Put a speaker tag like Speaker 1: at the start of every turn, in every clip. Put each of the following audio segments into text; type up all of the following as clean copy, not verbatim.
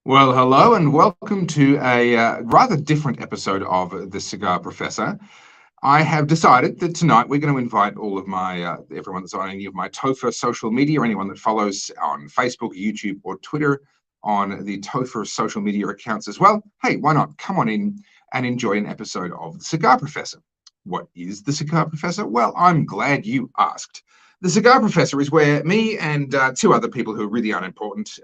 Speaker 1: Well, hello and welcome to a rather different episode of the Cigar Professor. I have decided that tonight we're going to invite all of my everyone that's on any of my TOFA social media, anyone that follows on Facebook, YouTube, or Twitter on the TOFA social media accounts as well. Hey, why not come on in and enjoy an episode of the Cigar Professor? What is the Cigar Professor? Well, I'm glad you asked. The Cigar Professor is where me and two other people who are really unimportant,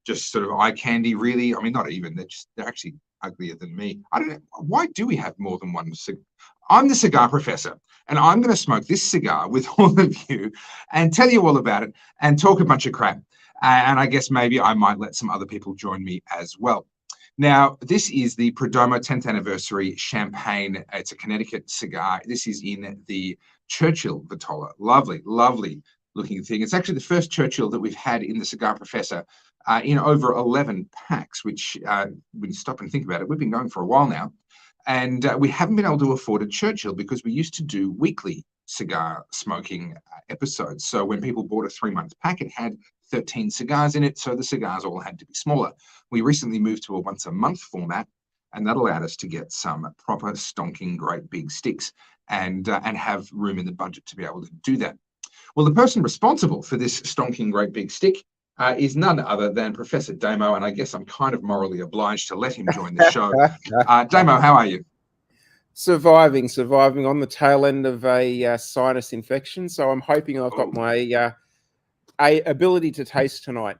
Speaker 1: just sort of eye candy, really. I mean, not even. They're actually uglier than me. I don't know. Why do we have more than one cigar? I'm the Cigar Professor, and I'm going to smoke this cigar with all of you and tell you all about it and talk a bunch of crap. And I guess maybe I might let some other people join me as well. Now, this is the Perdomo 10th anniversary champagne. It's a Connecticut cigar. This is in the Churchill Vitola. Lovely, lovely looking thing. It's actually the first Churchill that we've had in the Cigar Professor in over 11 packs, which when you stop and think about it, we've been going for a while now. And we haven't been able to afford a Churchill because we used to do weekly cigar smoking episodes. So when people bought a 3-month pack, it had 13 cigars in it. So the cigars all had to be smaller. We recently moved to a once-a-month format, and that allowed us to get some proper stonking great big sticks and have room in the budget to be able to do that. Well, the person responsible for this stonking great big stick is none other than Professor Damo, and I guess I'm kind of morally obliged to let him join the show. Damo, how are you?
Speaker 2: Surviving on the tail end of a sinus infection, so I'm hoping I've got my ability to taste tonight.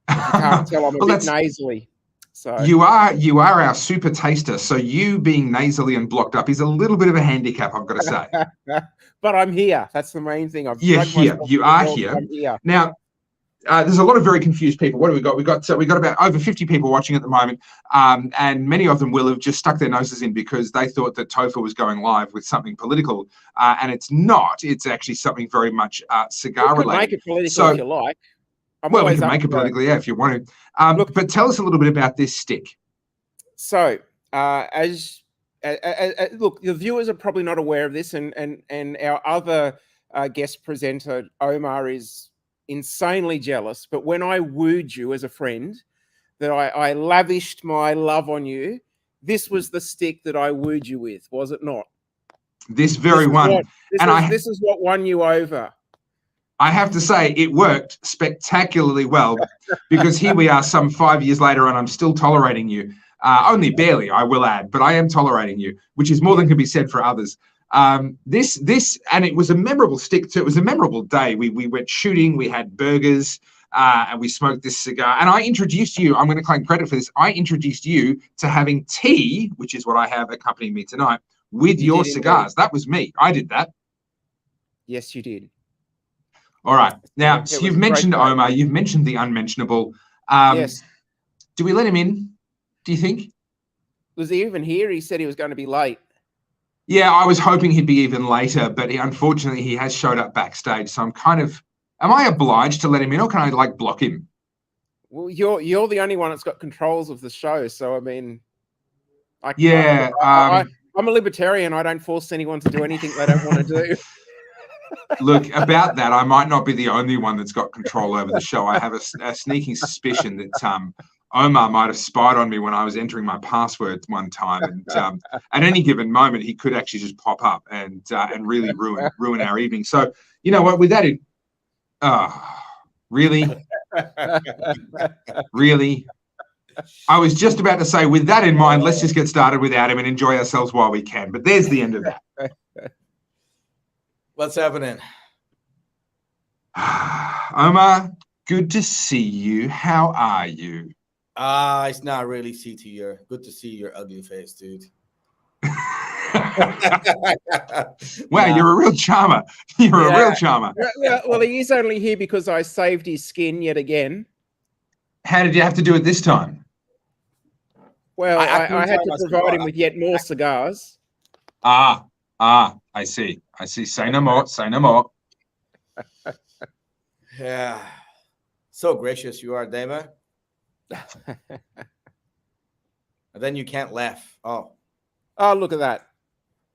Speaker 2: If you can't tell, I'm a bit nasally. So
Speaker 1: you are our super taster. So you being nasally and blocked up is a little bit of a handicap, I've got to say.
Speaker 2: But I'm here. That's the main thing.
Speaker 1: You're here. You are here.
Speaker 2: I'm here.
Speaker 1: Now, there's a lot of very confused people. What do we got? We got about over 50 people watching at the moment, and many of them will have just stuck their noses in because they thought that TOFA was going live with something political, and it's not. It's actually something very much cigar related.
Speaker 2: Make it political if you like.
Speaker 1: Well, we can make it political, yeah, if you want to. Look, but tell us a little bit about this stick.
Speaker 2: So, look, the viewers are probably not aware of this, and our other guest presenter, Omar, is insanely jealous. But when I wooed you as a friend, that I lavished my love on you, this was the stick that I wooed you with, was it not?
Speaker 1: This very one.
Speaker 2: This is what won you over.
Speaker 1: I have to say it worked spectacularly well because here we are some 5 years later and I'm still tolerating you. Only barely, I will add, but I am tolerating you, which is more than can be said for others. This, and it was a memorable stick too. It was a memorable day. We went shooting, we had burgers, and we smoked this cigar. And I introduced you, I'm going to claim credit for this. I introduced you to having tea, which is what I have accompanying me tonight, with your cigars. That was me. I did that.
Speaker 2: Yes, you did.
Speaker 1: All right. Now, so you've mentioned Omar, you've mentioned the unmentionable.
Speaker 2: Yes.
Speaker 1: Do we let him in, do you think?
Speaker 2: Was he even here? He said he was going to be late.
Speaker 1: Yeah, I was hoping he'd be even later, but unfortunately he has showed up backstage. So am I obliged to let him in or can I like block him?
Speaker 2: Well, you're the only one that's got controls of the show. So, I mean, I'm a libertarian. I don't force anyone to do anything they don't want to do.
Speaker 1: Look, about that, I might not be the only one that's got control over the show. I have a sneaking suspicion that Omar might have spied on me when I was entering my password one time, and at any given moment, he could actually just pop up and really ruin our evening. So, you know what? With that, really, really. I was just about to say, with that in mind, let's just get started without him and enjoy ourselves while we can. But there's the end of that.
Speaker 3: What's happening?
Speaker 1: Omar, good to see you. How are you?
Speaker 3: It's not really CT. Good to see your ugly face, dude.
Speaker 1: Wow, you're a real charmer. You're a real charmer.
Speaker 2: Well, he is only here because I saved his skin yet again.
Speaker 1: How did you have to do it this time?
Speaker 2: Well, I had to provide him with yet more cigars.
Speaker 1: I see. Say no more. Say no more.
Speaker 3: Yeah. So gracious you are, Dama. And then you can't laugh. Oh,
Speaker 2: look at that.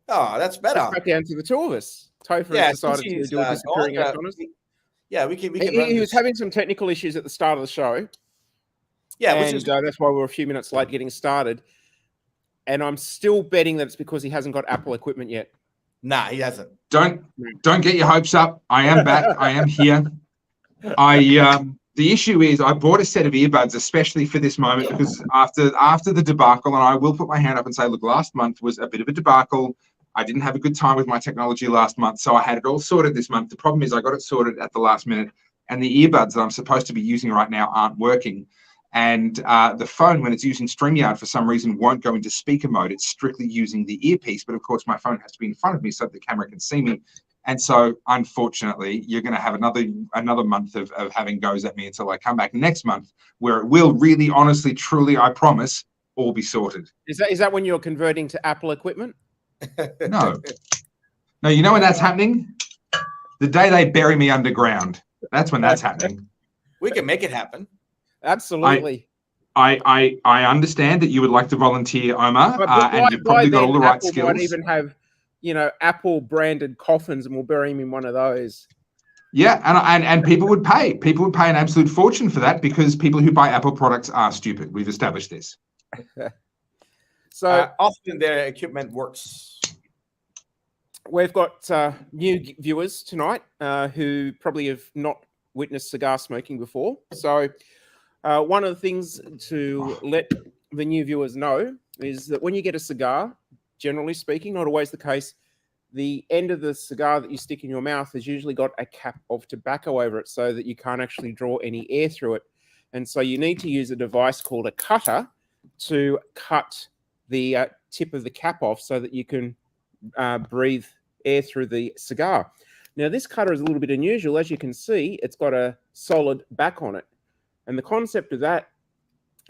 Speaker 3: Oh, that's better.
Speaker 2: Back down to the two of us. Topher has decided to do a disappearing act on us.
Speaker 3: Yeah, we can.
Speaker 2: He was having some technical issues at the start of the show.
Speaker 3: Yeah,
Speaker 2: and
Speaker 3: which is
Speaker 2: that's why we're a few minutes late getting started. And I'm still betting that it's because he hasn't got Apple equipment yet.
Speaker 3: nah, he hasn't.
Speaker 1: Don't get your hopes up. I am back. I am here. The issue is I bought a set of earbuds especially for this moment because after the debacle, and I will put my hand up and say, look, last month was a bit of a debacle. I didn't have a good time with my technology last month, so I had it all sorted this month. The problem is I got it sorted at the last minute, and the earbuds that I'm supposed to be using right now aren't working. And the phone, when it's using StreamYard, for some reason, won't go into speaker mode. It's strictly using the earpiece. But of course, my phone has to be in front of me so the camera can see me. And so, unfortunately, you're going to have another month of having goes at me until I come back next month, where it will really, honestly, truly, I promise, all be sorted.
Speaker 2: Is that when you're converting to Apple equipment?
Speaker 1: No. No, you know when that's happening? The day they bury me underground. That's when that's happening.
Speaker 3: We can make it happen.
Speaker 2: Absolutely.
Speaker 1: I understand that you would like to volunteer, Omar, and you've probably got all the right
Speaker 2: Apple
Speaker 1: skills.
Speaker 2: might even have, Apple branded coffins, and we'll bury him in one of those.
Speaker 1: Yeah, and people would pay. People would pay an absolute fortune for that because people who buy Apple products are stupid. We've established this.
Speaker 2: So
Speaker 3: often their equipment works.
Speaker 2: We've got new viewers tonight who probably have not witnessed cigar smoking before. So one of the things to let the new viewers know is that when you get a cigar, generally speaking, not always the case, the end of the cigar that you stick in your mouth has usually got a cap of tobacco over it so that you can't actually draw any air through it. And so you need to use a device called a cutter to cut the tip of the cap off so that you can breathe air through the cigar. Now, this cutter is a little bit unusual. As you can see, it's got a solid back on it. And the concept of that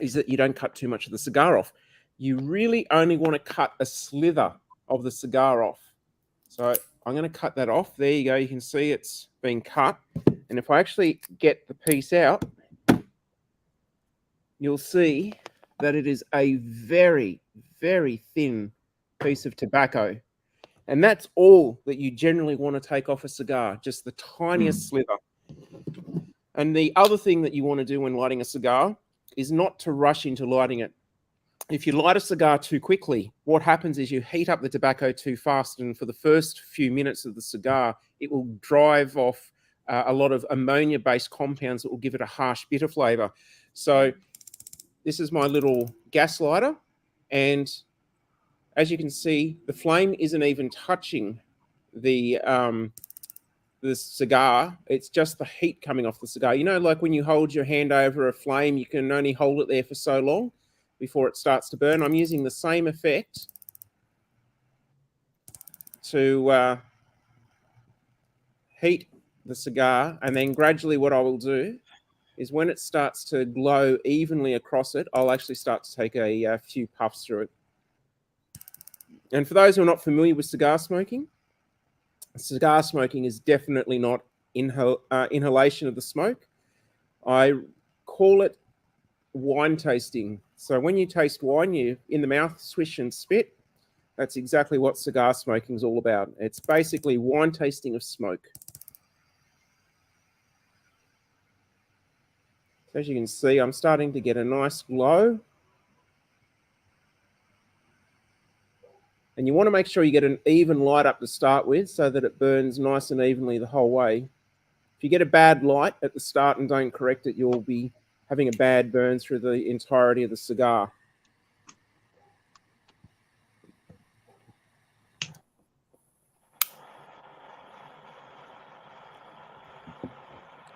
Speaker 2: is that you don't cut too much of the cigar off. You really only want to cut a slither of the cigar off. So I'm going to cut that off. There you go. You can see it's been cut. And if I actually get the piece out, you'll see that it is a very, very thin piece of tobacco. And that's all that you generally want to take off a cigar, just the tiniest slither. And the other thing that you want to do when lighting a cigar is not to rush into lighting it. If you light a cigar too quickly, what happens is you heat up the tobacco too fast, and for the first few minutes of the cigar, it will drive off a lot of ammonia-based compounds that will give it a harsh, bitter flavor. So this is my little gas lighter, and as you can see, the flame isn't even touching the cigar. It's just the heat coming off the cigar. You know, like when you hold your hand over a flame, you can only hold it there for so long before it starts to burn. I'm using the same effect to heat the cigar, and then gradually what I will do is when it starts to glow evenly across it, I'll actually start to take a few puffs through it. And for those who are not familiar with cigar smoking is definitely not inhalation of the smoke. I call it wine tasting. So when you taste wine, you in the mouth, swish and spit. That's exactly what cigar smoking is all about. It's basically wine tasting of smoke. So as you can see, I'm starting to get a nice glow. And you want to make sure you get an even light up to start with so that it burns nice and evenly the whole way. If you get a bad light at the start and don't correct it, you'll be having a bad burn through the entirety of the cigar.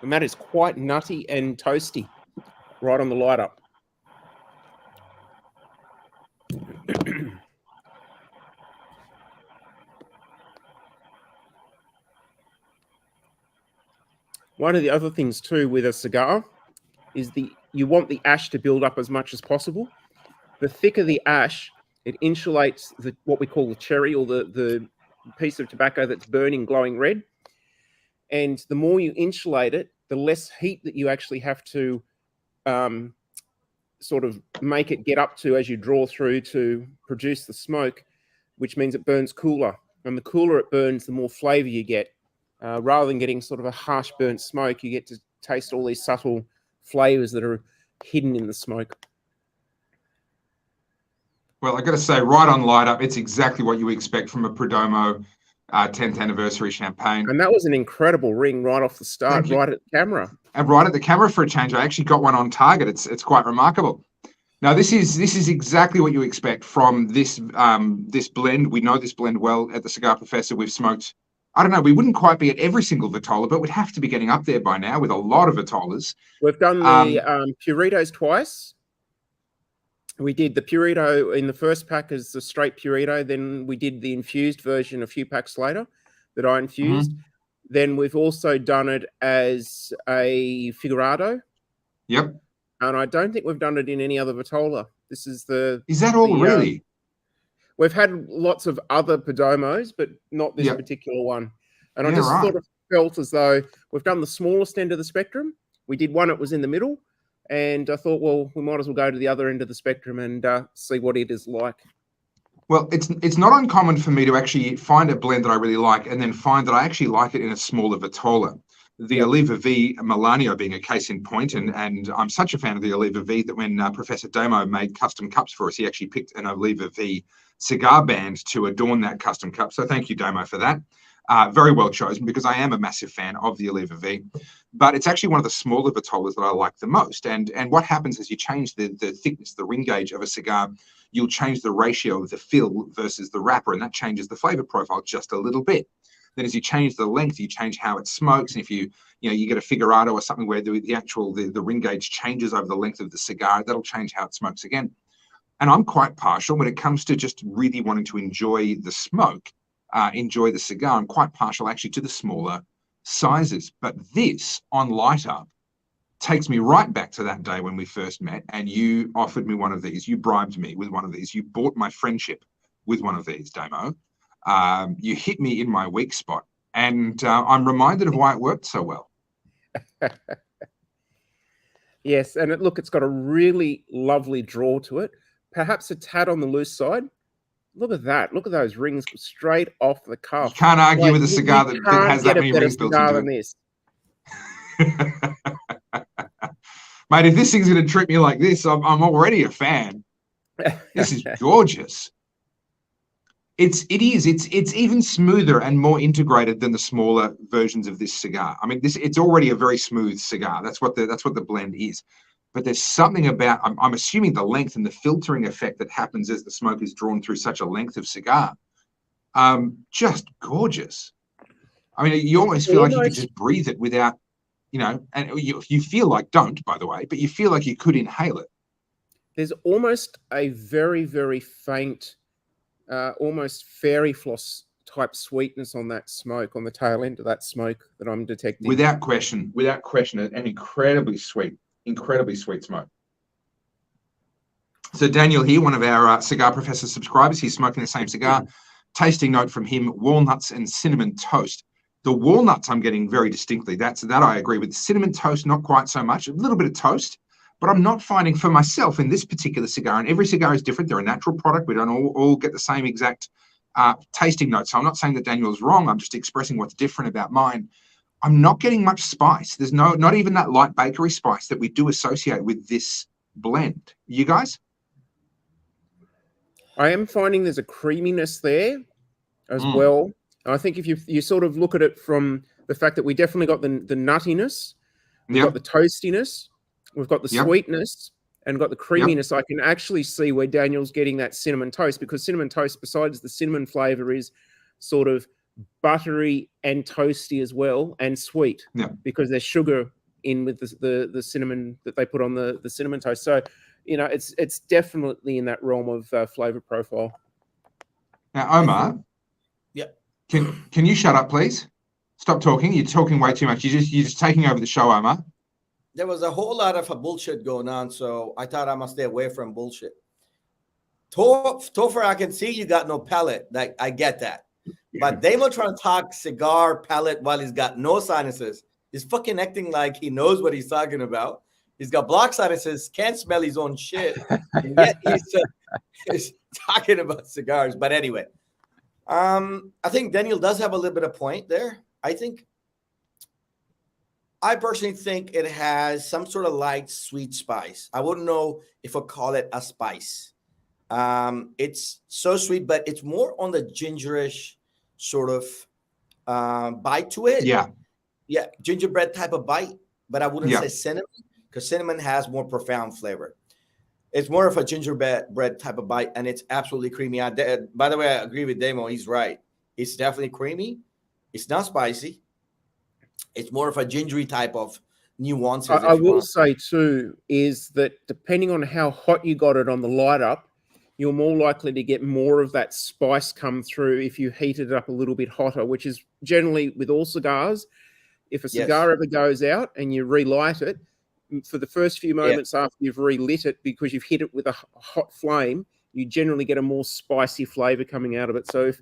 Speaker 2: And that is quite nutty and toasty, right on the light up. One of the other things too with a cigar is you want the ash to build up as much as possible. The thicker the ash, it insulates what we call the cherry, or the piece of tobacco that's burning glowing red. And the more you insulate it, the less heat that you actually have to sort of make it get up to as you draw through to produce the smoke, which means it burns cooler. And the cooler it burns, the more flavor you get. Rather than getting sort of a harsh burnt smoke, you get to taste all these subtle flavors that are hidden in the smoke.
Speaker 1: Well, I got to say, right on light up, it's exactly what you expect from a Perdomo 10th anniversary champagne.
Speaker 2: And that was an incredible ring right off the start, right at the camera.
Speaker 1: And right at the camera for a change. I actually got one on target. It's quite remarkable. Now, this is exactly what you expect from this this blend. We know this blend well at the Cigar Professor. We've smoked, I don't know, we wouldn't quite be at every single Vitola, but we'd have to be getting up there by now with a lot of Vitolas.
Speaker 2: We've done the Puritos twice. We did the Purito in the first pack as the straight Purito. Then we did the infused version a few packs later that I infused. Then we've also done it as a Figurado.
Speaker 1: Yep.
Speaker 2: And I don't think we've done it in any other Vitola. This is the...
Speaker 1: Is that all really?
Speaker 2: We've had lots of other Perdomos, but not this particular one. And I just sort of felt as though we've done the smallest end of the spectrum. We did one, it was in the middle. And I thought, well, we might as well go to the other end of the spectrum and see what it is like.
Speaker 1: Well, it's not uncommon for me to actually find a blend that I really like and then find that I actually like it in a smaller Vitola. The Oliva V Melanio being a case in point, and I'm such a fan of the Oliva V that when Professor Damo made custom cups for us, he actually picked an Oliva V cigar band to adorn that custom cup. So thank you, Damo, for that. Very well chosen, because I am a massive fan of the Oliva V. But it's actually one of the smaller Vitolas that I like the most. And what happens is you change the thickness, the ring gauge of a cigar, you'll change the ratio of the fill versus the wrapper, and that changes the flavor profile just a little bit. Then as you change the length, you change how it smokes. And if you get a Figurado or something where the ring gauge changes over the length of the cigar, that'll change how it smokes again. And I'm quite partial when it comes to just really wanting to enjoy the smoke, enjoy the cigar. I'm quite partial actually to the smaller sizes. But this on light up takes me right back to that day when we first met, and you offered me one of these. You bribed me with one of these. You bought my friendship with one of these, Damo. You hit me in my weak spot, and I'm reminded of why it worked so well.
Speaker 2: Yes, and it's got a really lovely draw to it. Perhaps a tad on the loose side. Look at that. Look at those rings straight off the cuff.
Speaker 1: You can't argue with a cigar that has that many rings built into it.
Speaker 2: This.
Speaker 1: Mate, if this thing's going to treat me like this, I'm already a fan. This is gorgeous. It's even smoother and more integrated than the smaller versions of this cigar. I mean, it's already a very smooth cigar. That's what the blend is. But there's something about, I'm assuming the length and the filtering effect that happens as the smoke is drawn through such a length of cigar. Just gorgeous. I mean, you almost feel like you could just breathe it without, and you feel like, don't, by the way, but you feel like you could inhale it.
Speaker 2: There's almost a very, very faint, almost fairy floss type sweetness on that smoke, on the tail end of that smoke that I'm detecting. Without question,
Speaker 1: an incredibly sweet smoke. So Daniel here, one of our Cigar Professor subscribers, he's smoking the same cigar. Tasting note from him, walnuts and cinnamon toast. The walnuts I'm getting very distinctly. That I agree with. The cinnamon toast, not quite so much. A little bit of toast, but I'm not finding for myself in this particular cigar, and every cigar is different. They're a natural product. We don't all get the same exact tasting notes. So I'm not saying that Daniel's wrong. I'm just expressing what's different about mine. I'm not getting much spice. There's not even that light bakery spice that we do associate with this blend. You guys?
Speaker 2: I am finding there's a creaminess there as well. And I think if you sort of look at it from the fact that we definitely got the nuttiness, we've got the toastiness, we've got the sweetness, and got the creaminess. I can actually see where Daniel's getting that cinnamon toast, because cinnamon toast, besides the cinnamon flavor, is sort of buttery and toasty as well, and sweet, because there's sugar in with the cinnamon that they put on the cinnamon toast. So, it's definitely in that realm of flavor profile.
Speaker 1: Now, Omar, can you shut up, please? Stop talking. You're talking way too much. You're just taking over the show, Omar.
Speaker 3: There was a whole lot of bullshit going on, so I thought I must stay away from bullshit. Topher, I can see you got no palate. Like, I get that. But Damo trying to talk cigar palate while he's got no sinuses. He's fucking acting like he knows what he's talking about. He's got blocked sinuses, can't smell his own shit, and yet he's talking about cigars. But anyway, I think Daniel does have a little bit of point there. I think I personally think it has some sort of light sweet spice. I wouldn't know if I call it a spice. It's so sweet, but it's more on the gingerish sort of bite to it. Yeah, gingerbread type of bite, but I wouldn't say cinnamon, because cinnamon has more profound flavor. It's more of a gingerbread type of bite, and it's absolutely creamy. By the way, I agree with Damo. He's right. It's definitely creamy. It's not spicy. It's more of a gingery type of nuances.
Speaker 2: I will say too is that depending on how hot you got it on the light up, you're more likely to get more of that spice come through if you heat it up a little bit hotter, which is generally with all cigars. If a cigar ever goes out and you relight it, for the first few moments after you've relit it, because you've hit it with a hot flame, you generally get a more spicy flavor coming out of it. So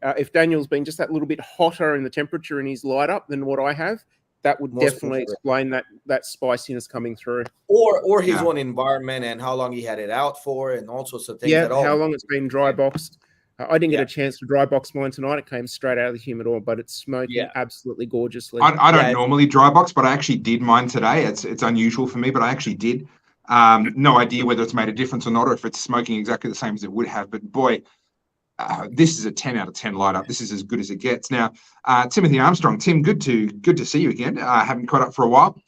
Speaker 2: if Daniel's been just that little bit hotter in the temperature in his light up than what I have, that would definitely explain that spiciness coming through.
Speaker 3: Or his own environment and how long he had it out for and all sorts of things.
Speaker 2: Yeah, how long it's been dry boxed. I didn't get a chance to dry box mine tonight. It came straight out of the humidor, but it's smoking absolutely gorgeously.
Speaker 1: I don't normally dry box, but I actually did mine today. It's unusual for me, but I actually did. No idea whether it's made a difference or not, or if it's smoking exactly the same as it would have. But boy, this is a 10 out of 10 light up. This is as good as it gets. Now, Timothy Armstrong, Tim, good to see you again. Haven't caught up for a while.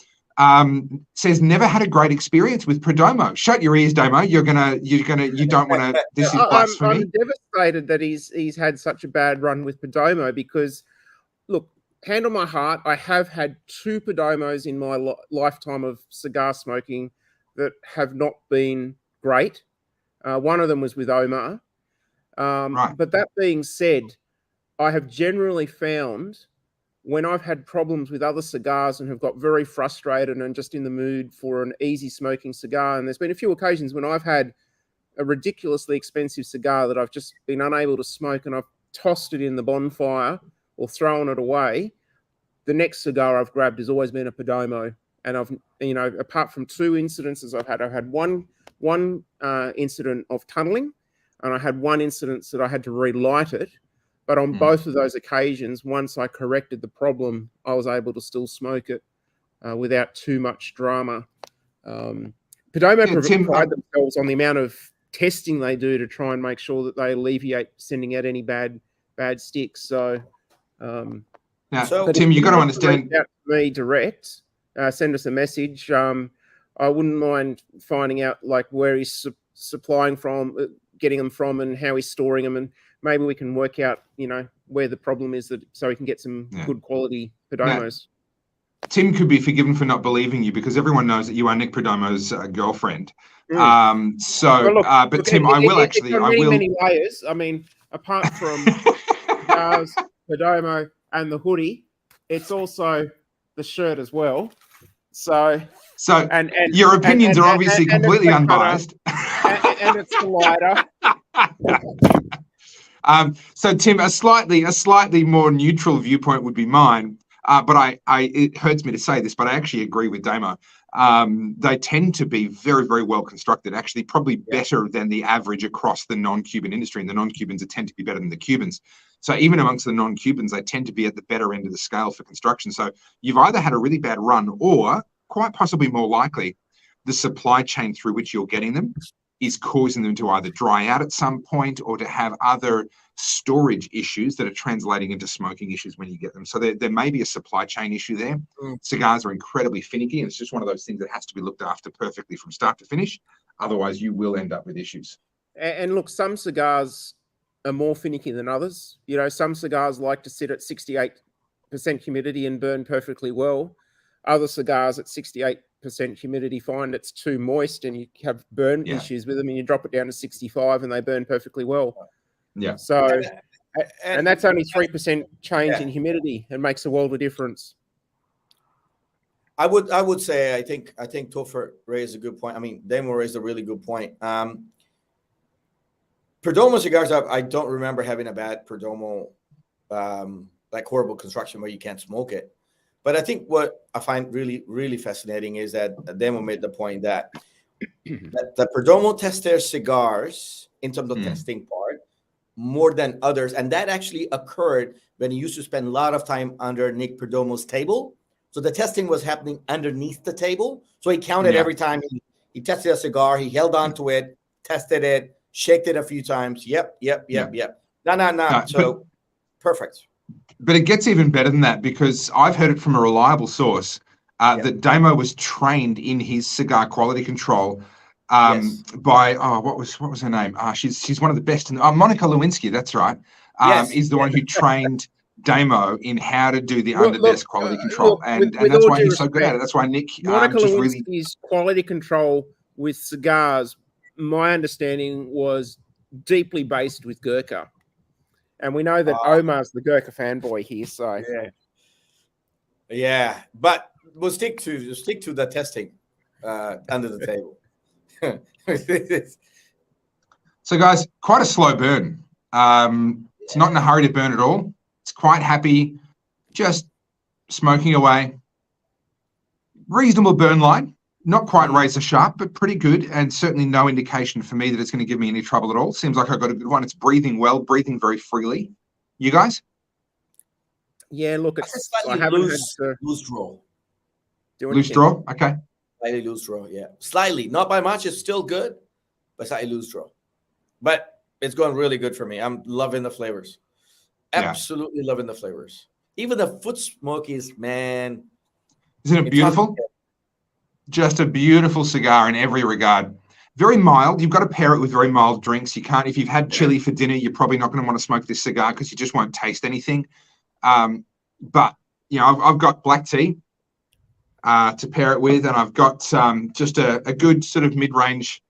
Speaker 1: Says never had a great experience with Perdomo. Shut your ears, Damo. You don't want to. This is blasphemy.
Speaker 2: I'm devastated that he's had such a bad run with Perdomo, because, look, hand on my heart, I have had 2 Perdomos in my lifetime of cigar smoking that have not been great. One of them was with Omar.
Speaker 1: Right.
Speaker 2: But that being said, I have generally found when I've had problems with other cigars and have got very frustrated and just in the mood for an easy smoking cigar, and there's been a few occasions when I've had a ridiculously expensive cigar that I've just been unable to smoke, and I've tossed it in the bonfire or thrown it away, the next cigar I've grabbed has always been a Perdomo. And I've, apart from 2 incidences I've had one incident of tunneling, and I had one incident that I had to relight it. But on both of those occasions, once I corrected the problem, I was able to still smoke it without too much drama. Perdomo pride themselves on the amount of testing they do to try and make sure that they alleviate sending out any bad sticks. So,
Speaker 1: Tim, you got to understand.
Speaker 2: Reach out to me direct, send us a message. I wouldn't mind finding out like where he's supplying from, getting them from, and how he's storing them, and maybe we can work out, where the problem is, so we can get some good quality Perdomos.
Speaker 1: Now, Tim could be forgiven for not believing you, because everyone knows that you are Nick Perdomo's girlfriend.
Speaker 2: Well,
Speaker 1: But Tim, I will actually.
Speaker 2: Many layers. I mean, apart from cigars, Perdomo, and the hoodie, it's also the shirt as well. So and
Speaker 1: your opinions are obviously completely unbiased.
Speaker 2: And it's the lighter.
Speaker 1: So Tim, a slightly more neutral viewpoint would be mine. But it hurts me to say this, but I actually agree with Damo. They tend to be very, very well constructed, actually probably better than the average across the non-Cuban industry. And the non-Cubans tend to be better than the Cubans. So even amongst the non-Cubans, they tend to be at the better end of the scale for construction. So you've either had a really bad run, or quite possibly more likely, the supply chain through which you're getting them is causing them to either dry out at some point, or to have other storage issues that are translating into smoking issues when you get them. So there may be a supply chain issue there. Cigars are incredibly finicky, and it's just one of those things that has to be looked after perfectly from start to finish. Otherwise, you will end up with issues.
Speaker 2: And look, some cigars are more finicky than others. Some cigars like to sit at 68% humidity and burn perfectly well. Other cigars at 68% humidity find it's too moist, and you have burn issues with them, and you drop it down to 65 and they burn perfectly well.
Speaker 1: Yeah.
Speaker 2: So, and that's only 3% change in humidity, and makes a world of difference.
Speaker 3: I would say I think Topher raised a good point. I mean, Damo raised a really good point. Perdomo cigars, I don't remember having a bad Perdomo, like horrible construction where you can't smoke it. But I think what I find really, really fascinating is that Demo made the point that the Perdomo tests their cigars in terms of testing part more than others. And that actually occurred when he used to spend a lot of time under Nick Perdomo's table So the testing was happening underneath the table. So he counted every time he tested a cigar. He held on to it, tested it, shaked it a few times. Yep. No. So perfect.
Speaker 1: But it gets even better than that, because I've heard it from a reliable source that Damo was trained in his cigar quality control by what was her name? She's one of the best. Monica Lewinsky, that's right. Is the one who trained Damo in how to do the under-desk quality control, and that's why he's so good at it. That's why Nick
Speaker 2: Monica
Speaker 1: just
Speaker 2: Lewinsky's
Speaker 1: really
Speaker 2: quality control with cigars, my understanding, was deeply based with Gurkha. And we know that Omar's the Gurkha fanboy here, so
Speaker 3: but we'll stick to the testing under the table.
Speaker 1: So, guys, quite a slow burn. It's not in a hurry to burn at all. It's quite happy, just smoking away. Reasonable burn line. Not quite razor sharp, but pretty good, and certainly no indication for me that it's going to give me any trouble at all. Seems like I've got a good one. It's breathing well, breathing very freely. You guys?
Speaker 2: Yeah, look, it's
Speaker 3: slightly loose draw.
Speaker 1: Loose draw? Okay.
Speaker 3: Slightly loose draw, yeah. Slightly, not by much. It's still good, but slightly loose draw. But it's going really good for me. I'm loving the flavors. Absolutely loving the flavors. Even the foot smokies, man.
Speaker 1: Isn't it beautiful? Just a beautiful cigar in every regard. Very mild. You've got to pair it with very mild drinks. You can't, if you've had chili for dinner, you're probably not going to want to smoke this cigar because you just won't taste anything. But, you know, I've got black tea to pair it with, and I've got just a good sort of mid-range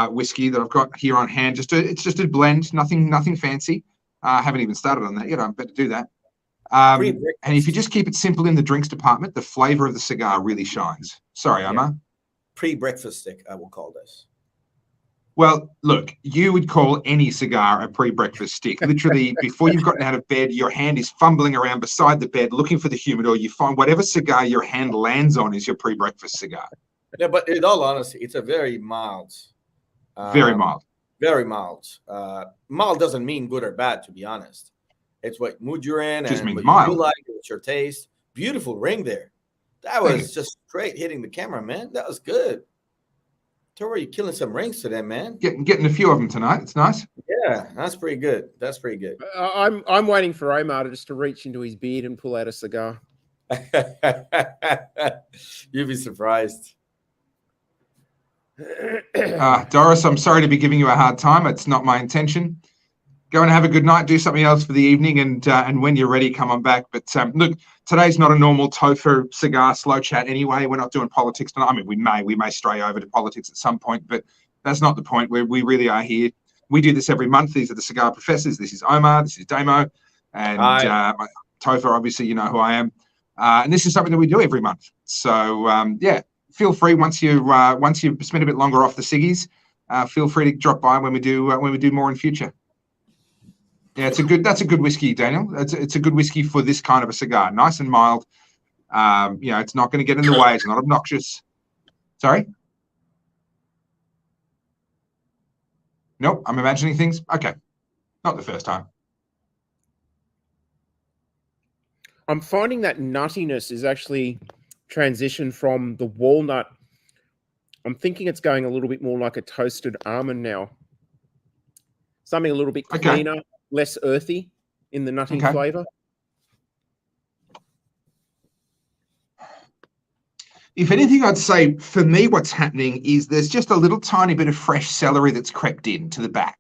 Speaker 1: whiskey that I've got here on hand. It's just a blend, nothing fancy. I haven't even started on that yet. I better do that. And if you just keep it simple in the drinks department, the flavor of the cigar really shines. Sorry, Omar.
Speaker 3: Pre-breakfast stick, I will call this.
Speaker 1: Well, look, you would call any cigar a pre-breakfast stick. Literally, before you've gotten out of bed, your hand is fumbling around beside the bed, looking for the humidor. You find whatever cigar your hand lands on is your pre-breakfast cigar.
Speaker 3: Yeah, but in all honesty, it's a very mild.
Speaker 1: Very mild.
Speaker 3: Very mild. Mild doesn't mean good or bad, to be honest. It's what mood you're in
Speaker 1: Just
Speaker 3: and
Speaker 1: means
Speaker 3: what
Speaker 1: mild.
Speaker 3: you like, it's your taste. Beautiful ring there. That was just straight hitting the camera, man. That was good. Tori, you're killing some rings today, man.
Speaker 1: Getting a few of them tonight. It's nice.
Speaker 3: Yeah, that's pretty good. That's pretty good.
Speaker 2: I'm waiting for Omar just to reach into his beard and pull out a cigar.
Speaker 3: You'd be surprised.
Speaker 1: Doris, I'm sorry to be giving you a hard time. It's not my intention. Go and have a good night. Do something else for the evening, and when you're ready, come on back. But look, today's not a normal Topher cigar slow chat anyway. We're not doing politics tonight. I mean, we may stray over to politics at some point, but that's not the point. We really are here. We do this every month. These are the Cigar Professors. This is Omar. This is Damo, and Topher. Obviously, you know who I am. And this is something that we do every month. So yeah, feel free once you spend a bit longer off the ciggies. Feel free to drop by when we do more in future. Yeah, that's a good whiskey, Daniel. It's a good whiskey for this kind of a cigar. Nice and mild. You know, it's not going to get in the way. It's not obnoxious. Sorry? Nope, I'm imagining things. Okay. Not the first time.
Speaker 2: I'm finding that nuttiness is actually transitioned from the walnut. I'm thinking it's going a little bit more like a toasted almond now. Something a little bit cleaner, less earthy in the nutty flavor.
Speaker 1: If anything, I'd say for me, what's happening is there's just a little tiny bit of fresh celery that's crept into the back.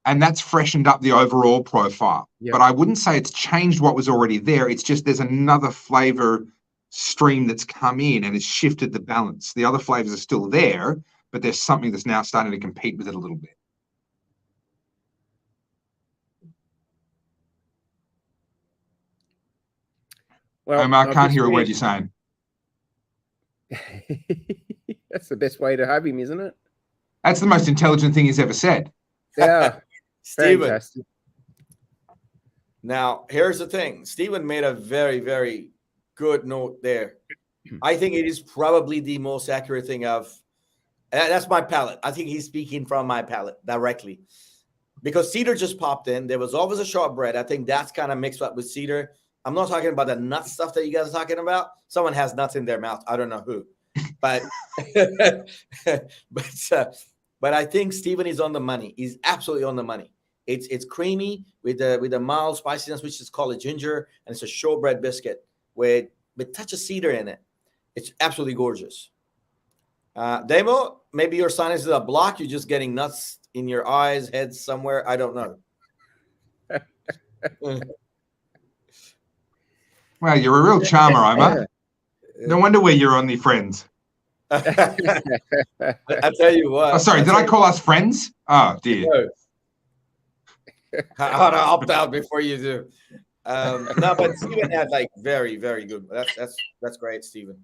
Speaker 1: And that's freshened up the overall profile. Yep. But I wouldn't say it's changed what was already there. It's just there's another flavor stream that's come in and has shifted the balance. The other flavors are still there, but there's something that's now starting to compete with it a little bit. Well, Omar, I can't hear a word you're saying.
Speaker 2: That's the best way to have him, isn't it?
Speaker 1: That's the most intelligent thing he's ever said.
Speaker 2: Yeah.
Speaker 3: Stephen.
Speaker 2: Fantastic.
Speaker 3: Now, here's the thing. Stephen made a very, very good note there. I think it is probably the most accurate thing that's my palate. I think he's speaking from my palate directly. Because cedar just popped in. There was always a shortbread. I think that's kind of mixed up with cedar. I'm not talking about the nut stuff that you guys are talking about. Someone has nuts in their mouth. I don't know who, but but I think Stephen is on the money. He's absolutely on the money. It's creamy with the mild spiciness, which is called a ginger, and it's a shortbread biscuit with touch of cedar in it. It's absolutely gorgeous. Demo, maybe your sinuses are blocked. You're just getting nuts in your eyes, head somewhere. I don't know.
Speaker 1: Wow, you're a real charmer, Omar. No wonder we're your only friends.
Speaker 3: I tell you what.
Speaker 1: Oh, sorry, did I call us friends? Oh, dear.
Speaker 3: I ought to opt out before you do. No, but Stephen had like very, very good. That's great, Stephen.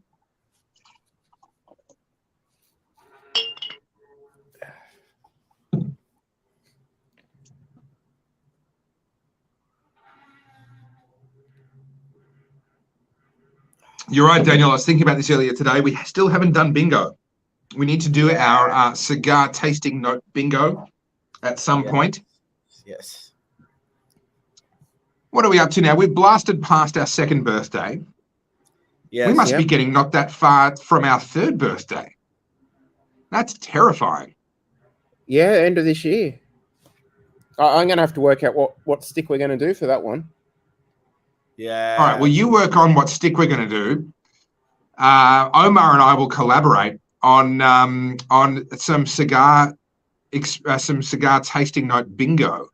Speaker 1: You're right, Daniel. I was thinking about this earlier today. We still haven't done bingo. We need to do our cigar tasting note bingo at some point.
Speaker 3: Yes.
Speaker 1: What are we up to now? We've blasted past our second birthday. Yes, we must be getting not that far from our third birthday. That's terrifying.
Speaker 2: Yeah, end of this year. I'm going to have to work out what stick we're going to do for that one.
Speaker 3: Yeah.
Speaker 1: All right. Well, you work on what stick we're going to do. Omar and I will collaborate on some cigar tasting note bingo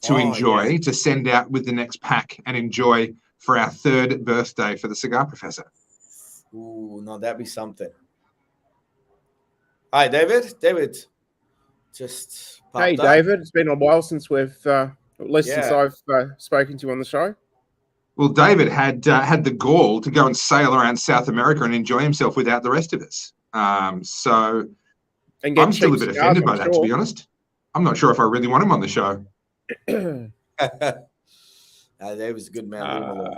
Speaker 1: to enjoy, to send out with the next pack and enjoy for our third birthday for the Cigar Professor.
Speaker 3: Ooh, no, that'd be something. Hi, David. David, just
Speaker 2: hey,
Speaker 3: up.
Speaker 2: David. It's been a while since we've, at least since I've spoken to you on the show.
Speaker 1: Well, David had the gall to go and sail around South America and enjoy himself without the rest of us. So I'm still a bit offended by that, to be honest. I'm not sure if I really want him on the show.
Speaker 3: David's a good man.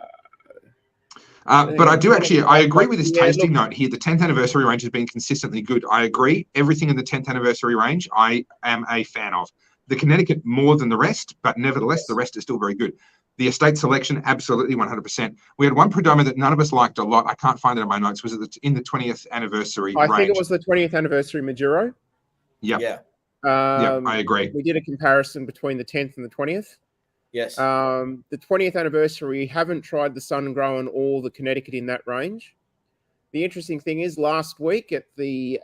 Speaker 1: But I do actually, I agree with this tasting note here. The 10th anniversary range has been consistently good. I agree. Everything in the 10th anniversary range, I am a fan of. The Connecticut more than the rest, but nevertheless, the rest is still very good. The estate selection, absolutely 100%. We had one Perdomo that none of us liked a lot. I can't find it in my notes. Was it in the 20th anniversary range?
Speaker 2: I think it was the 20th anniversary Maduro.
Speaker 1: Yep.
Speaker 3: Yeah.
Speaker 1: I agree.
Speaker 2: We did a comparison between the 10th and the 20th.
Speaker 3: Yes.
Speaker 2: The 20th anniversary, we haven't tried the sun-grown or the Connecticut in that range. The interesting thing is, last week at the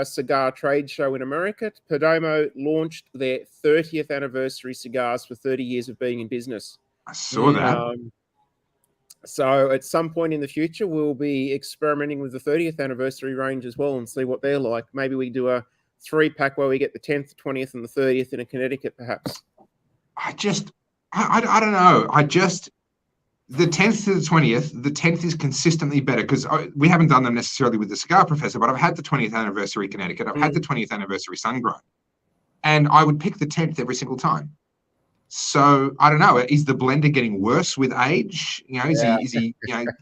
Speaker 2: cigar trade show in America, Perdomo launched their 30th anniversary cigars for 30 years of being in business.
Speaker 1: I saw that.
Speaker 2: So at some point in the future, we'll be experimenting with the 30th anniversary range as well and see what they're like. Maybe we do a 3-pack where we get the 10th, 20th, and the 30th in a Connecticut, perhaps.
Speaker 1: I don't know. The 10th to the 20th, the 10th is consistently better because we haven't done them necessarily with the Cigar Professor, but I've had the 20th anniversary Connecticut. I've had the 20th anniversary Sun-Grown, and I would pick the 10th every single time. So I don't know. Is the blender getting worse with age? Is he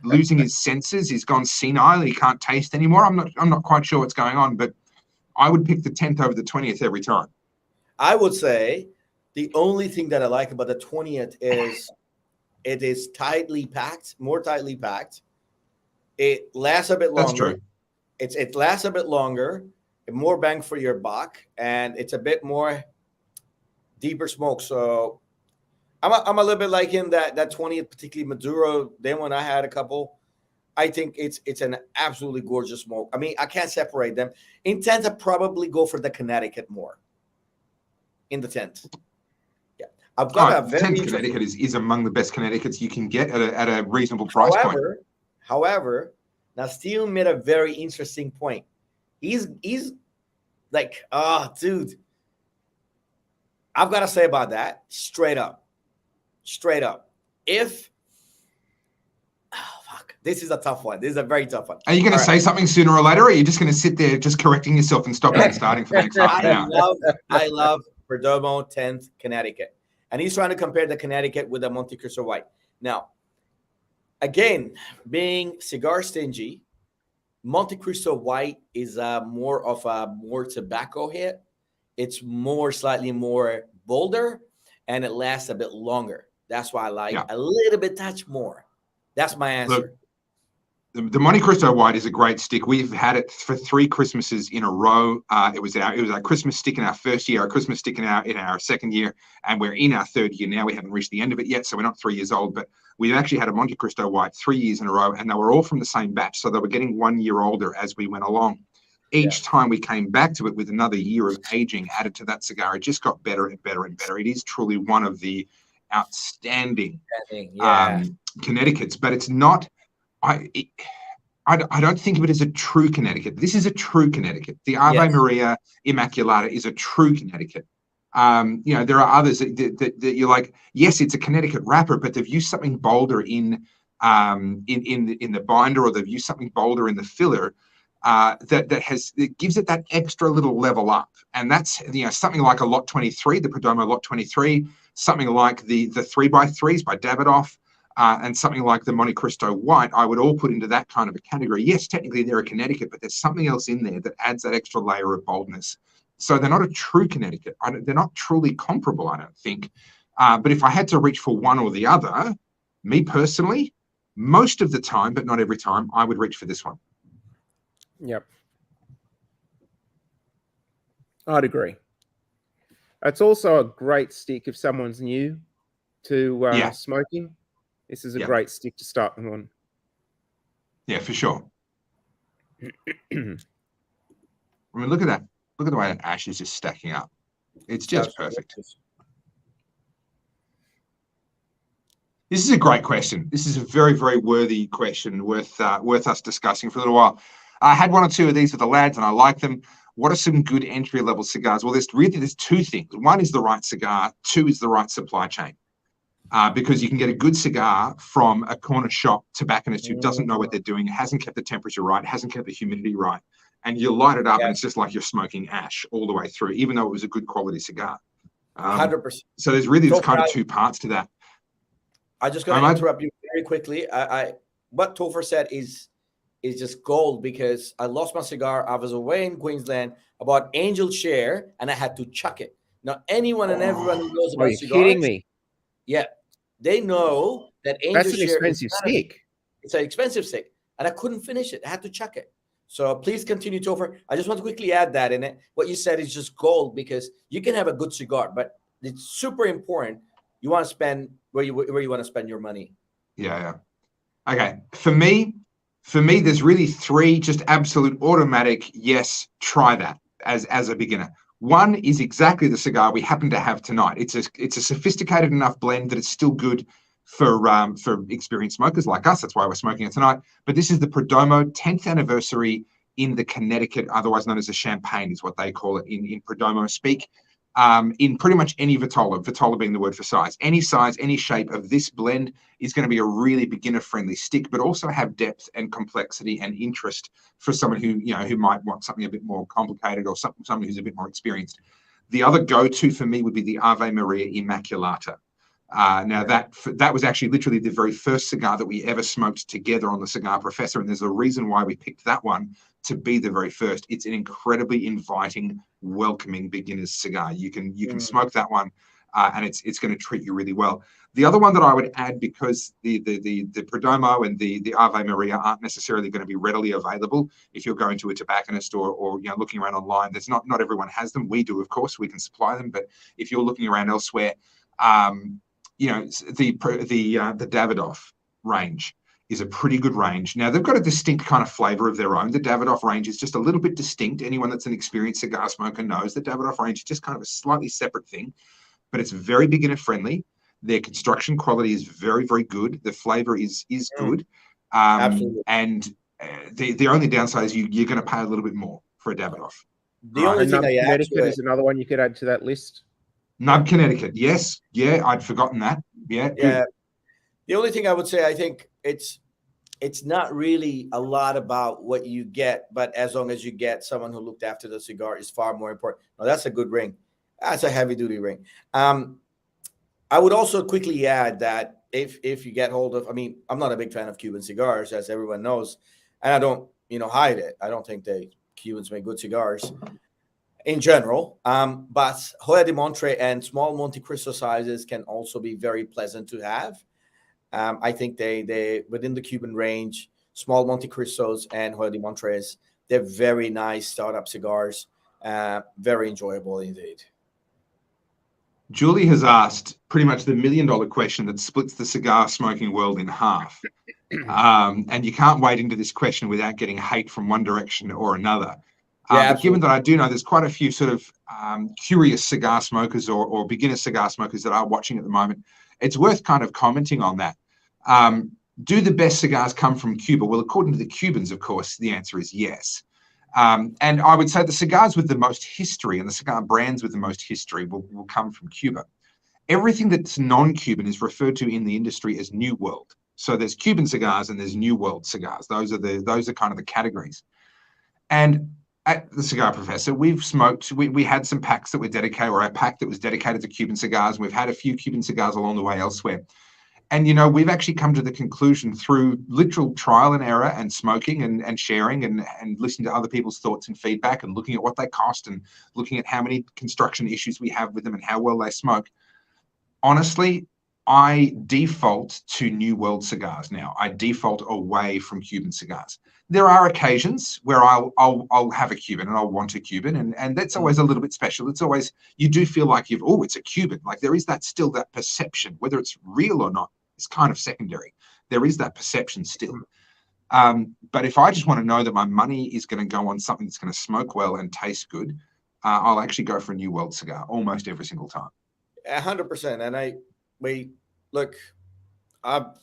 Speaker 1: losing his senses? He's gone senile. He can't taste anymore. I'm not quite sure what's going on, but I would pick the 10th over the 20th every time.
Speaker 3: I would say the only thing that I like about the 20th is it is tightly packed, more tightly packed. It lasts a bit longer.
Speaker 1: That's true.
Speaker 3: It lasts a bit longer, more bang for your buck, and it's a bit more deeper smoke. So I'm a little bit like him that 20th, particularly Maduro. Then when I had a couple, I think it's an absolutely gorgeous smoke. I mean, I can't separate them. In 10th, I probably go for the Connecticut more. In the 10th. I've got a very
Speaker 1: 10th Connecticut is among the best Connecticut's you can get at a reasonable price point.
Speaker 3: However, now Steven made a very interesting point. He's like, dude, I've got to say about that straight up. This is a tough one. This is a very tough one.
Speaker 1: Are you going to say something sooner or later, or are you just going to sit there just correcting yourself and stopping and starting for the next half an hour?
Speaker 3: I love Perdomo 10th Connecticut. And he's trying to compare the Connecticut with the Monte Cristo White. Now, again, being cigar stingy, Monte Cristo White is more of a more tobacco hit. It's slightly more bolder, and it lasts a bit longer. That's why I like a little bit touch more. That's my answer.
Speaker 1: Look, the Monte Cristo White is a great stick. We've had it for 3 Christmases in a row. It was our Christmas stick in our first year, our Christmas stick in our second year, and we're in our third year now. We haven't reached the end of it yet, so we're not 3 years old, but we've actually had a Monte Cristo White 3 years in a row, and they were all from the same batch, so they were getting 1 year older as we went along. Each time we came back to it with another year of aging added to that cigar, it just got better and better and better. It is truly one of the outstanding Connecticut's, but it's not. I don't think of it as a true Connecticut. This is a true Connecticut. The Ave Maria Immaculata is a true Connecticut. There are others that you're like, yes, it's a Connecticut wrapper, but they've used something bolder in the binder, or they've used something bolder in the filler that gives it that extra little level up. And that's something like a Lot 23, the Perdomo Lot 23, something like the 3x3s by Davidoff. And something like the Monte Cristo White, I would all put into that kind of a category. Yes, technically they're a Connecticut, but there's something else in there that adds that extra layer of boldness. So they're not a true Connecticut. They're not truly comparable, I don't think. But if I had to reach for one or the other, me personally, most of the time, but not every time, I would reach for this one.
Speaker 2: Yep. I'd agree. It's also a great stick if someone's new to smoking. This is a great stick to start them on.
Speaker 1: Yeah, for sure. I mean, look at that. Look at the way that ash is just stacking up. It's just perfect. This is a great question. This is a very, very worthy question, worth us discussing for a little while. I had 1 or 2 of these with the lads, and I like them. What are some good entry-level cigars? Well, there's 2 things. 1 is the right cigar. 2 is the right supply chain. Because you can get a good cigar from a corner shop tobacconist who doesn't know what they're doing, hasn't kept the temperature right, hasn't kept the humidity right, and you light it up and it's just like you're smoking ash all the way through, even though it was a good quality cigar.
Speaker 3: 100%.
Speaker 1: So there's really kind of 2 parts to that.
Speaker 3: I just going to interrupt you very quickly. What Topher said is just gold, because I lost my cigar. I was away in Queensland, I bought Angel Share, and I had to chuck it. Now, anyone and everyone who knows about cigars.
Speaker 2: Are you kidding me?
Speaker 3: Yeah. They know that Angel
Speaker 2: That's an expensive stick.
Speaker 3: It's an expensive stick, and I couldn't finish it. I had to chuck it. So please continue, Topher. I just want to quickly add that in it. What you said is just gold, because you can have a good cigar, but it's super important. You want to spend where you want to spend your money.
Speaker 1: Yeah. Okay. For me, there's really 3 just absolute automatic. Yes, try that as a beginner. 1 is exactly the cigar we happen to have tonight. It's a sophisticated enough blend that it's still good for experienced smokers like us. That's why we're smoking it tonight. But this is the Perdomo 10th anniversary in the Connecticut, otherwise known as a champagne, is what they call it in Perdomo speak. In pretty much any Vitola being the word for size, any shape of this blend is going to be a really beginner-friendly stick, but also have depth and complexity and interest for someone who might want something a bit more complicated, or someone who's a bit more experienced. The other go-to for me would be the Ave Maria Immaculata. Now that was actually literally the very first cigar that we ever smoked together on the Cigar Professor, and there's a reason why we picked that one to be the very first. It's an incredibly inviting, welcoming beginner's cigar. You can smoke that one, and it's going to treat you really well. The other one that I would add, because the Perdomo and the Ave Maria aren't necessarily going to be readily available if you're going to a tobacconist or looking around online. There's not everyone has them. We do, of course, we can supply them, but if you're looking around elsewhere, the Davidoff range is a pretty good range. Now, they've got a distinct kind of flavor of their own. The Davidoff range is just a little bit distinct. Anyone that's an experienced cigar smoker knows the Davidoff range is just kind of a slightly separate thing, but it's very beginner friendly. Their construction quality is very, very good. The flavor is good.
Speaker 3: Absolutely.
Speaker 1: And the only downside is you're going to pay a little bit more for a Davidoff.
Speaker 3: The only thing I add
Speaker 2: Connecticut is another one you could add to that list.
Speaker 1: Nub, Connecticut. Yes. Yeah, I'd forgotten that. Yeah.
Speaker 3: Yeah. The only thing I would say, I think it's not really a lot about what you get, but as long as you get someone who looked after the cigar is far more important. Now, that's a good ring. That's a heavy duty ring. I would also quickly add that if you get hold of, I'm not a big fan of Cuban cigars, as everyone knows, and I don't, hide it. I don't think Cubans make good cigars. in general. But Hoya de Montre and small Monte Cristo sizes can also be very pleasant to have. I think they within the Cuban range, small Monte Cristos and Hoya de Montres, they're very nice startup cigars. Very enjoyable indeed.
Speaker 1: Julie has asked pretty much the $1 million question that splits the cigar smoking world in half. And you can't wade into this question without getting hate from one direction or another. But given that I do know there's quite a few sort of curious cigar smokers or beginner cigar smokers that are watching at the moment, it's worth kind of commenting on that. Do the best cigars come from Cuba? Well, according to the Cubans, of course, the answer is yes. And I would say the cigars with the most history and the cigar brands with the most history will come from Cuba. Everything that's non-Cuban is referred to in the industry as New World. So there's Cuban cigars and there's New World cigars. Those are kind of the categories. And at the Cigar Professor, we've smoked, we had some packs that were dedicated, or a pack that was dedicated to Cuban cigars, and we've had a few Cuban cigars along the way elsewhere. And, we've actually come to the conclusion through literal trial and error and smoking and sharing and listening to other people's thoughts and feedback and looking at what they cost and looking at how many construction issues we have with them and how well they smoke. Honestly, I default to New World cigars now. I default away from Cuban cigars. There are occasions where I'll have a Cuban and I'll want a Cuban, and that's always a little bit special. It's always, you do feel like it's a Cuban. Like there is still that perception, whether it's real or not, it's kind of secondary. There is that perception still. But if I just want to know that my money is going to go on something that's going to smoke well and taste good, I'll actually go for a New World cigar almost every single time.
Speaker 3: 100%. And I've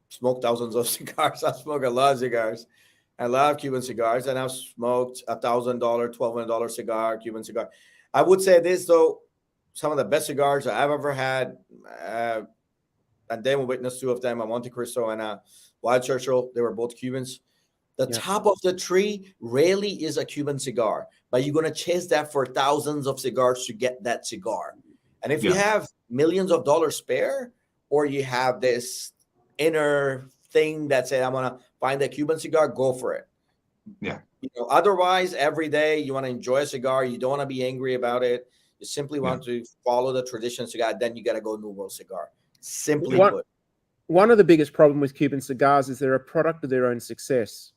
Speaker 3: smoked thousands of cigars. I smoke a lot of cigars. I love Cuban cigars, and I've smoked $1,000, $1,200 cigar, Cuban cigar. I would say this, though, some of the best cigars I've ever had, and then we witnessed two of them, a Monte Cristo and a Wild Churchill. They were both Cubans. The top of the tree rarely is a Cuban cigar, but you're going to chase that for thousands of cigars to get that cigar. And if you have millions of dollars spare, or you have this inner thing that says, I'm going to find a Cuban cigar, go for it.
Speaker 1: Yeah.
Speaker 3: Otherwise, every day you want to enjoy a cigar. You don't want to be angry about it. You simply want to follow the traditional cigar. Then you got to go New World cigar. Simply put.
Speaker 2: One of the biggest problems with Cuban cigars is they're a product of their own success.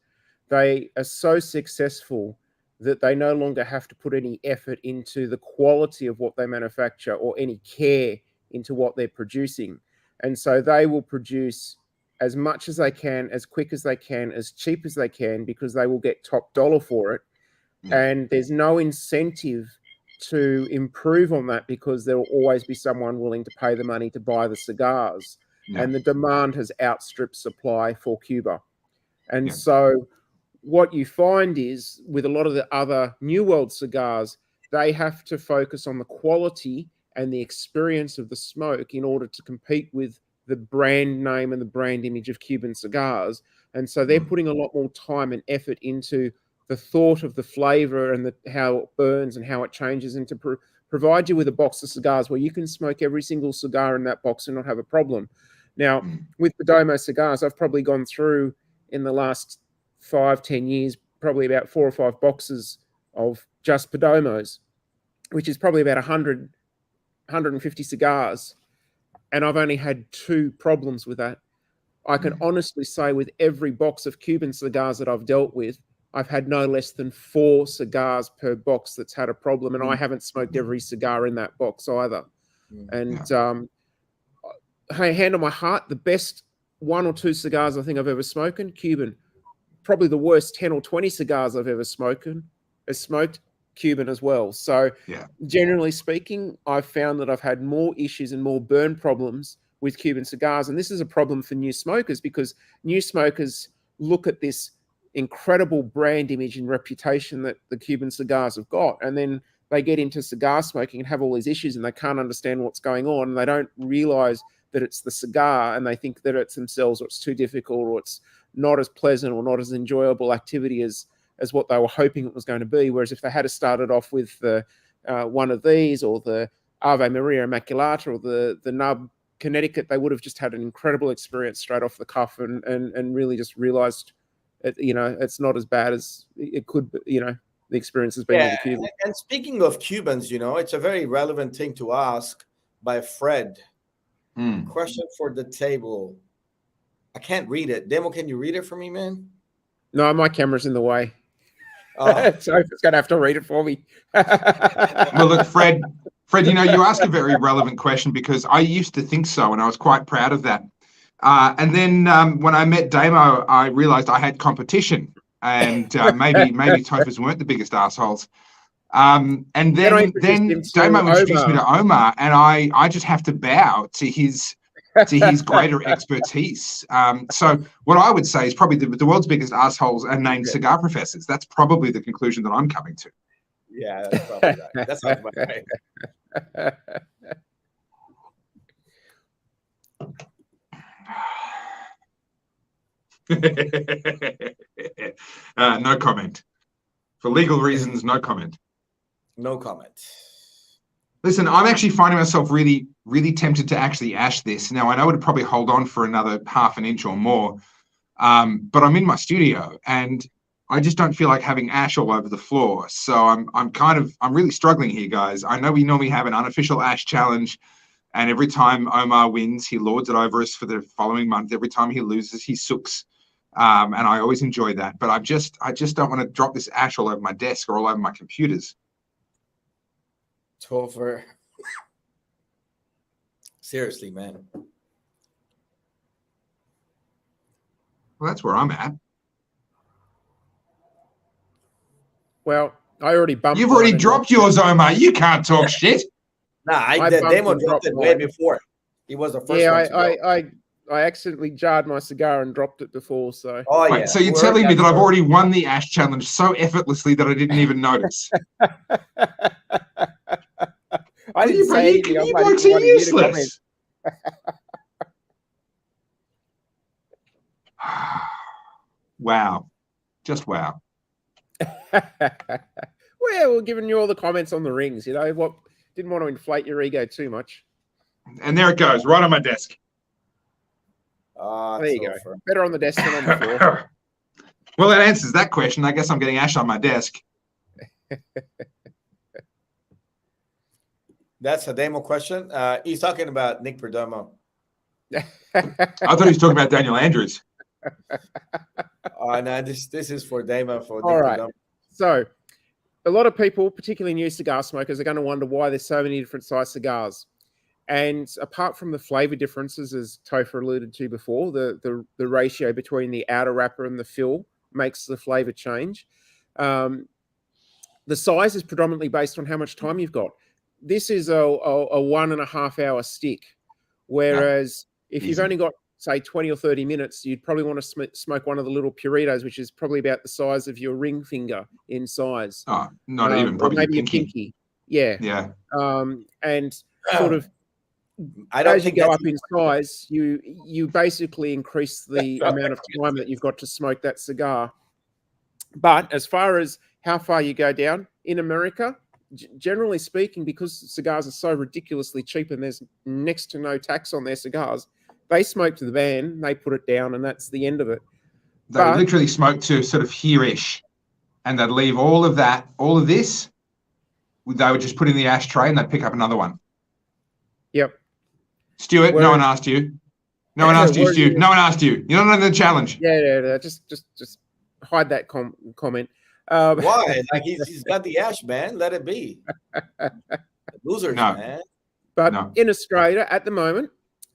Speaker 2: They are so successful that they no longer have to put any effort into the quality of what they manufacture or any care into what they're producing. And so they will produce as much as they can, as quick as they can, as cheap as they can, because they will get top dollar for it. And there's no incentive to improve on that, because there will always be someone willing to pay the money to buy the cigars. And the demand has outstripped supply for Cuba. And so what you find is, with a lot of the other New World cigars, they have to focus on the quality and the experience of the smoke in order to compete with the brand name and the brand image of Cuban cigars. And so they're putting a lot more time and effort into the thought of the flavor and how it burns and how it changes, and to provide you with a box of cigars where you can smoke every single cigar in that box and not have a problem. Now, with Perdomo cigars, I've probably gone through in the last 5-10 years, probably about 4 or 5 boxes of just Perdomos, which is probably about 150 cigars. And I've only had 2 problems with that. I can honestly say with every box of Cuban cigars that I've dealt with, I've had no less than 4 cigars per box that's had a problem. And I haven't smoked every cigar in that box either. And hand on my heart, the best 1 or 2 cigars I think I've ever smoked, Cuban. Probably the worst 10 or 20 cigars I've ever smoked Cuban as well. So generally speaking, I've found that I've had more issues and more burn problems with Cuban cigars. And this is a problem for new smokers, because new smokers look at this incredible brand image and reputation that the Cuban cigars have got, and then they get into cigar smoking and have all these issues, and they can't understand what's going on, and they don't realize that it's the cigar, and they think that it's themselves, or it's too difficult, or it's not as pleasant or not as enjoyable activity as what they were hoping it was going to be. Whereas if they had started off with one of these, or the Ave Maria Immaculata, or the Nub Connecticut, they would have just had an incredible experience straight off the cuff, and really just realized, it's not as bad as it could be, the experience has been with the Cubans.
Speaker 3: And speaking of Cubans, it's a very relevant thing to ask by Fred. Question for the table. I can't read it. Demo, can you read it for me, man?
Speaker 2: No, my camera's in the way. So it's going to have to read it for me.
Speaker 1: Well, look, Fred, you ask a very relevant question because I used to think so, and I was quite proud of that. And then when I met Damo, I realized I had competition, and maybe Tofas weren't the biggest assholes. And then Damo introduced me to Omar, and I just have to bow to his greater expertise. So what I would say is probably the world's biggest assholes are named cigar professors. That's probably the conclusion that I'm coming to.
Speaker 3: Yeah, that's probably right. That sounds about
Speaker 1: right. No comment. For legal reasons, no comment.
Speaker 3: No comment.
Speaker 1: Listen, I'm actually finding myself really, really tempted to actually ash this. Now, I know it'd probably hold on for another half an inch or more, but I'm in my studio and I just don't feel like having ash all over the floor. So I'm really struggling here, guys. I know we normally have an unofficial ash challenge, and every time Omar wins, he lords it over us for the following month. Every time he loses, he sooks. And I always enjoy that. But I just don't want to drop this ash all over my desk or all over my computers.
Speaker 3: Topher. Seriously, man.
Speaker 1: Well, that's where I'm at.
Speaker 2: Well, I already bumped.
Speaker 1: You've already dropped yours, Omar. You can't talk shit.
Speaker 3: Nah, the demo dropped it way before. He was the first one to go.
Speaker 2: I accidentally jarred my cigar and dropped it before. So.
Speaker 3: Oh, yeah.
Speaker 1: Wait, so you're telling me that I've already won the ash challenge so effortlessly that I didn't even notice?
Speaker 2: I didn't say anything.
Speaker 1: You blokes are useless. Wow. Just wow.
Speaker 2: Well, we're giving you all the comments on the rings, what didn't want to inflate your ego too much.
Speaker 1: And there it goes, right on my desk.
Speaker 2: There you go. Better on the desk than on the floor.
Speaker 1: Well, that answers that question. I guess I'm getting ash on my desk.
Speaker 3: That's a demo question. He's talking about Nick Perdomo.
Speaker 1: I thought he was talking about Daniel Andrews.
Speaker 3: No, this is for Damo.
Speaker 2: All right. So, a lot of people, particularly new cigar smokers, are going to wonder why there's so many different size cigars. And apart from the flavor differences, as Topher alluded to before, the ratio between the outer wrapper and the fill makes the flavor change. The size is predominantly based on how much time you've got. This is a 1.5 hour stick, whereas if you've only got, say, 20 or 30 minutes, you'd probably want to smoke one of the little puritos, which is probably about the size of your ring finger in size.
Speaker 1: Oh, not even, probably
Speaker 2: maybe
Speaker 1: pinky.
Speaker 2: a pinky. Yeah.
Speaker 1: Yeah.
Speaker 2: And sort of, as you go up in size, you basically increase the amount of time that you've got to smoke that cigar. But as far as how far you go down in America, generally speaking, because cigars are so ridiculously cheap and there's next to no tax on their cigars, they smoke to the ban, they put it down, and that's the end of it.
Speaker 1: They literally smoke to sort of here-ish, and they'd leave all of this. They would just put in the ashtray and they'd pick up another one.
Speaker 2: Yep.
Speaker 1: Stuart, no one asked you. No one asked you, Stu. No one asked you. You're not under the challenge.
Speaker 2: Yeah. Just hide that comment.
Speaker 3: Why? Like he's got the ash, man. Let it be. Losers, man.
Speaker 2: But in Australia at the moment,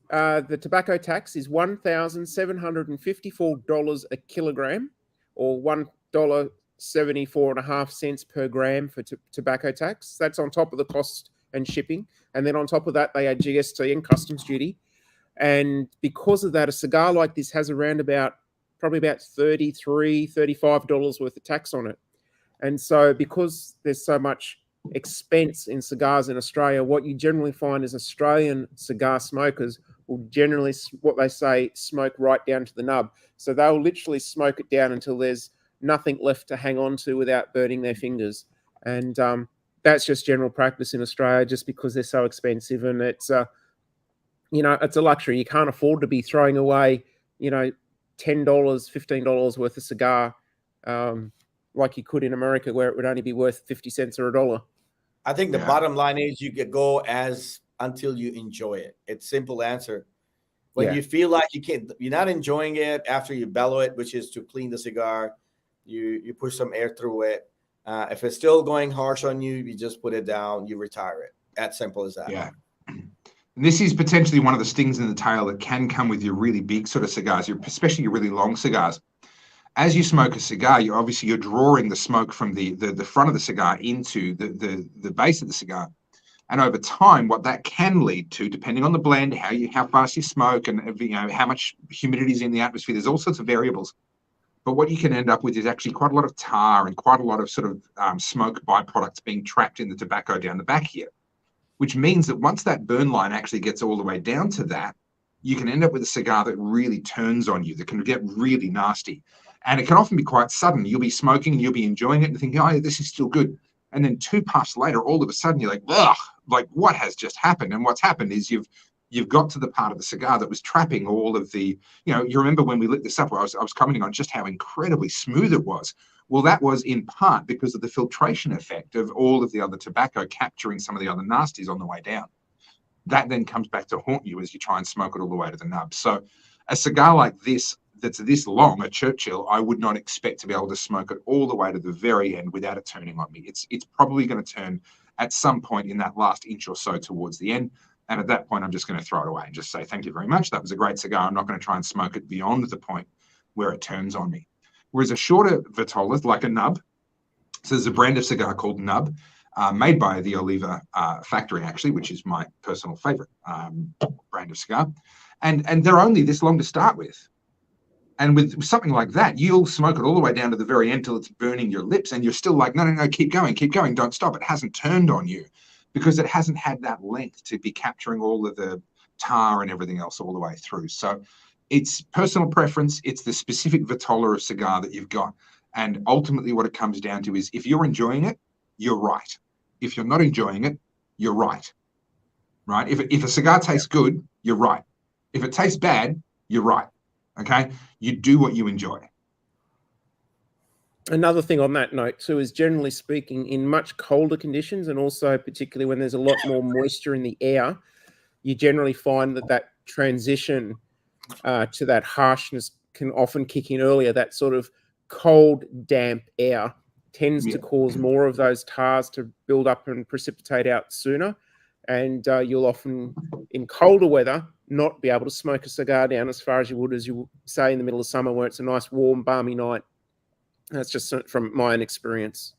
Speaker 2: the tobacco tax is $1,754 a kilogram, or $1.74.5 per gram for tobacco tax. That's on top of the cost and shipping. And then on top of that, they add GST and customs duty. And because of that, a cigar like this has probably about $33, $35 worth of tax on it. And so because there's so much expense in cigars in Australia, what you generally find is Australian cigar smokers will generally, what they say, smoke right down to the nub. So they'll literally smoke it down until there's nothing left to hang on to without burning their fingers. And that's just general practice in Australia, just because they're so expensive, and it's it's a luxury. You can't afford to be throwing away, $10, $15 worth of cigar like you could in America, where it would only be worth 50 cents or $1.
Speaker 3: I think the bottom line is you could go until you enjoy it. It's simple answer. When you feel like you're not enjoying it after you bellow it, which is to clean the cigar, you push some air through it. If it's still going harsh on you, you just put it down, you retire it. As simple as that.
Speaker 1: Yeah. And this is potentially one of the stings in the tail that can come with your really big sort of cigars, especially your really long cigars. As you smoke a cigar, you're drawing the smoke from the front of the cigar into the base of the cigar. And over time, what that can lead to, depending on the blend, how fast you smoke, and how much humidity is in the atmosphere, there's all sorts of variables. But what you can end up with is actually quite a lot of tar and quite a lot of sort of smoke byproducts being trapped in the tobacco down the back here, which means that once that burn line actually gets all the way down to that, you can end up with a cigar that really turns on you, that can get really nasty. And it can often be quite sudden. You'll be smoking and you'll be enjoying it and thinking, oh, this is still good. And then 2 puffs later, all of a sudden, you're like, ugh, like what has just happened? And what's happened is you've got to the part of the cigar that was trapping all of the, you remember when we lit this up, I was commenting on just how incredibly smooth it was. Well, that was in part because of the filtration effect of all of the other tobacco capturing some of the other nasties on the way down. That then comes back to haunt you as you try and smoke it all the way to the nub. So a cigar like this, that's this long, a Churchill, I would not expect to be able to smoke it all the way to the very end without it turning on me. It's probably going to turn at some point in that last inch or so towards the end. And at that point, I'm just going to throw it away and just say, thank you very much. That was a great cigar. I'm not going to try and smoke it beyond the point where it turns on me. Whereas a shorter Vitola, like a nub, so there's a brand of cigar called Nub, made by the Oliva factory, actually, which is my personal favorite brand of cigar. And they're only this long to start with. And with something like that, you'll smoke it all the way down to the very end till it's burning your lips. And you're still like, no, keep going, don't stop. It hasn't turned on you because it hasn't had that length to be capturing all of the tar and everything else all the way through. So it's personal preference. It's the specific Vitola of cigar that you've got. And ultimately what it comes down to is if you're enjoying it, you're right. If you're not enjoying it, you're right. Right? If a cigar tastes good, you're right. If it tastes bad, you're right. Okay? You do what you enjoy.
Speaker 2: Another thing on that note too is, generally speaking, in much colder conditions, and also particularly when there's a lot more moisture in the air, you generally find that transition to that harshness can often kick in earlier. That sort of cold, damp air tends to cause more of those tars to build up and precipitate out sooner. And you'll often, in colder weather, not be able to smoke a cigar down as far as you would, as you say, in the middle of summer where it's a nice, warm, balmy night. That's just from my own experience.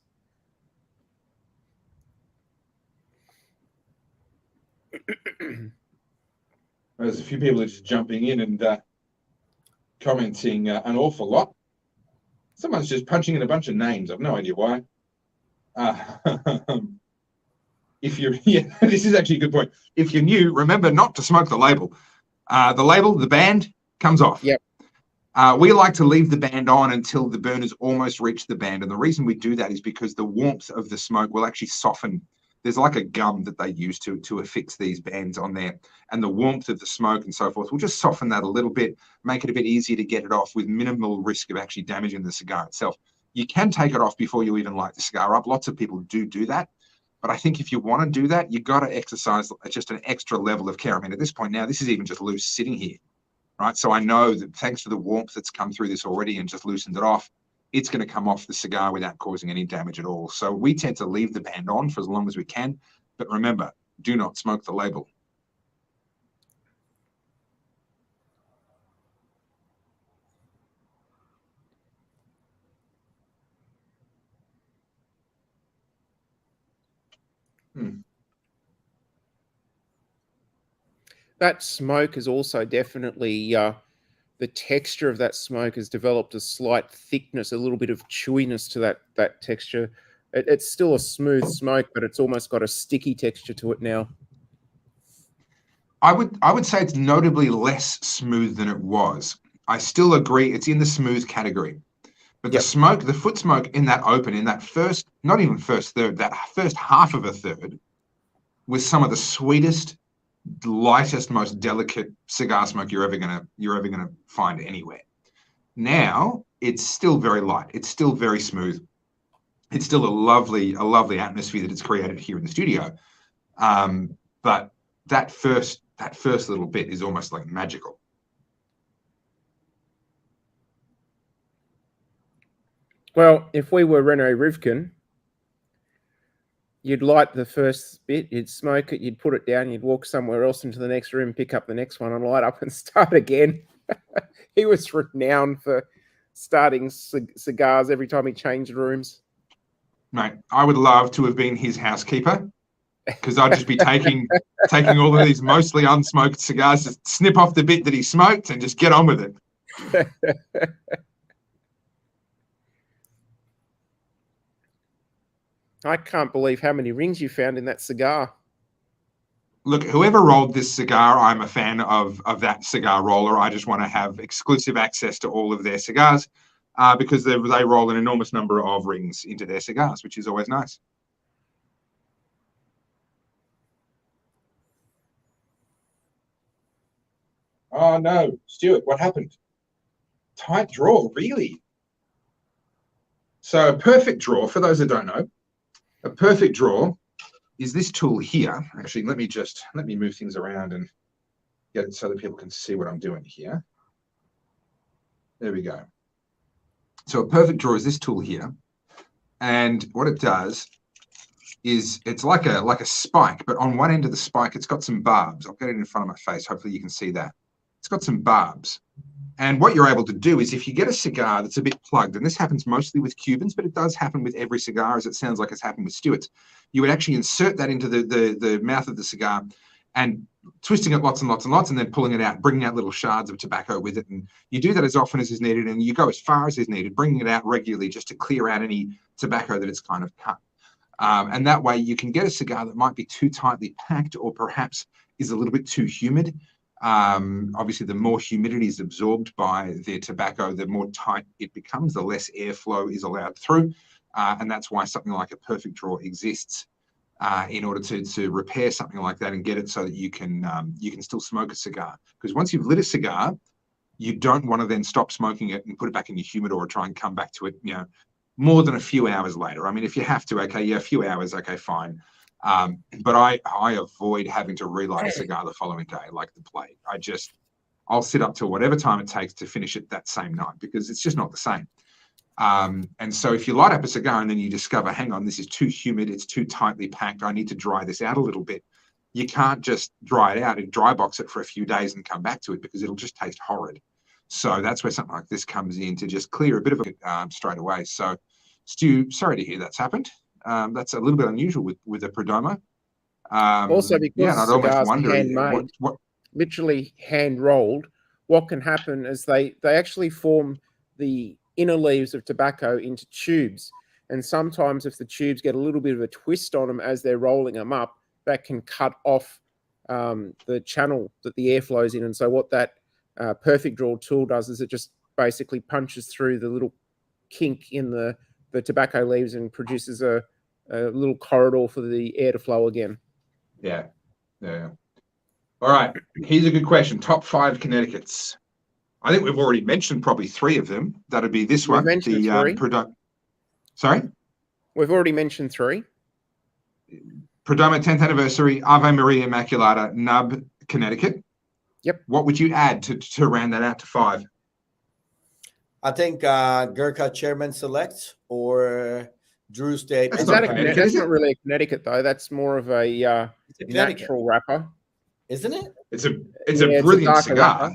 Speaker 1: There's a few people just jumping in and commenting an awful lot. Someone's just punching in a bunch of names. I've no idea why. If you're, this is actually a good point. If you're new, remember not to smoke the label. The band comes off.
Speaker 2: Yep.
Speaker 1: We like to leave the band on until the burners almost reach the band. And the reason we do that is because the warmth of the smoke will actually soften. There's like a gum that they use to affix these bands on there. And the warmth of the smoke and so forth will just soften that a little bit, make it a bit easier to get it off with minimal risk of actually damaging the cigar itself. You can take it off before you even light the cigar up. Lots of people do that. But I think if you want to do that, you've got to exercise just an extra level of care. I mean, at this point now, this is even just loose sitting here, right? So I know that thanks to the warmth that's come through this already and just loosened it off, it's going to come off the cigar without causing any damage at all. So we tend to leave the band on for as long as we can. But remember, do not smoke the label.
Speaker 2: That smoke is also definitely, the texture of that smoke has developed a slight thickness, a little bit of chewiness to that texture. It's still a smooth smoke, but it's almost got a sticky texture to it now.
Speaker 1: I would say it's notably less smooth than it was. I still agree it's in the smooth category. But the smoke, the foot smoke in that open, in that first, not even first third, that first half of a third, was some of the sweetest, lightest, most delicate cigar smoke you're ever gonna find anywhere. Now it's still very light. It's still very smooth. It's still a lovely atmosphere that it's created here in the studio. But that first little bit is almost like magical.
Speaker 2: Well, if we were Renault Rivkin, you'd light the first bit, you'd smoke it, you'd put it down, you'd walk somewhere else into the next room, pick up the next one and light up and start again. He was renowned for starting cigars every time he changed rooms.
Speaker 1: Mate, I would love to have been his housekeeper, because I'd just be taking all of these mostly unsmoked cigars, just snip off the bit that he smoked and just get on with it.
Speaker 2: I can't believe how many rings you found in that cigar.
Speaker 1: Look, whoever rolled this cigar, I'm a fan of that cigar roller. I just want to have exclusive access to all of their cigars because they roll an enormous number of rings into their cigars, which is always nice. Oh, no. Stuart, what happened? Tight draw, really? So a perfect draw, for those that don't know, a perfect draw is this tool here. Actually, let me move things around and get it so that people can see what I'm doing here. There we go. So a perfect draw is this tool here. And what it does is it's like a spike, but on one end of the spike, it's got some barbs. I'll get it in front of my face. Hopefully you can see that. It's got some barbs. And what you're able to do is if you get a cigar that's a bit plugged, and this happens mostly with Cubans, but it does happen with every cigar, as it sounds like it's happened with Stuart's, you would actually insert that into the mouth of the cigar and twisting it lots and lots and lots, and then pulling it out, bringing out little shards of tobacco with it. And you do that as often as is needed, and you go as far as is needed, bringing it out regularly just to clear out any tobacco that it's kind of cut. And that way you can get a cigar that might be too tightly packed or perhaps is a little bit too humid. Obviously, the more humidity is absorbed by the tobacco, the more tight it becomes, the less airflow is allowed through. And that's why something like a perfect draw exists in order to repair something like that and get it so that you can still smoke a cigar. Because once you've lit a cigar, you don't want to then stop smoking it and put it back in your humidor or try and come back to it, more than a few hours later. I mean, if you have to, okay, yeah, a few hours, okay, fine. But I avoid having to relight a cigar the following day like the plague. I'll sit up till whatever time it takes to finish it that same night because it's just not the same. And so if you light up a cigar and then you discover, hang on, this is too humid, it's too tightly packed, I need to dry this out a little bit. You can't just dry it out and dry box it for a few days and come back to it because it'll just taste horrid. So that's where something like this comes in to just clear a bit of it straight away. So Stu, sorry to hear that's happened. That's a little bit unusual with a Perdomo.
Speaker 2: Also, because
Speaker 1: I'd almost wonder
Speaker 2: handmade, what literally hand rolled, what can happen is they actually form the inner leaves of tobacco into tubes, and sometimes if the tubes get a little bit of a twist on them as they're rolling them up, that can cut off the channel that the air flows in. And so what that perfect draw tool does is it just basically punches through the little kink in the tobacco leaves and produces a little corridor for the air to flow again.
Speaker 1: Yeah. All right. Here's a good question. Top 5 Connecticut's. I think we've already mentioned probably 3 of them. That'd be this one. The Sorry?
Speaker 2: We've already mentioned 3.
Speaker 1: Perdomo 10th anniversary, Ave Maria Immaculata, Nub, Connecticut.
Speaker 2: Yep.
Speaker 1: What would you add to round that out to 5?
Speaker 3: I think Gurkha Chairman Select or Drew State.
Speaker 1: That's
Speaker 2: That's not really a Connecticut though. That's more of a natural wrapper,
Speaker 3: isn't it?
Speaker 1: It's a brilliant cigar.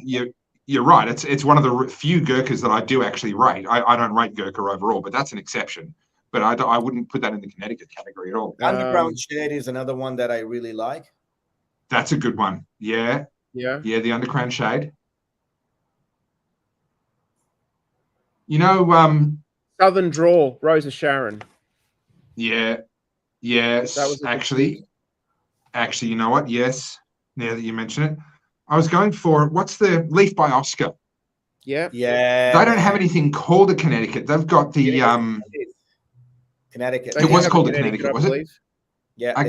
Speaker 1: You're right. It's one of the few Gurkhas that I do actually rate. I don't rate Gurkha overall, but that's an exception. But I wouldn't put that in the Connecticut category at all.
Speaker 3: Underground Shade is another one that I really like.
Speaker 1: That's a good one. Yeah. The Underground Shade.
Speaker 2: Southern Draw, Rosa Sharon.
Speaker 1: Yes. That was actually, you know what? Yes. Now that you mention it, I was going for what's the Leaf by Oscar.
Speaker 2: Yeah.
Speaker 3: They
Speaker 1: don't have anything called a Connecticut. They've got the
Speaker 3: Connecticut.
Speaker 1: It was called a Connecticut, was it?
Speaker 3: Yeah.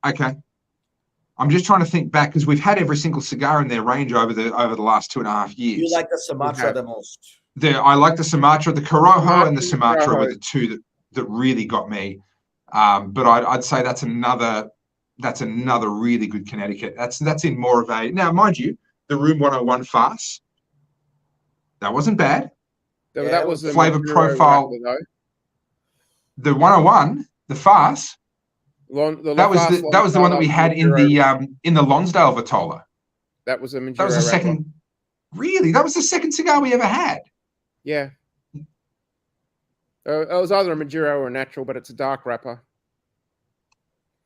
Speaker 1: Okay. I'm just trying to think back because we've had every single cigar in their range over the last 2.5 years.
Speaker 3: You like the Sumatra the most?
Speaker 1: I like the Sumatra, the Corojo, and the Sumatra were the two that. that really got me. But I'd say that's another really good Connecticut. That's in more of a, now mind you, the Room 101 farce, that wasn't bad.
Speaker 2: That was the
Speaker 1: flavor
Speaker 2: Maduro
Speaker 1: profile.
Speaker 2: wrapper, though.
Speaker 1: The 101, the farce. That was the one that we had in the Lonsdale Vitola.
Speaker 2: That was a Maduro.
Speaker 1: That was the second. Really, that was the second cigar we ever had.
Speaker 2: Yeah. It was either a Maduro or a natural, but it's a dark wrapper.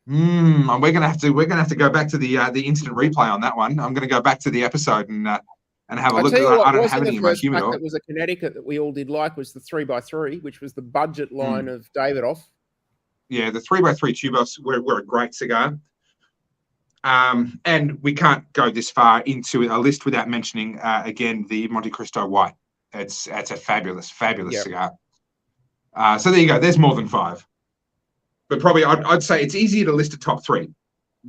Speaker 1: And we're gonna have to go back to the instant replay on that one. I'm gonna go back to the episode and have a look. I don't have any in my humidor.
Speaker 2: That was a Connecticut that we all did like was the 3x3, which was the budget line of Davidoff.
Speaker 1: Yeah, the 3x3 Tubos were a great cigar. And we can't go this far into a list without mentioning again the Monte Cristo White. It's a fabulous cigar. So there you go. There's more than 5, but probably I'd say it's easier to list a top 3.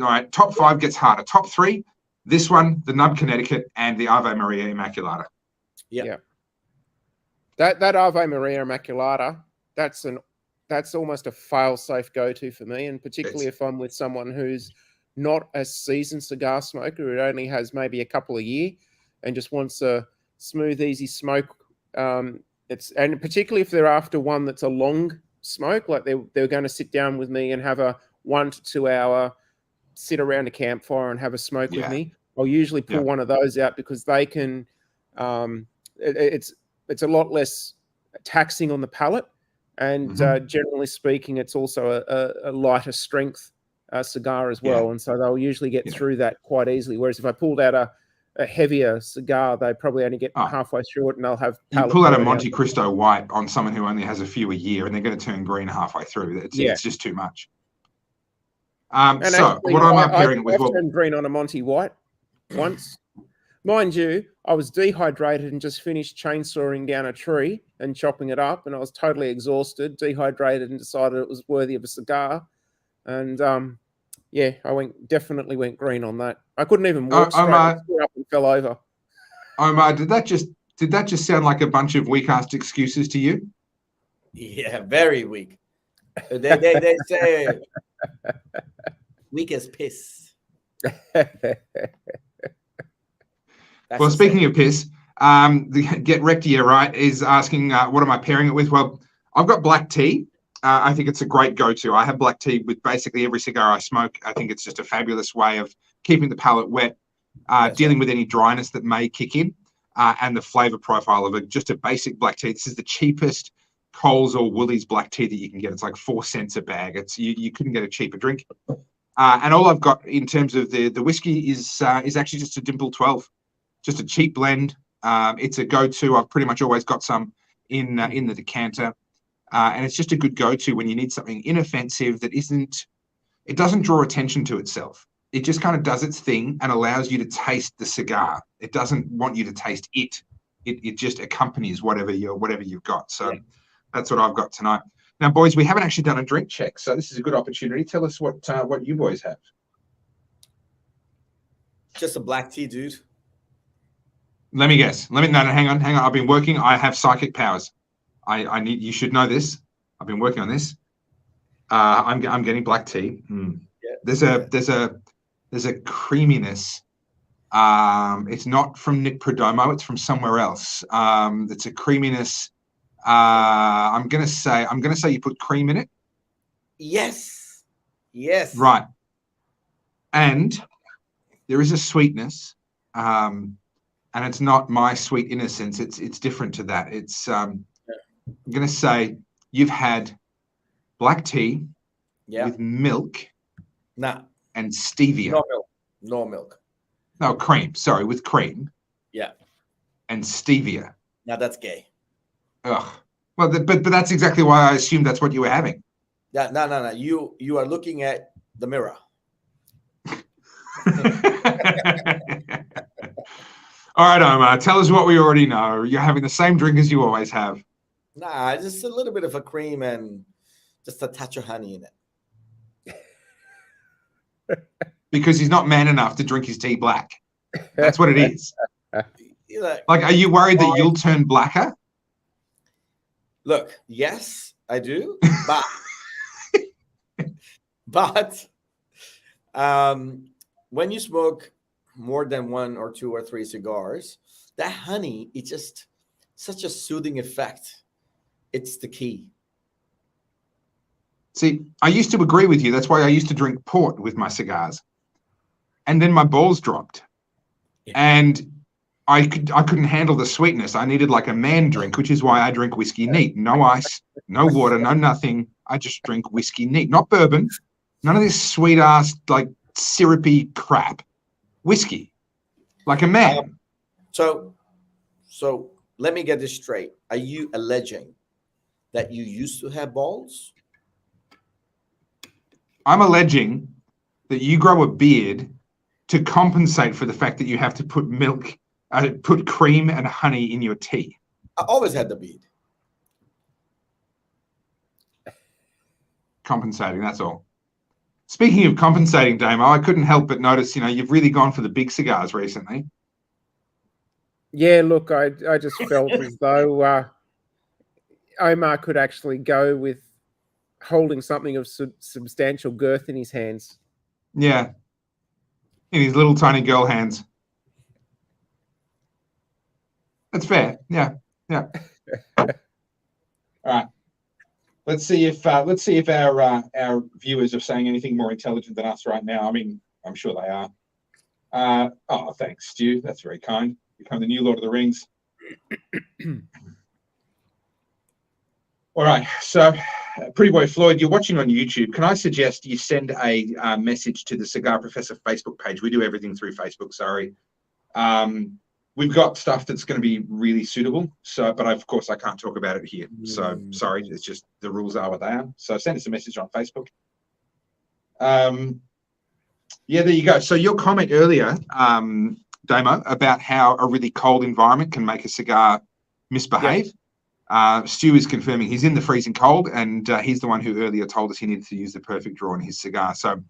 Speaker 1: All right, top 5 gets harder. Top 3, this one, the Nub Connecticut, and the Ave Maria Immaculata.
Speaker 2: Yeah. That Ave Maria Immaculata, that's almost a fail-safe go-to for me, and particularly if I'm with someone who's not a seasoned cigar smoker, who only has maybe a couple a year and just wants a smooth, easy smoke. And particularly if they're after one that's a long smoke, like they're going to sit down with me and have a 1 to 2 hour sit around a campfire and have a smoke with me. I'll usually pull one of those out because they can. It's a lot less taxing on the palate, and generally speaking, it's also a lighter strength cigar as well, and so they'll usually get through that quite easily. Whereas if I pulled out a heavier cigar, they probably only get halfway through it, and they'll have.
Speaker 1: You pull out a Monte Cristo White on someone who only has a few a year, and they're going to turn green halfway through. It's just too much. So actually, what am I pairing with?
Speaker 2: I've turned green on a Monte White once. Mind you, I was dehydrated and just finished chainsawing down a tree and chopping it up, and I was totally exhausted, dehydrated, and decided it was worthy of a cigar. And I definitely went green on that. I couldn't even walk straight. I threw up and fell over.
Speaker 1: Omar, did that just sound like a bunch of weak-assed excuses to you?
Speaker 3: Yeah, very weak. They say weak as piss.
Speaker 1: Well, speaking of piss, the Get Wrecked Here, right, is asking what am I pairing it with? Well, I've got black tea. I think it's a great go-to. I have black tea with basically every cigar I smoke. I think it's just a fabulous way of keeping the palate wet, dealing with any dryness that may kick in, and the flavor profile of just a basic black tea. This is the cheapest Coles or Woolies black tea that you can get. It's like 4 cents a bag. You couldn't get a cheaper drink. And all I've got in terms of the whiskey is actually just a Dimple 12, just a cheap blend. It's a go-to. I've pretty much always got some in the decanter. And it's just a good go-to when you need something inoffensive that it doesn't draw attention to itself. It just kind of does its thing and allows you to taste the cigar. It doesn't want you to taste it. It just accompanies whatever you've got. So that's what I've got tonight. Now, boys, we haven't actually done a drink check, so this is a good opportunity. Tell us what you boys have.
Speaker 3: Just a black tea, dude.
Speaker 1: Let me guess. Hang on. I've been working. I have psychic powers. You should know this. I've been working on this. I'm getting black tea. There's a creaminess. It's not from Nick Perdomo. It's from somewhere else. It's a creaminess. I'm gonna say you put cream in it.
Speaker 3: Yes.
Speaker 1: Right. And there is a sweetness. And it's not my sweet innocence. It's different to that. It's I'm going to say you've had black tea with milk and stevia.
Speaker 3: No milk.
Speaker 1: No, cream. Sorry, with cream.
Speaker 3: Yeah.
Speaker 1: And stevia.
Speaker 3: Now that's gay.
Speaker 1: Ugh. Well, but that's exactly why I assumed that's what you were having.
Speaker 3: Yeah, no. You are looking at the mirror.
Speaker 1: All right, Omar, tell us what we already know. You're having the same drink as you always have.
Speaker 3: Nah, just a little bit of a cream and just a touch of honey in it.
Speaker 1: Because he's not man enough to drink his tea black. That's what it is.
Speaker 3: Like,
Speaker 1: are you worried that you'll turn blacker?
Speaker 3: Look, yes, I do, but when you smoke more than 1 or 2 or 3 cigars, that honey, it's just such a soothing effect. It's the key.
Speaker 1: See, I used to agree with you. That's why I used to drink port with my cigars. And then my balls dropped.
Speaker 3: Yeah.
Speaker 1: And I couldn't handle the sweetness. I needed like a man drink, which is why I drink whiskey neat. No ice, no water, no nothing. I just drink whiskey neat, not bourbon. None of this sweet ass, like syrupy crap. Whiskey, like a man.
Speaker 3: So let me get this straight. Are you alleging that you used to have balls?
Speaker 1: I'm alleging that you grow a beard to compensate for the fact that you have to put milk, put cream and honey in your tea.
Speaker 3: I always had the beard.
Speaker 1: Compensating, that's all. Speaking of compensating, Damo, I couldn't help but notice, you've really gone for the big cigars recently.
Speaker 2: Yeah, look, I just felt as though Omar could actually go with holding something of substantial girth in his hands.
Speaker 1: Yeah. In his little tiny girl hands. That's fair. Yeah. All right. Let's see if our viewers are saying anything more intelligent than us right now. I mean, I'm sure they are. Oh, thanks, Stu. That's very kind. Become the new Lord of the Rings. All right. So, Pretty Boy Floyd, you're watching on YouTube. Can I suggest you send a message to the Cigar Professor Facebook page? We do everything through Facebook. Sorry. We've got stuff that's going to be really suitable. So, but of course I can't talk about it here. So sorry, it's just the rules are what they are. So send us a message on Facebook. Yeah, there you go. So your comment earlier, Damo, about how a really cold environment can make a cigar misbehave. Yeah. Stu is confirming he's in the freezing cold, and he's the one who earlier told us he needed to use the perfect draw in his cigar. So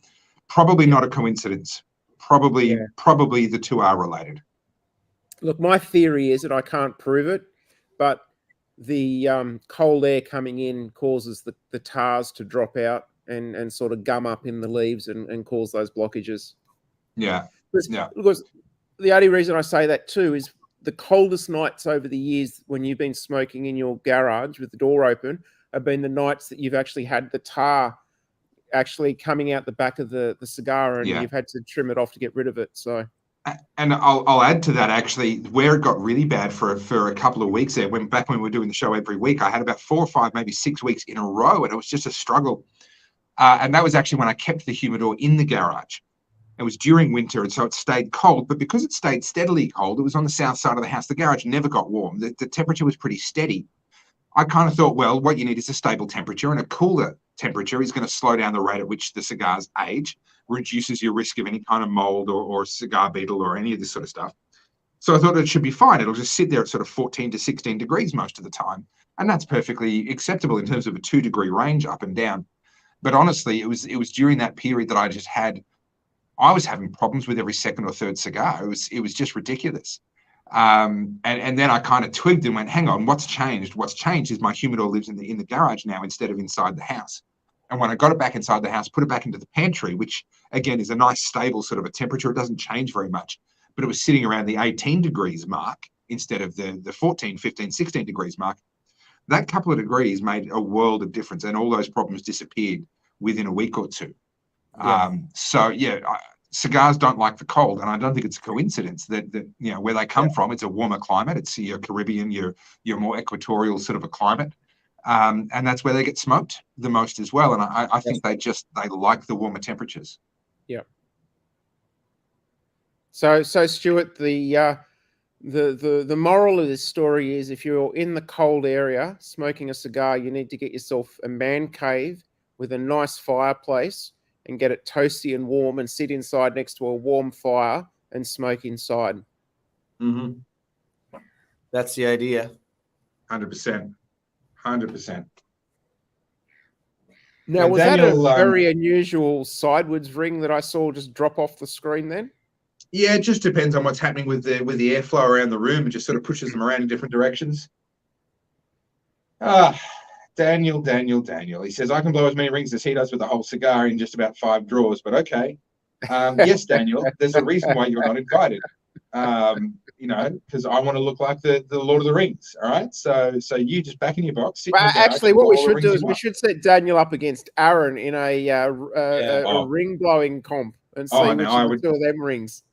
Speaker 1: probably not a coincidence. Probably the two are related.
Speaker 2: Look, my theory is, and I can't prove it, but the cold air coming in causes the tars to drop out and sort of gum up in the leaves and cause those blockages.
Speaker 1: Yeah.
Speaker 2: Because the only reason I say that too is the coldest nights over the years when you've been smoking in your garage with the door open have been the nights that you've actually had the tar actually coming out the back of the cigar, and you've had to trim it off to get rid of it. So.
Speaker 1: And I'll add to that, actually, where it got really bad for a couple of weeks there, back when we were doing the show every week, I had about 4 or 5, maybe 6 weeks in a row, and it was just a struggle. And that was actually when I kept the humidor in the garage. It was during winter, and so it stayed cold. But because it stayed steadily cold, it was on the south side of the house. The garage never got warm. The temperature was pretty steady. I kind of thought, well, what you need is a stable temperature, and a cooler temperature is going to slow down the rate at which the cigars age, reduces your risk of any kind of mold or cigar beetle or any of this sort of stuff. So I thought it should be fine. It'll just sit there at sort of 14 to 16 degrees most of the time. And that's perfectly acceptable in terms of a 2-degree range up and down. But honestly, it was during that period that I was having problems with every second or third cigar. It was just ridiculous. And then I kind of twigged and went, hang on, what's changed? What's changed is my humidor lives in the garage now instead of inside the house. And when I got it back inside the house, put it back into the pantry, which again is a nice stable sort of a temperature. It doesn't change very much, but it was sitting around the 18 degrees mark instead of the 14, 15, 16 degrees mark. That couple of degrees made a world of difference, and all those problems disappeared within a week or two. Cigars don't like the cold, and I don't think it's a coincidence that where they come from, it's a warmer climate. It's your Caribbean, your more equatorial sort of a climate. And that's where they get smoked the most as well. And I think they like the warmer temperatures.
Speaker 2: Yeah. So Stuart, the moral of this story is, if you're in the cold area smoking a cigar, you need to get yourself a man cave with a nice fireplace and get it toasty and warm, and sit inside next to a warm fire and smoke inside.
Speaker 3: Mm-hmm. That's the idea.
Speaker 1: 100%. 100%.
Speaker 2: Now, was Daniel, that a very unusual sideways ring that I saw just drop off the screen then?
Speaker 1: Yeah, it just depends on what's happening with the airflow around the room. It just sort of pushes them around in different directions. Daniel. He says, I can blow as many rings as he does with a whole cigar in just about 5 draws, but okay. Yes, Daniel, there's a reason why you're not invited. Because I want to look like the Lord of the Rings. All right. So you just back in your box, sit in
Speaker 2: Well,
Speaker 1: the garage,
Speaker 2: actually, what we
Speaker 1: blow all the
Speaker 2: should do
Speaker 1: rings
Speaker 2: is
Speaker 1: you
Speaker 2: we
Speaker 1: want.
Speaker 2: should set Daniel up against Aaron in a ring blowing comp and see which of the two of them rings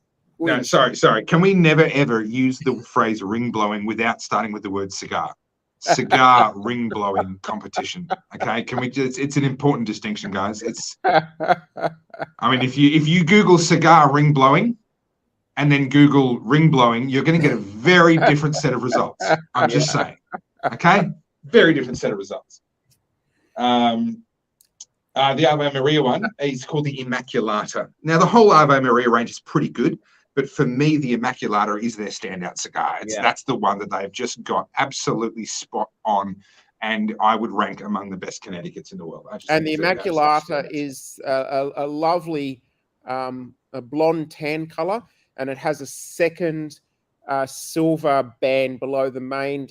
Speaker 2: wins.
Speaker 1: No, sorry. Can we never ever use the phrase ring blowing without starting with the word cigar? Cigar ring blowing competition. Okay, can we just? It's an important distinction, guys. I mean, if you Google cigar ring blowing and then Google ring blowing, you're going to get a very different set of results. I'm just saying. Okay, very different set of results. The Ave Maria one is called the Immaculata. Now, the whole Ave Maria range is pretty good, but for me, the Immaculata is their standout cigar. That's the one that they've just got absolutely spot on, and I would rank among the best Connecticut's in the world.
Speaker 2: And the Immaculata is a lovely a blonde tan color, and it has a second silver band below the main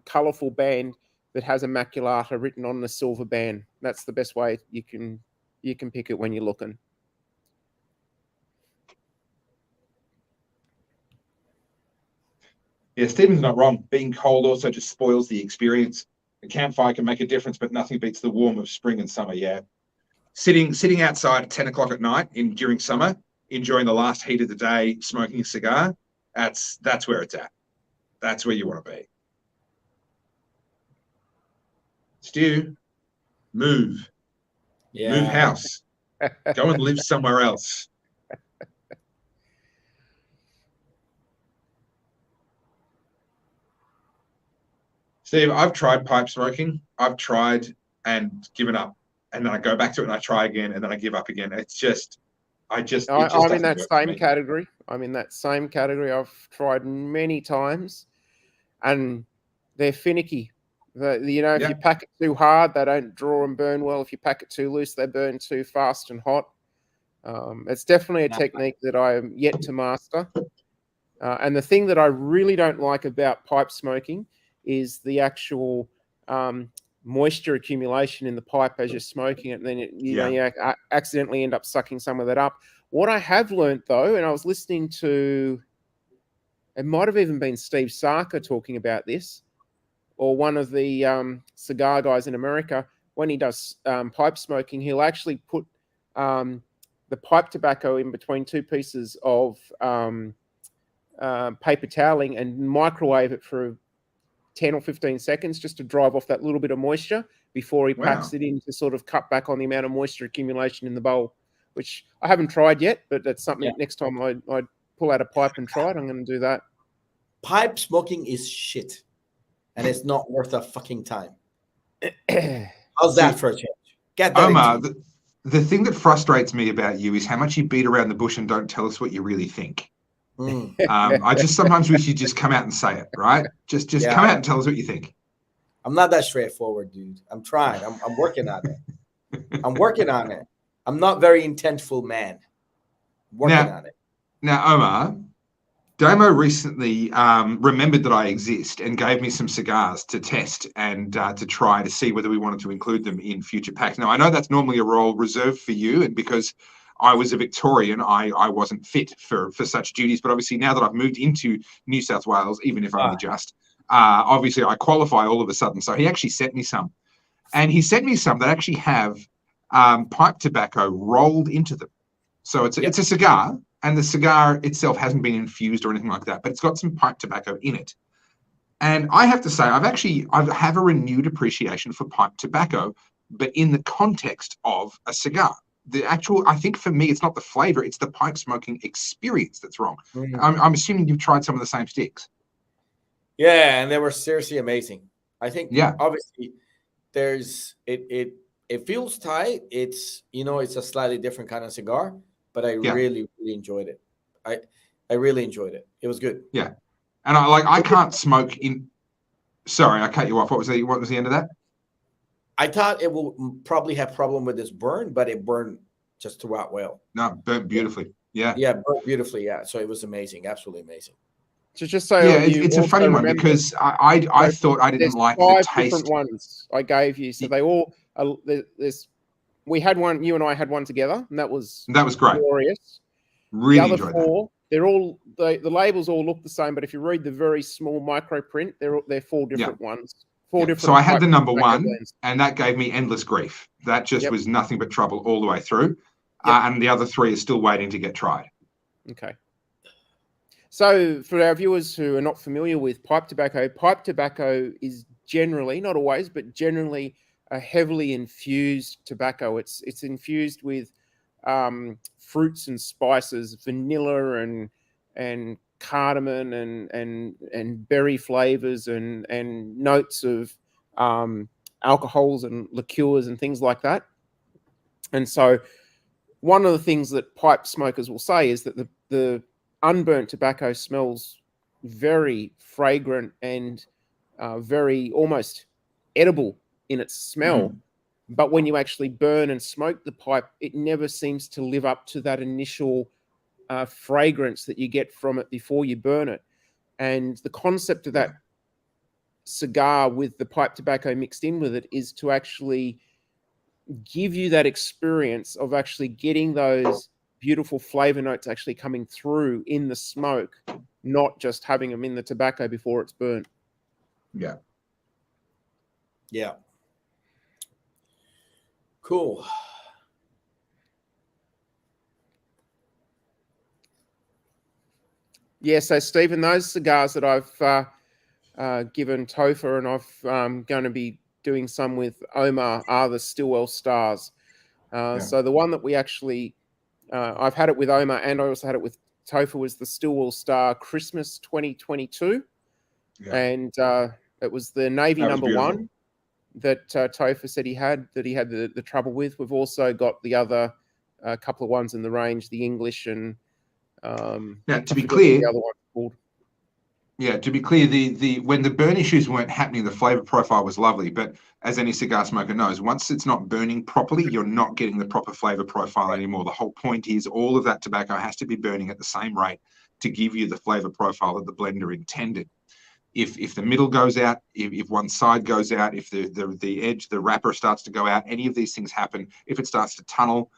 Speaker 2: colorful band that has Immaculata written on the silver band. That's the best way you can pick it when you're looking.
Speaker 1: Yeah, Stephen's not wrong. Being cold also just spoils the experience. A campfire can make a difference, but nothing beats the warmth of spring and summer. Yeah, sitting outside at 10 o'clock at night during summer, enjoying the last heat of the day, smoking a cigar. That's where it's at. That's where you want to be. Stu, move. Yeah. Move house. Go and live somewhere else. Steve, I've tried pipe smoking. I've tried and given up. And then I go back to it and I try again and then I give up again. I'm in
Speaker 2: that same category. I'm in that same category. I've tried many times and they're finicky. If you pack it too hard, they don't draw and burn well. If you pack it too loose, they burn too fast and hot. It's definitely a technique that I am yet to master. And the thing that I really don't like about pipe smoking is the actual moisture accumulation in the pipe as you're smoking it, and then you accidentally end up sucking some of that up. What I have learned, though, and I was listening to, it might have even been Steve Sarker talking about this, or one of the cigar guys in America, when he does pipe smoking, he'll actually put the pipe tobacco in between 2 pieces of paper toweling and microwave it for 10 or 15 seconds just to drive off that little bit of moisture before he packs it in to sort of cut back on the amount of moisture accumulation in the bowl, which I haven't tried yet, but that's something next time I pull out a pipe and try it, I'm going to do that.
Speaker 3: Pipe smoking is shit, and it's not worth a fucking time. How's that for a change? Get that
Speaker 1: Omar, the thing that frustrates me about you is how much you beat around the bush and don't tell us what you really think. I just sometimes wish you'd just come out and say it, right? Just come out and tell us what you think.
Speaker 3: I'm not that straightforward, dude. I'm trying. I'm working on it. I'm not very intentful man. Working on it.
Speaker 1: Now, Omar, Domo recently remembered that I exist and gave me some cigars to test and to try to see whether we wanted to include them in future packs. Now, I know that's normally a role reserved for you, and because I was a Victorian, I wasn't fit for such duties. But obviously, now that I've moved into New South Wales, even if only just, obviously I qualify all of a sudden. So he actually sent me some. And he sent me some that actually have pipe tobacco rolled into them. So it's a cigar, and the cigar itself hasn't been infused or anything like that, but it's got some pipe tobacco in it. And I have to say, I have a renewed appreciation for pipe tobacco, but in the context of a cigar. I think for me, it's not the flavor, it's the pipe smoking experience that's wrong. I'm assuming you've tried some of the same sticks.
Speaker 3: Yeah, and they were seriously amazing. I think, obviously, it feels tight. It's a slightly different kind of cigar, but I really, really enjoyed it. I really enjoyed it. It was good.
Speaker 1: Yeah, and I can't smoke in. Sorry, I cut you off. What was the end of that?
Speaker 3: I thought it will probably have problem with this burn, but it burned just throughout well.
Speaker 1: No, burnt beautifully. Yeah.
Speaker 3: Yeah, burnt beautifully. Yeah. So it was amazing. Absolutely amazing.
Speaker 2: Just so
Speaker 1: Yeah,
Speaker 2: you
Speaker 1: it's a
Speaker 2: also
Speaker 1: funny one
Speaker 2: remember,
Speaker 1: because I thought I didn't
Speaker 2: there's
Speaker 1: like the
Speaker 2: 5
Speaker 1: taste.
Speaker 2: different ones I gave you. So they all we had one. You and I had one together, and that was
Speaker 1: great.
Speaker 2: glorious.
Speaker 1: Really
Speaker 2: the other
Speaker 1: enjoyed
Speaker 2: 4, they're all the labels all look the same, but if you read the very small micro print, they're 4 different ones. 4 different.
Speaker 1: So I had the number 1,
Speaker 2: blends.
Speaker 1: and that gave me endless grief. That just was nothing but trouble all the way through. And the other 3 are still waiting to get tried.
Speaker 2: Okay. So for our viewers who are not familiar with pipe tobacco is generally, not always, but generally a heavily infused tobacco. It's infused with fruits and spices, vanilla and cardamom and berry flavors and notes of alcohols and liqueurs and things like that. And so one of the things that pipe smokers will say is that the unburnt tobacco smells very fragrant and very almost edible in its smell. But when you actually burn and smoke the pipe, it never seems to live up to that initial fragrance that you get from it before you burn it. And the concept of that cigar with the pipe tobacco mixed in with it is to actually give you that experience of actually getting those beautiful flavor notes actually coming through in the smoke, not just having them in the tobacco before it's burnt.
Speaker 1: Yeah.
Speaker 3: Cool.
Speaker 2: Yeah, so Stephen, those cigars that I've given Topher and I've going to be doing some with Omar are the Stillwell Stars. So the one that we actually, I've had it with Omar and I also had it with Topher was the Stillwell Star Christmas 2022. And it was the Navy number 1 that Topher said he had the trouble with. We've also got the other couple of ones in the range, the English and
Speaker 1: now to be clear,
Speaker 2: the other one called.
Speaker 1: Yeah, to be clear, the when the burn issues weren't happening, the flavor profile was lovely. But as any cigar smoker knows, once it's not burning properly, you're not getting the proper flavor profile anymore. The whole point is all of that tobacco has to be burning at the same rate to give you the flavor profile that the blender intended. If the middle goes out, if one side goes out, if the edge, the wrapper starts to go out, any of these things happen. If it starts to tunnel,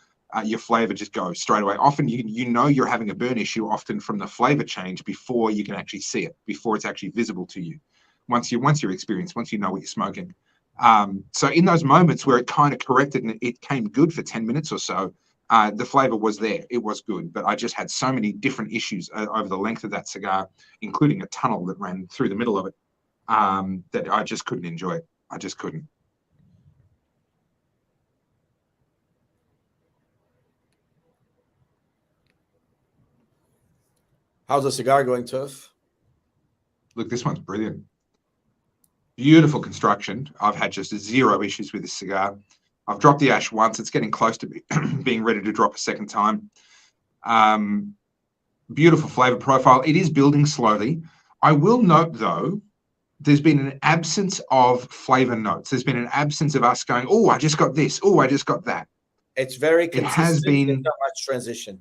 Speaker 1: your flavor just goes straight away. Often you know you're having a burn issue often from the flavor change before you can actually see it, before it's actually visible to you. Once you're experienced, once you know what you're smoking. So in those moments where it kind of corrected and it came good for 10 minutes or so, the flavor was there. It was good, but I just had so many different issues over the length of that cigar, including a tunnel that ran through the middle of it, that I just couldn't enjoy it. I just couldn't.
Speaker 3: How's the cigar going, Tuff?
Speaker 1: Look, this one's brilliant. Beautiful construction. I've had just 0 issues with this cigar. I've dropped the ash once. It's getting close to being ready to drop a second time. Beautiful flavor profile. It is building slowly. I will note, though, there's been an absence of flavor notes. There's been an absence of us going, oh, I just got this. Oh, I just got that.
Speaker 3: It's very consistent.
Speaker 1: It has been
Speaker 3: not much transition.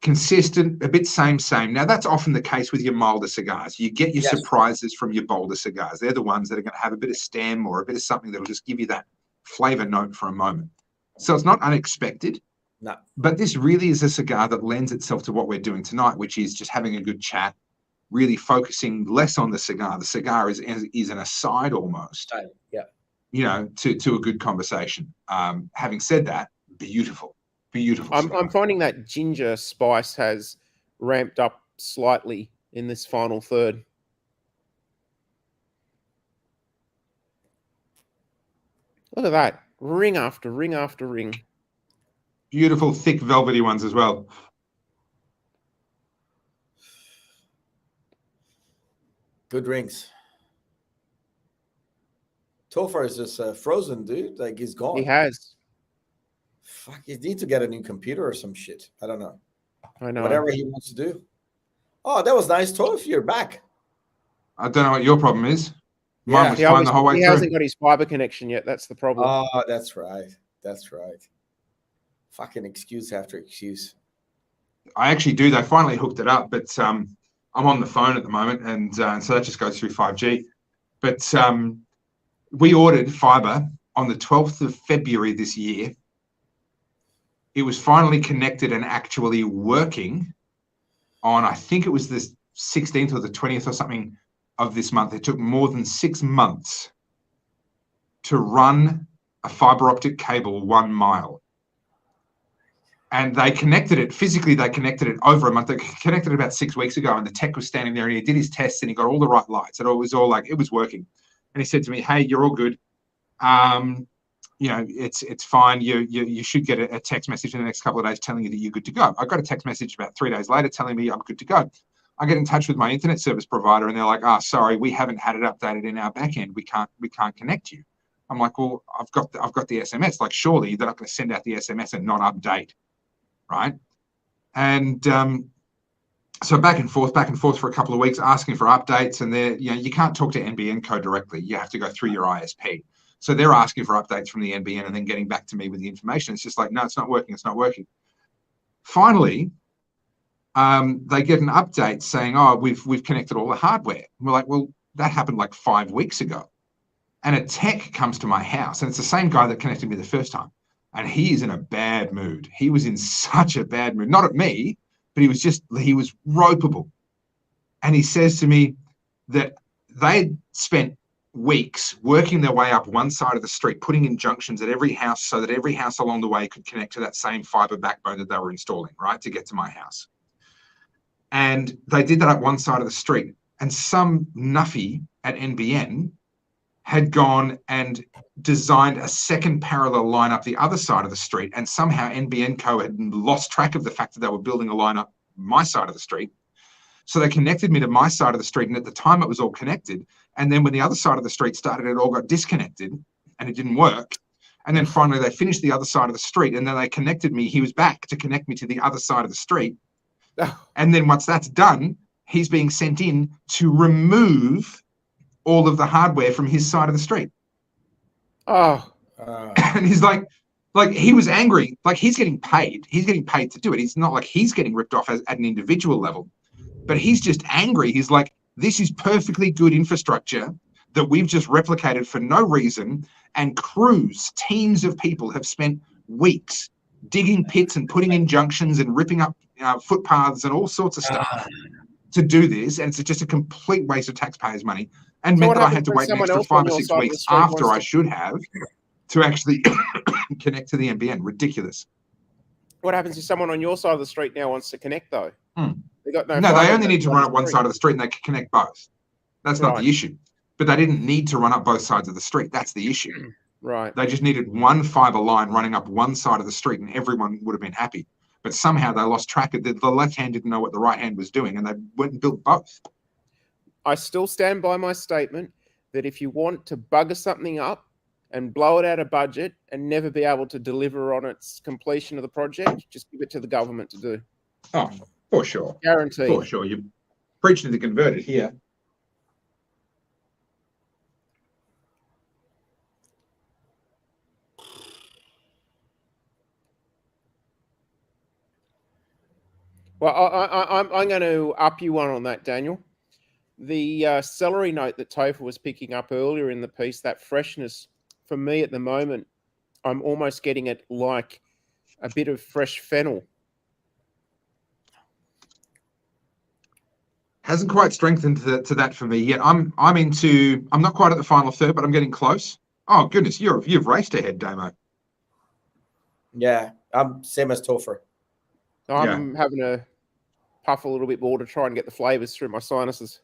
Speaker 1: Consistent, a bit same. Now, that's often the case with your milder cigars. You get your surprises from your bolder cigars. They're the ones that are going to have a bit of stem or a bit of something that will just give you that flavor note for a moment. So it's not unexpected.
Speaker 3: No.
Speaker 1: But this really is a cigar that lends itself to what we're doing tonight, which is just having a good chat, really focusing less on the cigar. The cigar is an aside almost, to a good conversation. Having said that, beautiful.
Speaker 2: I'm finding that ginger spice has ramped up slightly in this final third. Look at that. Ring after ring after ring.
Speaker 1: Beautiful, thick, velvety ones as well.
Speaker 3: Good rings. Topher is just frozen, dude. Like, he's gone.
Speaker 2: He has.
Speaker 3: Fuck, you need to get a new computer or some shit. I don't know.
Speaker 2: I know.
Speaker 3: Whatever he wants to do. Oh, that was nice, Toph. You're back.
Speaker 1: I don't know what your problem is. Mine was fine the whole way through.
Speaker 2: He hasn't got his fiber connection yet. That's the problem.
Speaker 3: Oh, that's right. Fucking excuse after excuse.
Speaker 1: I actually do. They finally hooked it up, but I'm on the phone at the moment, and so that just goes through 5G. But we ordered fiber on the 12th of February this year. It was finally connected and actually working on, I think it was the 16th or the 20th or something of this month. It took more than 6 months to run a fiber optic cable 1 mile. And they connected it, physically they connected it over a month. They connected it about 6 weeks ago, and the tech was standing there and he did his tests and he got all the right lights. It was all like, it was working. And he said to me, hey, you're all good. You know, it's fine. You should get a text message in the next couple of days telling you that you're good to go. I got a text message about 3 days later telling me I'm good to go. I get in touch with my internet service provider and they're like, oh, sorry, we haven't had it updated in our back end. We can't connect you. I'm like, well, I've got the SMS. Like, surely they're not going to send out the SMS and not update, right? And so back and forth for a couple of weeks, asking for updates. And you can't talk to NBN Co directly. You have to go through your ISP. So they're asking for updates from the NBN and then getting back to me with the information. It's just like, no, it's not working. It's not working. Finally, they get an update saying, oh, we've connected all the hardware. And we're like, well, that happened like 5 weeks ago. And a tech comes to my house, and it's the same guy that connected me the first time. And he is in a bad mood. He was in such a bad mood, not at me, but he was ropeable. And he says to me that they spent weeks working their way up one side of the street, putting in junctions at every house so that every house along the way could connect to that same fiber backbone that they were installing, right, to get to my house. And they did that up one side of the street. And some nuffy at NBN had gone and designed a second parallel line up the other side of the street. And somehow NBN Co had lost track of the fact that they were building a line up my side of the street. So they connected me to my side of the street. And at the time it was all connected. And then when the other side of the street started, it all got disconnected and it didn't work. And then finally they finished the other side of the street and then they connected me. He was back to connect me to the other side of the street. And then once that's done, he's being sent in to remove all of the hardware from his side of the street. And he's like he was angry. Like, he's getting paid. He's getting paid to do it. It's not like he's getting ripped off at an individual level, but he's just angry. He's like, this is perfectly good infrastructure that we've just replicated for no reason. And teams of people have spent weeks digging pits and putting in junctions and ripping up footpaths and all sorts of stuff to do this. And it's just a complete waste of taxpayers' money, and meant that I had to wait an extra 5 or 6 weeks after I should have to actually connect to the NBN. Ridiculous.
Speaker 2: What happens if someone on your side of the street now wants to connect, though? They got
Speaker 1: no, they only need to run up one side of the street and they can connect both. That's not the issue. But they didn't need to run up both sides of the street. That's the issue.
Speaker 2: Right.
Speaker 1: They just needed one fiber line running up one side of the street and everyone would have been happy. But somehow they lost track of the left hand didn't know what the right hand was doing, and they went and built both.
Speaker 2: I still stand by my statement that if you want to bugger something up and blow it out of budget and never be able to deliver on its completion of the project, just give it to the government to do.
Speaker 1: Oh, for sure.
Speaker 2: Guaranteed.
Speaker 1: For sure. You're preaching to the converted here.
Speaker 2: Well, I'm going to up you one on that, Daniel. The celery note that Topher was picking up earlier in the piece, that freshness, for me at the moment, I'm almost getting it like a bit of fresh fennel.
Speaker 1: Hasn't quite strengthened to that for me yet. I'm not quite at the final third, but I'm getting close. Oh goodness, you've raced ahead, Damo.
Speaker 3: Yeah, I'm same as Topher.
Speaker 2: I'm having to puff a little bit more to try and get the flavours through my sinuses.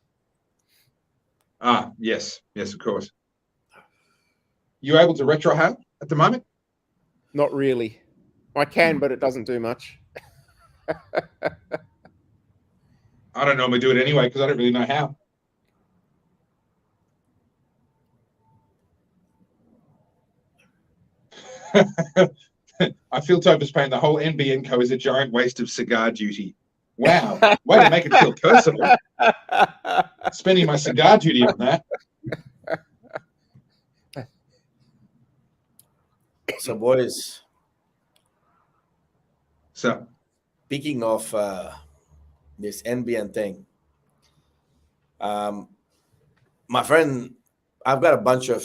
Speaker 1: Ah, yes, of course. You able to retrohale at the moment?
Speaker 2: Not really. I can, but it doesn't do much.
Speaker 1: I don't normally do it anyway because I don't really know how. I feel Topher's paying the whole NBN Co is a giant waste of cigar duty. Wow, way to make it feel personal. Spending my cigar duty on that.
Speaker 3: So, boys.
Speaker 1: So,
Speaker 3: speaking of this NBN thing, My friend, I've got a bunch of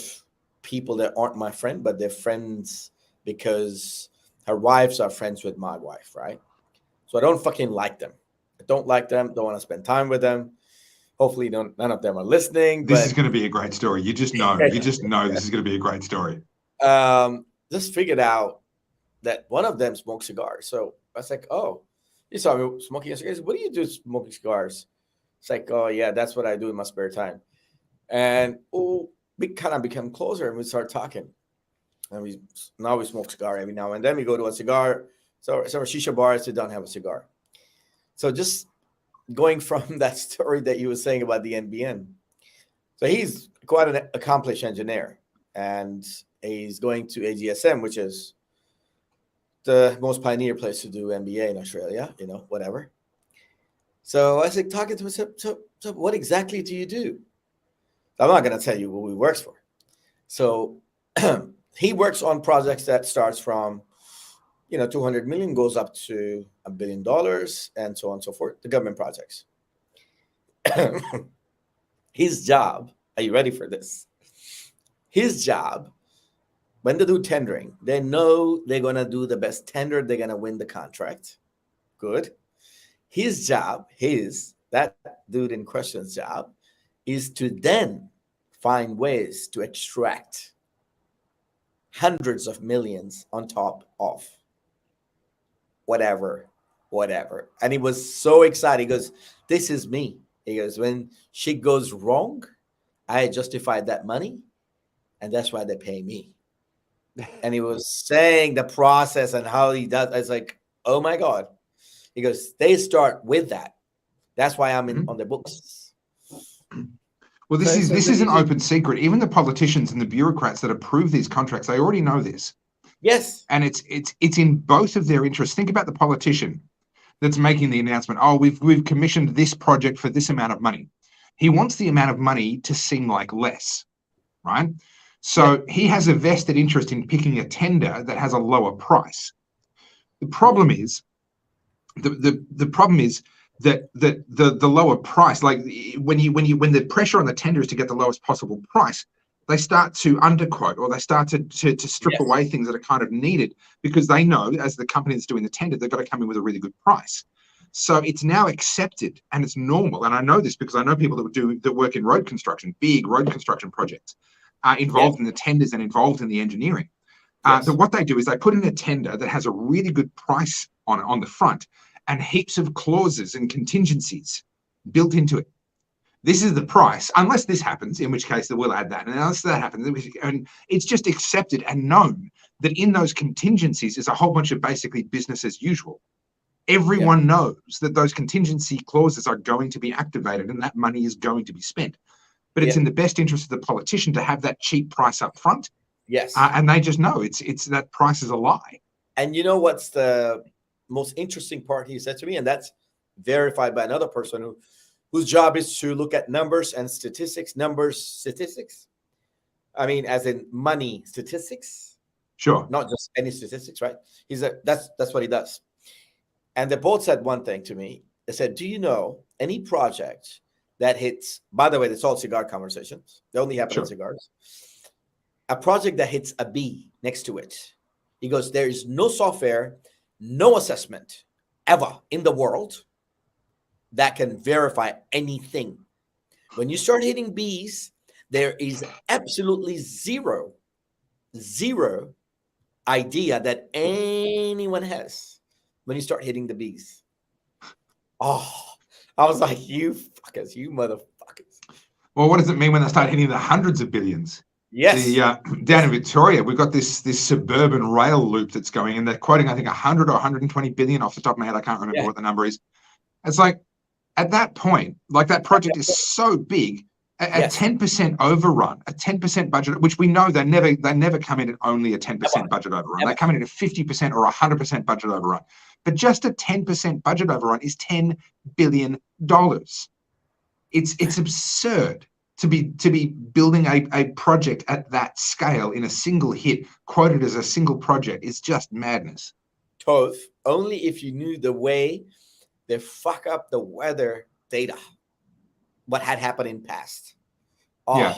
Speaker 3: people that aren't my friend, but they're friends because her wives are friends with my wife, right? So I don't fucking like them. I don't like them. Don't want to spend time with them. Hopefully, none of them are listening.
Speaker 1: This
Speaker 3: but
Speaker 1: is going to be a great story. You just know this is going to be a great story.
Speaker 3: Just figured out that one of them smokes cigars. So I was like, oh, you saw me smoking cigars. What do you do smoking cigars? It's like, oh, yeah, that's what I do in my spare time. And we kind of become closer and we start talking. And now we smoke cigar every now and then. We go to a cigar. So shisha bars, they don't have a cigar. So just going from that story that you were saying about the NBN. So he's quite an accomplished engineer. And he's going to AGSM, which is the most pioneer place to do MBA in Australia, whatever. So I was like, talking to him, so what exactly do you do? I'm not going to tell you who he works for. So he works on projects that starts from, 200 million goes up to $1 billion and so on and so forth, the government projects. His job, are you ready for this? His job, when they do tendering, they know they're going to do the best tender. They're going to win the contract. Good. His job, that dude in question's job, is to then find ways to extract hundreds of millions on top of whatever. And he was so excited. He goes, this is me. He goes, when shit goes wrong, I justified that money, and that's why they pay me. And he was saying the process and how he does. I was like, oh my God. He goes, they start with that. That's why I'm on the books.
Speaker 1: Well, this is an open secret. Even the politicians and the bureaucrats that approve these contracts, they already know this.
Speaker 3: Yes.
Speaker 1: And it's in both of their interests. Think about the politician that's making the announcement. Oh, we've commissioned this project for this amount of money. He wants the amount of money to seem like less, right? So he has a vested interest in picking a tender that has a lower price. The problem is, the problem is that the lower price, like when the pressure on the tender is to get the lowest possible price, they start to underquote, or they start to strip away things that are kind of needed, because they know, as the company that's doing the tender, they've got to come in with a really good price. So it's now accepted and it's normal. And I know this because I know people that work in road construction, big road construction projects, involved in the tenders and involved in the engineering. That what they do is they put in a tender that has a really good price on the front and heaps of clauses and contingencies built into it. This is the price, unless this happens, in which case they will add that. And unless that happens, and it's just accepted and known that in those contingencies is a whole bunch of basically business as usual. Everyone knows that those contingency clauses are going to be activated and that money is going to be spent. But it's in the best interest of the politician to have that cheap price up front.
Speaker 3: Yes.
Speaker 1: And they just know it's that price is a lie.
Speaker 3: And you know what's the most interesting part he said to me? And that's verified by another person whose job is to look at numbers and statistics. I mean, as in money statistics.
Speaker 1: Sure.
Speaker 3: Not just any statistics, right? That's what he does. And they both said one thing to me. They said, do you know any project that hits, by the way, it's all cigar conversations. They only happen in cigars. A project that hits a B next to it. He goes, there is no software, no assessment ever in the world that can verify anything. When you start hitting B's, there is absolutely zero idea that anyone has when you start hitting the B's. Oh, I was like, you fuckers, you motherfuckers.
Speaker 1: Well, what does it mean when they start hitting the hundreds of billions?
Speaker 3: Yes.
Speaker 1: Down in Victoria, we've got this suburban rail loop that's going, and they're quoting, I think, 100 or 120 billion off the top of my head. I can't remember what the number is. It's like, at that point, like that project is so big, a 10% overrun, a 10% budget, which we know they never come in at only a 10% budget overrun. They come in at a 50% or 100% budget overrun. But just a 10% budget overrun is $10 billion. It's absurd to be building a project at that scale in a single hit, quoted as a single project. Is just madness.
Speaker 3: Tove, only if you knew the way they fuck up the weather data. what had happened in past. Oh,
Speaker 1: Yeah.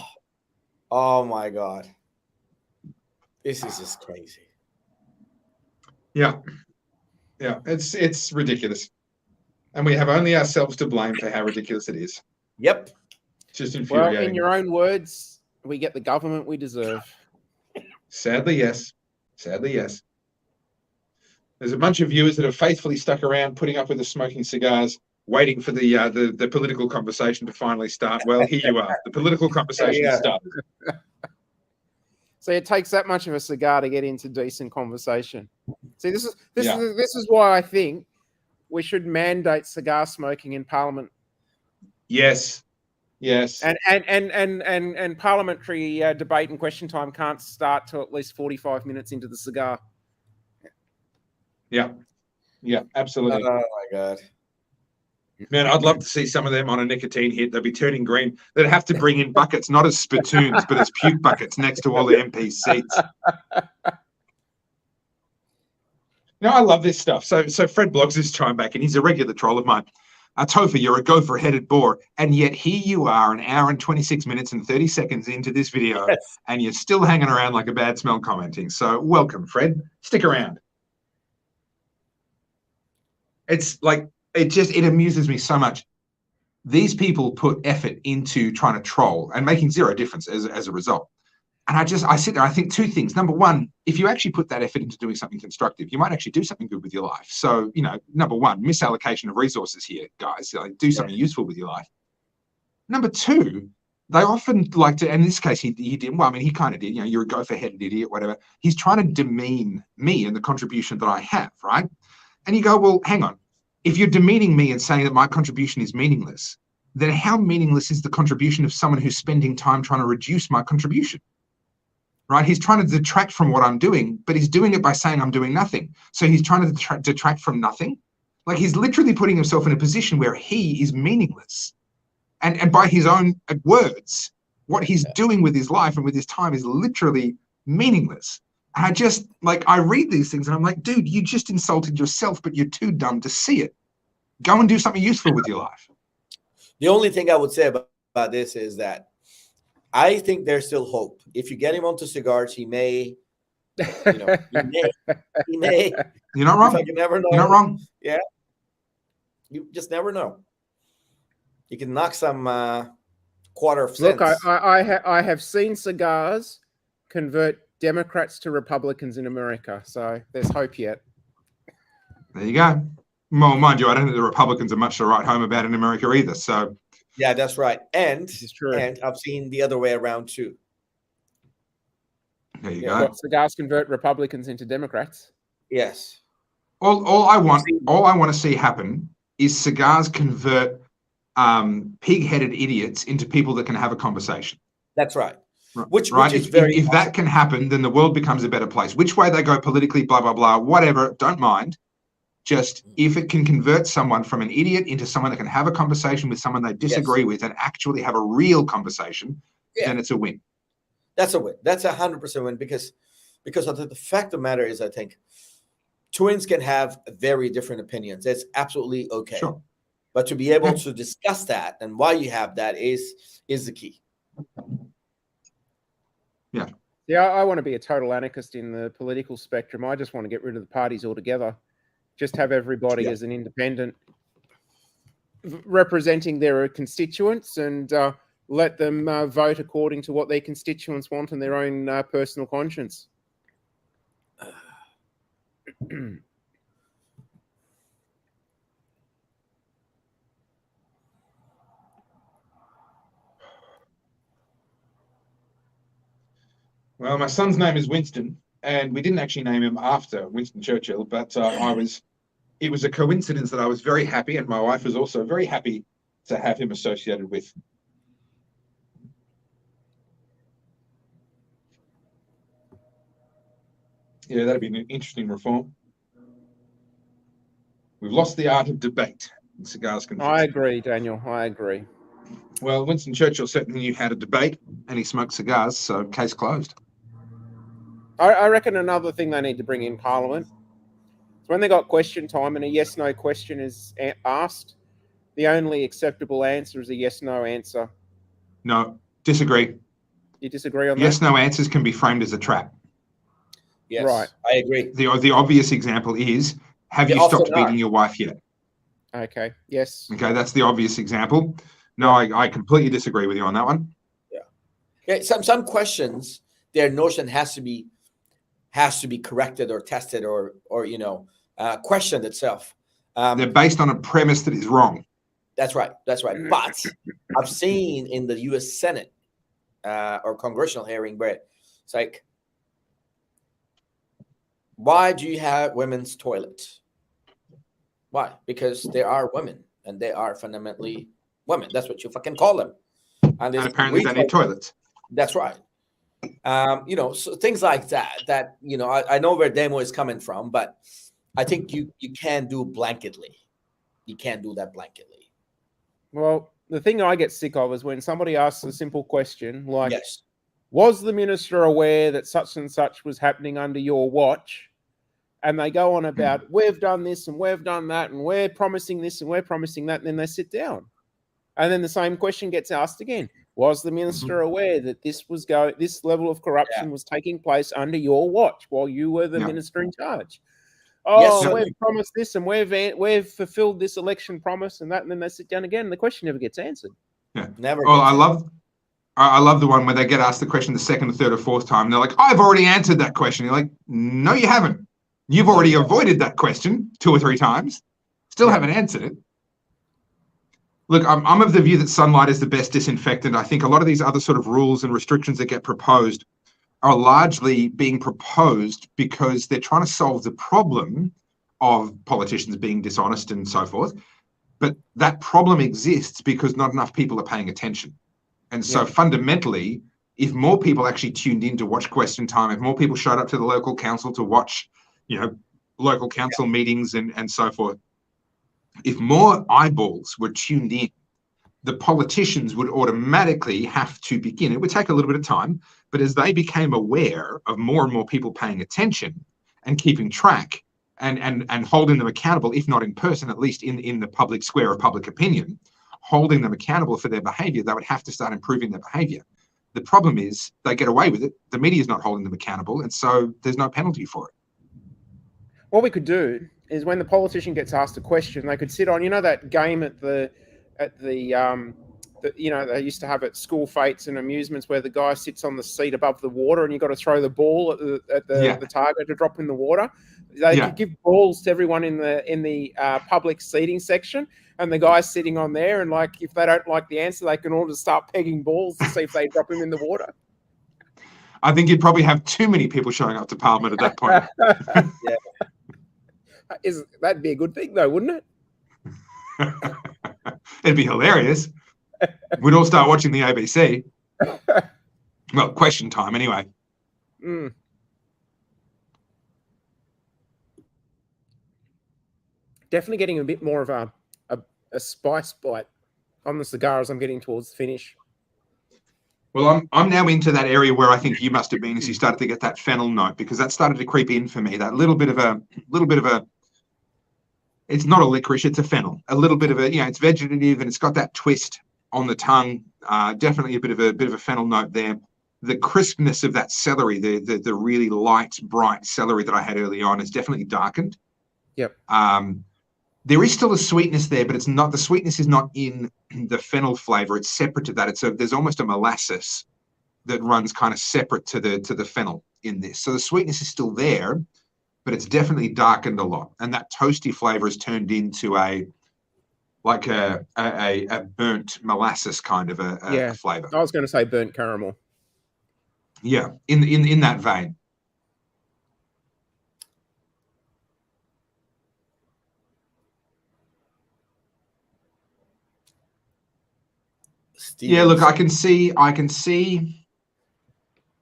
Speaker 3: oh my God. This is just crazy.
Speaker 1: Yeah. Yeah. It's ridiculous. And we have only ourselves to blame for how ridiculous it is.
Speaker 3: Yep.
Speaker 1: It's just
Speaker 2: Well,
Speaker 1: infuriating.
Speaker 2: in your own words, we get the government we deserve.
Speaker 1: Sadly, yes. Sadly, yes. There's a bunch of viewers that have faithfully stuck around, putting up with the smoking cigars, waiting for the political conversation to finally start. Well, here you are. The political conversation has started.
Speaker 2: So it takes that much of a cigar to get into decent conversation. See, this is why I think we should mandate cigar smoking in Parliament.
Speaker 1: Yes. Yes.
Speaker 2: And parliamentary debate and question time can't start till at least 45 minutes into the cigar.
Speaker 1: Yeah. Yeah, absolutely.
Speaker 3: Oh my God.
Speaker 1: Man, I'd love to see some of them on a nicotine hit. They'd be turning green. They'd have to bring in buckets, not as spittoons, but as puke buckets next to all the MPs' seats. I love this stuff. So Fred Bloggs has chimed back, and he's a regular troll of mine. Topher, you're a gopher-headed bore, and yet here you are an hour and 26 minutes and 30 seconds into this video, and you're still hanging around like a bad smell commenting. So welcome, Fred. Stick around. It's like, it amuses me so much. These people put effort into trying to troll and making zero difference as a result. And I sit there, I think two things. Number one, if you actually put that effort into doing something constructive, you might actually do something good with your life. So, number one, misallocation of resources here, guys. Do something useful with your life. Number two, they often like to, and in this case, he didn't, well, I mean, he kind of did, you're a gopher-headed idiot, whatever. He's trying to demean me and the contribution that I have, right? And you go, well, hang on. If you're demeaning me and saying that my contribution is meaningless, then how meaningless is the contribution of someone who's spending time trying to reduce my contribution? Right? He's trying to detract from what I'm doing, but he's doing it by saying I'm doing nothing. So he's trying to detract from nothing. Like, he's literally putting himself in a position where he is meaningless. And by his own words, what he's doing with his life and with his time is literally meaningless. And I read these things and I'm like, dude, you just insulted yourself, but you're too dumb to see it. Go and do something useful with your life.
Speaker 3: The only thing I would say about this is that I think there's still hope. If you get him onto cigars, he may, he may.
Speaker 1: You're not wrong.
Speaker 3: You never know.
Speaker 1: You're not wrong.
Speaker 3: Yeah. You just never know. You can knock some quarter of cents.
Speaker 2: Look, I have seen cigars convert Democrats to Republicans in America, so there's hope yet.
Speaker 1: There you go. Well, mind you, I don't think the Republicans are much to write home about in America either. So,
Speaker 3: yeah, that's right. And
Speaker 2: it's true.
Speaker 3: And I've seen the other way around too.
Speaker 1: There you go.
Speaker 2: Cigars convert Republicans into Democrats.
Speaker 3: Yes.
Speaker 1: All I want to see happen is cigars convert pig-headed idiots into people that can have a conversation.
Speaker 3: That's right.
Speaker 1: Which is very. If that can happen, then the world becomes a better place. Which way they go politically, blah blah blah, whatever. Don't mind. Just if it can convert someone from an idiot into someone that can have a conversation with someone they disagree with and actually have a real conversation, then it's a win.
Speaker 3: That's a win. That's 100% win because of the fact of the matter is, I think twins can have very different opinions. It's absolutely okay.
Speaker 1: Sure.
Speaker 3: But to be able to discuss that and why you have that is the key.
Speaker 1: Yeah.
Speaker 2: Yeah, I want to be a total anarchist in the political spectrum. I just want to get rid of the parties altogether. Just have everybody as an independent representing their constituents and let them vote according to what their constituents want and their own personal conscience.
Speaker 1: Well, my son's name is Winston, and we didn't actually name him after Winston Churchill, but it was a coincidence that I was very happy, and my wife was also very happy to have him associated with. Yeah, that'd be an interesting reform. We've lost the art of debate in cigars.
Speaker 2: I agree, Daniel. I agree.
Speaker 1: Well, Winston Churchill certainly knew how to debate, and he smoked cigars, so case closed.
Speaker 2: I reckon another thing they need to bring in Parliament is when they got question time and a yes/no question is asked, the only acceptable answer is a yes/no answer.
Speaker 1: No, disagree.
Speaker 2: You disagree on that?
Speaker 1: Yes/no answers can be framed as a trap.
Speaker 3: Yes,
Speaker 2: Right.
Speaker 3: I agree.
Speaker 1: The obvious example is, have
Speaker 3: They
Speaker 1: you
Speaker 3: often
Speaker 1: stopped
Speaker 3: are.
Speaker 1: beating your wife yet?
Speaker 2: Okay. Yes.
Speaker 1: Okay, that's the obvious example. No, I completely disagree with you on that one.
Speaker 3: Yeah, some questions, their notion has to be corrected or tested or questioned itself.
Speaker 1: They're based on a premise that is wrong.
Speaker 3: That's right. But I've seen in the U.S. Senate or congressional hearing where it's like, why do you have women's toilets? Why? Because they are women and they are fundamentally women. That's what you fucking call them.
Speaker 1: And apparently they need toilets.
Speaker 3: That's right. So things like that, I know where Demo is coming from, but I think you can't do blanketly. You can't do that blanketly.
Speaker 2: Well, the thing I get sick of is when somebody asks a simple question like,
Speaker 3: Yes.
Speaker 2: Was the minister aware that such and such was happening under your watch? And they go on about, we've done this and we've done that and we're promising this and we're promising that. And then they sit down. And then the same question gets asked again. Was the minister aware that this level of corruption was taking place under your watch while you were the minister in charge? Oh, we've promised this and we've fulfilled this election promise and that, and then they sit down again and the question never gets answered.
Speaker 1: Yeah.
Speaker 3: Never.
Speaker 1: Well, I love the one where they get asked the question the second or third or fourth time. And they're like, I've already answered that question. You're like, no, you haven't. You've already avoided that question 2 or 3 times. Still haven't answered it. Look, I'm of the view that sunlight is the best disinfectant. I think a lot of these other sort of rules and restrictions that get proposed are largely being proposed because they're trying to solve the problem of politicians being dishonest and so forth. But that problem exists because not enough people are paying attention. And so fundamentally, if more people actually tuned in to watch Question Time, if more people showed up to the local council to watch, local council meetings and so forth, if more eyeballs were tuned in, the politicians would automatically have to begin. It would take a little bit of time, but as they became aware of more and more people paying attention and keeping track and holding them accountable, if not in person, at least in the public square of public opinion, holding them accountable for their behavior, they would have to start improving their behavior. The problem is they get away with it. The media is not holding them accountable, and so there's no penalty for it.
Speaker 2: What we could do is when the politician gets asked a question, they could sit on, that game at the they used to have at school fetes and amusements where the guy sits on the seat above the water and you've got to throw the ball at the target to drop in the water. They could give balls to everyone in the public seating section, and the guy's sitting on there, and if they don't like the answer, they can all just start pegging balls to see if they drop him in the water.
Speaker 1: I think you'd probably have too many people showing up to Parliament at that point.
Speaker 2: That'd be a good thing, though, wouldn't it?
Speaker 1: It'd be hilarious. We'd all start watching the ABC. Well, Question Time, anyway.
Speaker 2: Definitely getting a bit more of a spice bite on the cigar as I'm getting towards the finish.
Speaker 1: Well, I'm now into that area where I think you must have been as you started to get that fennel note, because that started to creep in for me. That little bit of a. It's not a licorice, it's a fennel. A little bit of a, it's vegetative and it's got that twist on the tongue. Definitely a bit of a fennel note there. The crispness of that celery, the really light, bright celery that I had early on, is definitely darkened.
Speaker 2: Yep.
Speaker 1: There is still a sweetness there, but it's not. The sweetness is not in the fennel flavor. It's separate to that. There's almost a molasses that runs kind of separate to the fennel in this. So the sweetness is still there, but it's definitely darkened a lot, and that toasty flavor has turned into a burnt molasses kind of a flavor.
Speaker 2: I was going to say burnt caramel.
Speaker 1: Yeah, in that vein. Yeah, look, I can see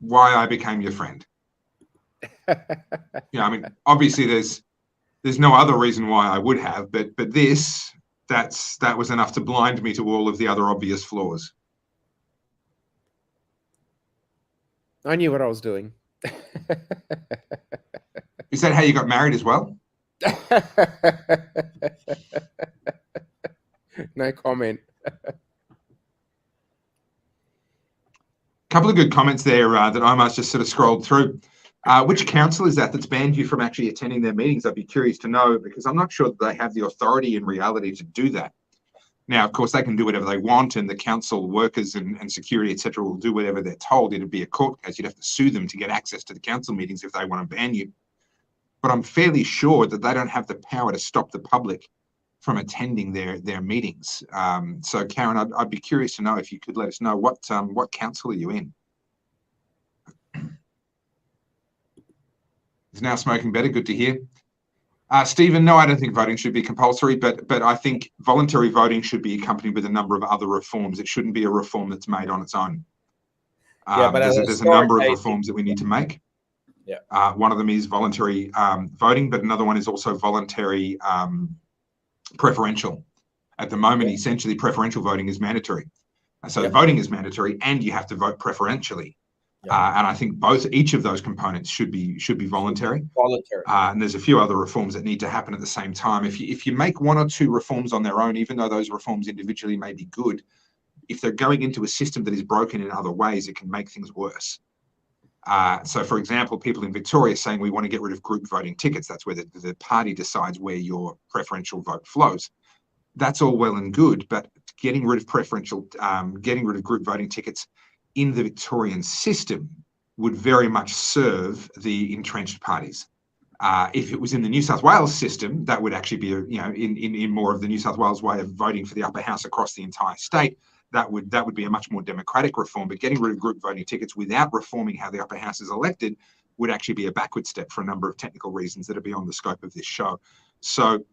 Speaker 1: why I became your friend. I mean, obviously there's no other reason why I would have, but that was enough to blind me to all of the other obvious flaws.
Speaker 2: I knew what I was doing.
Speaker 1: Is that how you got married as well?
Speaker 2: No, No comment.
Speaker 1: Couple of good comments there that Omar's just sort of scrolled through. Which council is that's banned you from actually attending their meetings? I'd be curious to know, because I'm not sure that they have the authority in reality to do that. Now, of course, they can do whatever they want, and the council workers and security, etc., will do whatever they're told. It'd be a court case. You'd have to sue them to get access to the council meetings if they want to ban you. But I'm fairly sure that they don't have the power to stop the public from attending their meetings. So, Karen, I'd be curious to know if you could let us know what council are you in? Is now smoking better? Good to hear. Stephen, no, I don't think voting should be compulsory, but I think voluntary voting should be accompanied with a number of other reforms. It shouldn't be a reform that's made on its own.
Speaker 3: But
Speaker 1: there's a number of reforms that we need to make.
Speaker 3: Yeah.
Speaker 1: One of them is voluntary voting, but another one is also voluntary preferential. At the moment, essentially, preferential voting is mandatory. So voting is mandatory, and you have to vote preferentially. And I think each of those components should be voluntary. And there's a few other reforms that need to happen at the same time. If you make one or two reforms on their own, even though those reforms individually may be good, if they're going into a system that is broken in other ways, it can make things worse. So, for example, people in Victoria are saying we want to get rid of group voting tickets. That's where the party decides where your preferential vote flows. That's all well and good, but getting rid of group voting tickets in the Victorian system would very much serve the entrenched parties. If it was in the New South Wales system, that would actually be, in more of the New South Wales way of voting for the upper house across the entire state. That would be a much more democratic reform. But getting rid of group voting tickets without reforming how the upper house is elected would actually be a backward step for a number of technical reasons that are beyond the scope of this show. So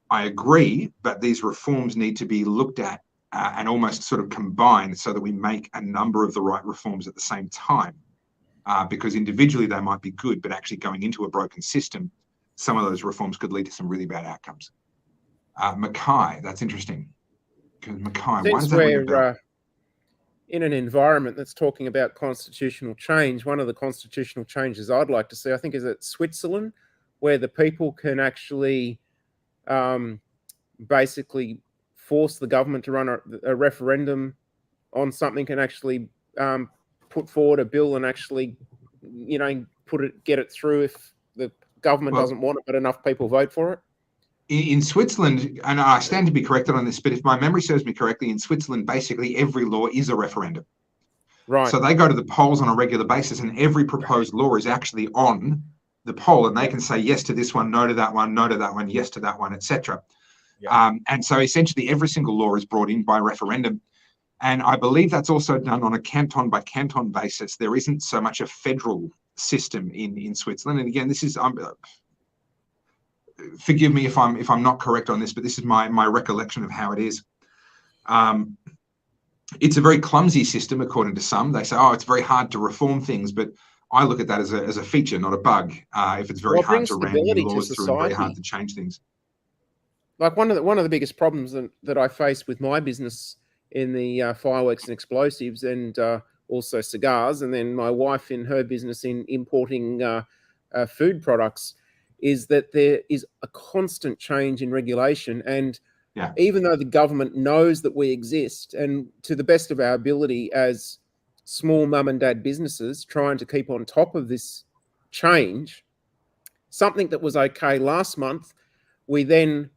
Speaker 1: I agree, but these reforms need to be looked at and almost sort of combined so that we make a number of the right reforms at the same time. Because individually they might be good, but actually going into a broken system, some of those reforms could lead to some really bad outcomes. Mackay, that's interesting. Because Mackay, why does that ring a bell?
Speaker 2: In an environment that's talking about constitutional change, one of the constitutional changes I'd like to see, I think, is at Switzerland, where the people can actually basically force the government to run a referendum on something, and actually put forward a bill and actually, get it through if the government doesn't want it, but enough people vote for it.
Speaker 1: In Switzerland, and I stand to be corrected on this, but if my memory serves me correctly, in Switzerland, basically every law is a referendum.
Speaker 2: Right.
Speaker 1: So they go to the polls on a regular basis, and every proposed law is actually on the poll, and they can say yes to this one, no to that one, no to that one, yes to that one, etc. And so essentially every single law is brought in by referendum. And I believe that's also done on a canton by canton basis. There isn't so much a federal system in Switzerland. And again, this is, forgive me if I'm not correct on this, but this is my recollection of how it is. It's a very clumsy system, according to some. They say, it's very hard to reform things, but I look at that as a feature, not a bug. If it's very hard to ram new laws through and very hard to change things.
Speaker 2: Like one of the biggest problems that I face with my business in the fireworks and explosives, and also cigars, and then my wife in her business in importing food products, is that there is a constant change in regulation. And even though the government knows that we exist, and to the best of our ability as small mum and dad businesses trying to keep on top of this change, something that was okay last month, we then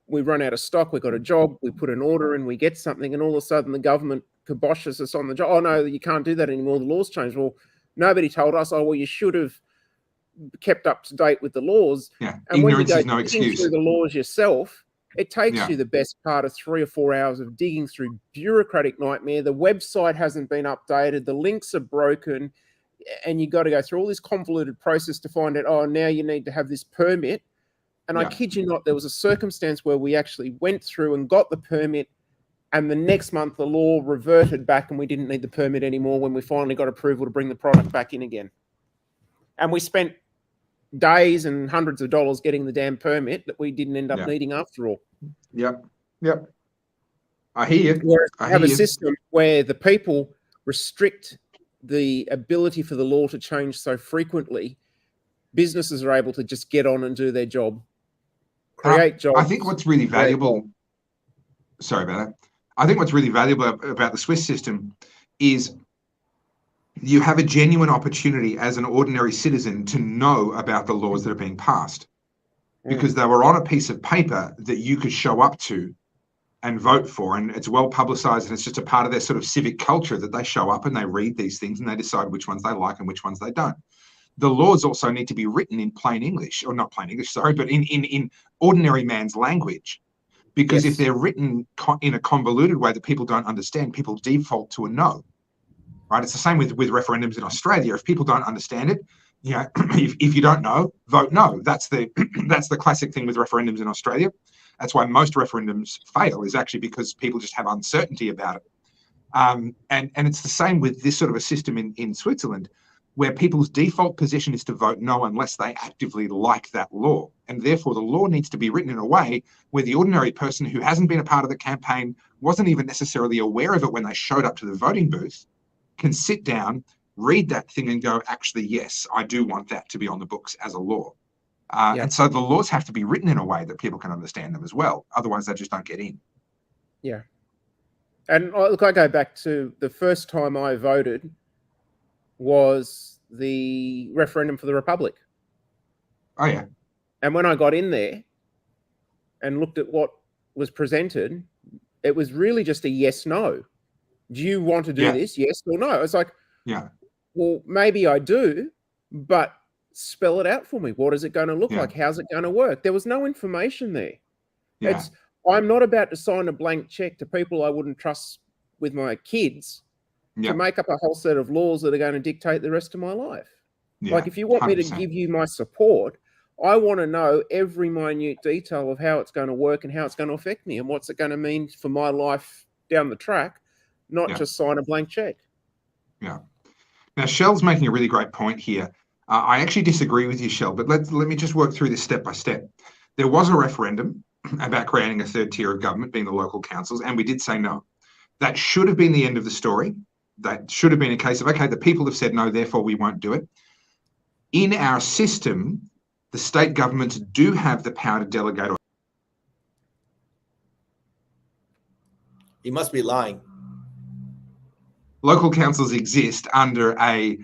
Speaker 2: we run out of stock, we got a job, we put an order in, we get something, and all of a sudden the government kiboshes us on the job. Oh no, you can't do that anymore, the law's changed. Well, nobody told us. Oh, well, you should have kept up to date with the laws.
Speaker 1: And
Speaker 2: ignorance
Speaker 1: is no excuse.
Speaker 2: Through the laws yourself, it takes you the best part of 3 or 4 hours of digging through bureaucratic nightmare. The website hasn't been updated, the links are broken, and you got to go through all this convoluted process to find out, now you need to have this permit. And I kid you not, there was a circumstance where we actually went through and got the permit, and the next month the law reverted back and we didn't need the permit anymore when we finally got approval to bring the product back in again. And we spent days and hundreds of dollars getting the damn permit that we didn't end up needing after all.
Speaker 1: Yep. I hear you.
Speaker 2: Whereas we have a system where the people restrict the ability for the law to change so frequently, businesses are able to just get on and do their job. Create jobs.
Speaker 1: I think what's really valuable sorry about that. I think what's really valuable about the Swiss system is you have a genuine opportunity as an ordinary citizen to know about the laws that are being passed, because they were on a piece of paper that you could show up to and vote for, and it's well publicized, and it's just a part of their sort of civic culture that they show up and they read these things and they decide which ones they like and which ones they don't. The laws also need to be written in plain English, or not plain English, sorry, but in ordinary man's language. Because if they're written in a convoluted way that people don't understand, people default to a no, right? It's the same with referendums in Australia. If people don't understand it, you know, if you don't know, vote no. That's the classic thing with referendums in Australia. That's why most referendums fail, is actually because people just have uncertainty about it. And it's the same with this sort of a system in Switzerland, where people's default position is to vote no unless they actively like that law. And therefore, the law needs to be written in a way where the ordinary person who hasn't been a part of the campaign, wasn't even necessarily aware of it when they showed up to the voting booth, can sit down, read that thing and go, actually, yes, I do want that to be on the books as a law. And so the laws have to be written in a way that people can understand them as well. Otherwise, they just don't get in.
Speaker 2: Yeah. And look, I go back to the first time I voted was the referendum for the Republic.
Speaker 1: Oh, yeah.
Speaker 2: And when I got in there and looked at what was presented, it was really just a yes, no. Do you want to do this? Yes or no? It's like, well, maybe I do, but spell it out for me. What is it going to look like? How's it going to work? There was no information there. I'm not about to sign a blank check to people I wouldn't trust with my kids to make up a whole set of laws that are going to dictate the rest of my life. Like, if you want 100%. Me to give you my support, I want to know every minute detail of how it's going to work and how it's going to affect me and what's it going to mean for my life down the track, not just sign a blank check. Yeah.
Speaker 1: Now, Shell's making a really great point here. I actually disagree with you, Shell, but let me just work through this step by step. There was a referendum about creating a third tier of government, being the local councils, and we did say no. That should have been the end of the story. That should have been a case of, okay, the people have said no, therefore we won't do it. In our system, the state governments do have the power to delegate.
Speaker 3: He must be lying.
Speaker 1: Local councils exist under a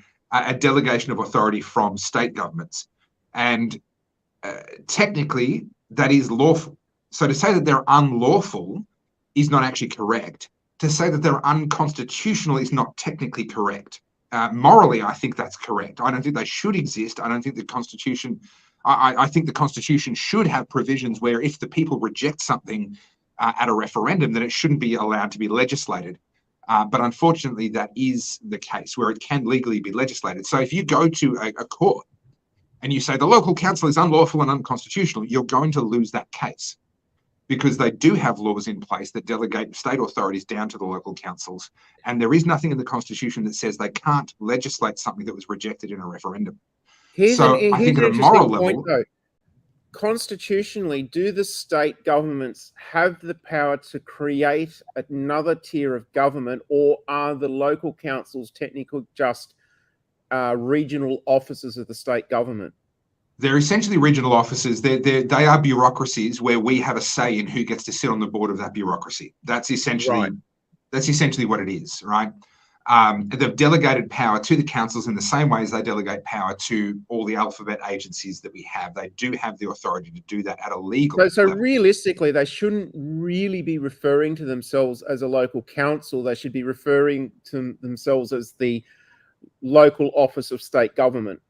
Speaker 1: delegation of authority from state governments. And technically, that is lawful. So to say that they're unlawful is not actually correct. To say that they're unconstitutional is not technically correct. Morally, I think that's correct. I don't think they should exist. I don't think the Constitution... I think the Constitution should have provisions where if the people reject something at a referendum, then it shouldn't be allowed to be legislated. But unfortunately, that is the case where it can legally be legislated. So if you go to a court and you say the local council is unlawful and unconstitutional, you're going to lose that case, because they do have laws in place that delegate state authorities down to the local councils. And there is nothing in the Constitution that says they can't legislate something that was rejected in a referendum.
Speaker 2: Here's an interesting point, though. Constitutionally, do the state governments have the power to create another tier of government, or are the local councils technically just regional offices of the state government?
Speaker 1: They're essentially regional offices. They are bureaucracies where we have a say in who gets to sit on the board of that bureaucracy. That's essentially what it is, right? They've delegated power to the councils in the same way as they delegate power to all the alphabet agencies that we have. They do have the authority to do that at a legal level.
Speaker 2: So realistically, they shouldn't really be referring to themselves as a local council. They should be referring to themselves as the local office of state government.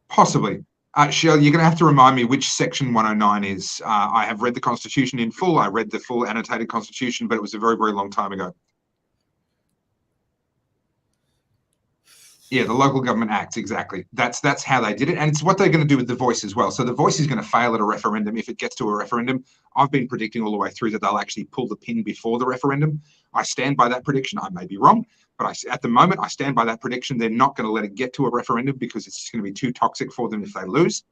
Speaker 1: Possibly. Shell, you're going to have to remind me which section 109 is. I have read the Constitution in full. I read the full annotated Constitution, but it was a very, very long time ago. Yeah, the Local Government Act, exactly. That's how they did it. And it's what they're going to do with the voice as well. So the voice is going to fail at a referendum if it gets to a referendum. I've been predicting all the way through that they'll actually pull the pin before the referendum. I stand by that prediction. I may be wrong, but at the moment, I stand by that prediction. They're not going to let it get to a referendum because it's just going to be too toxic for them if they lose.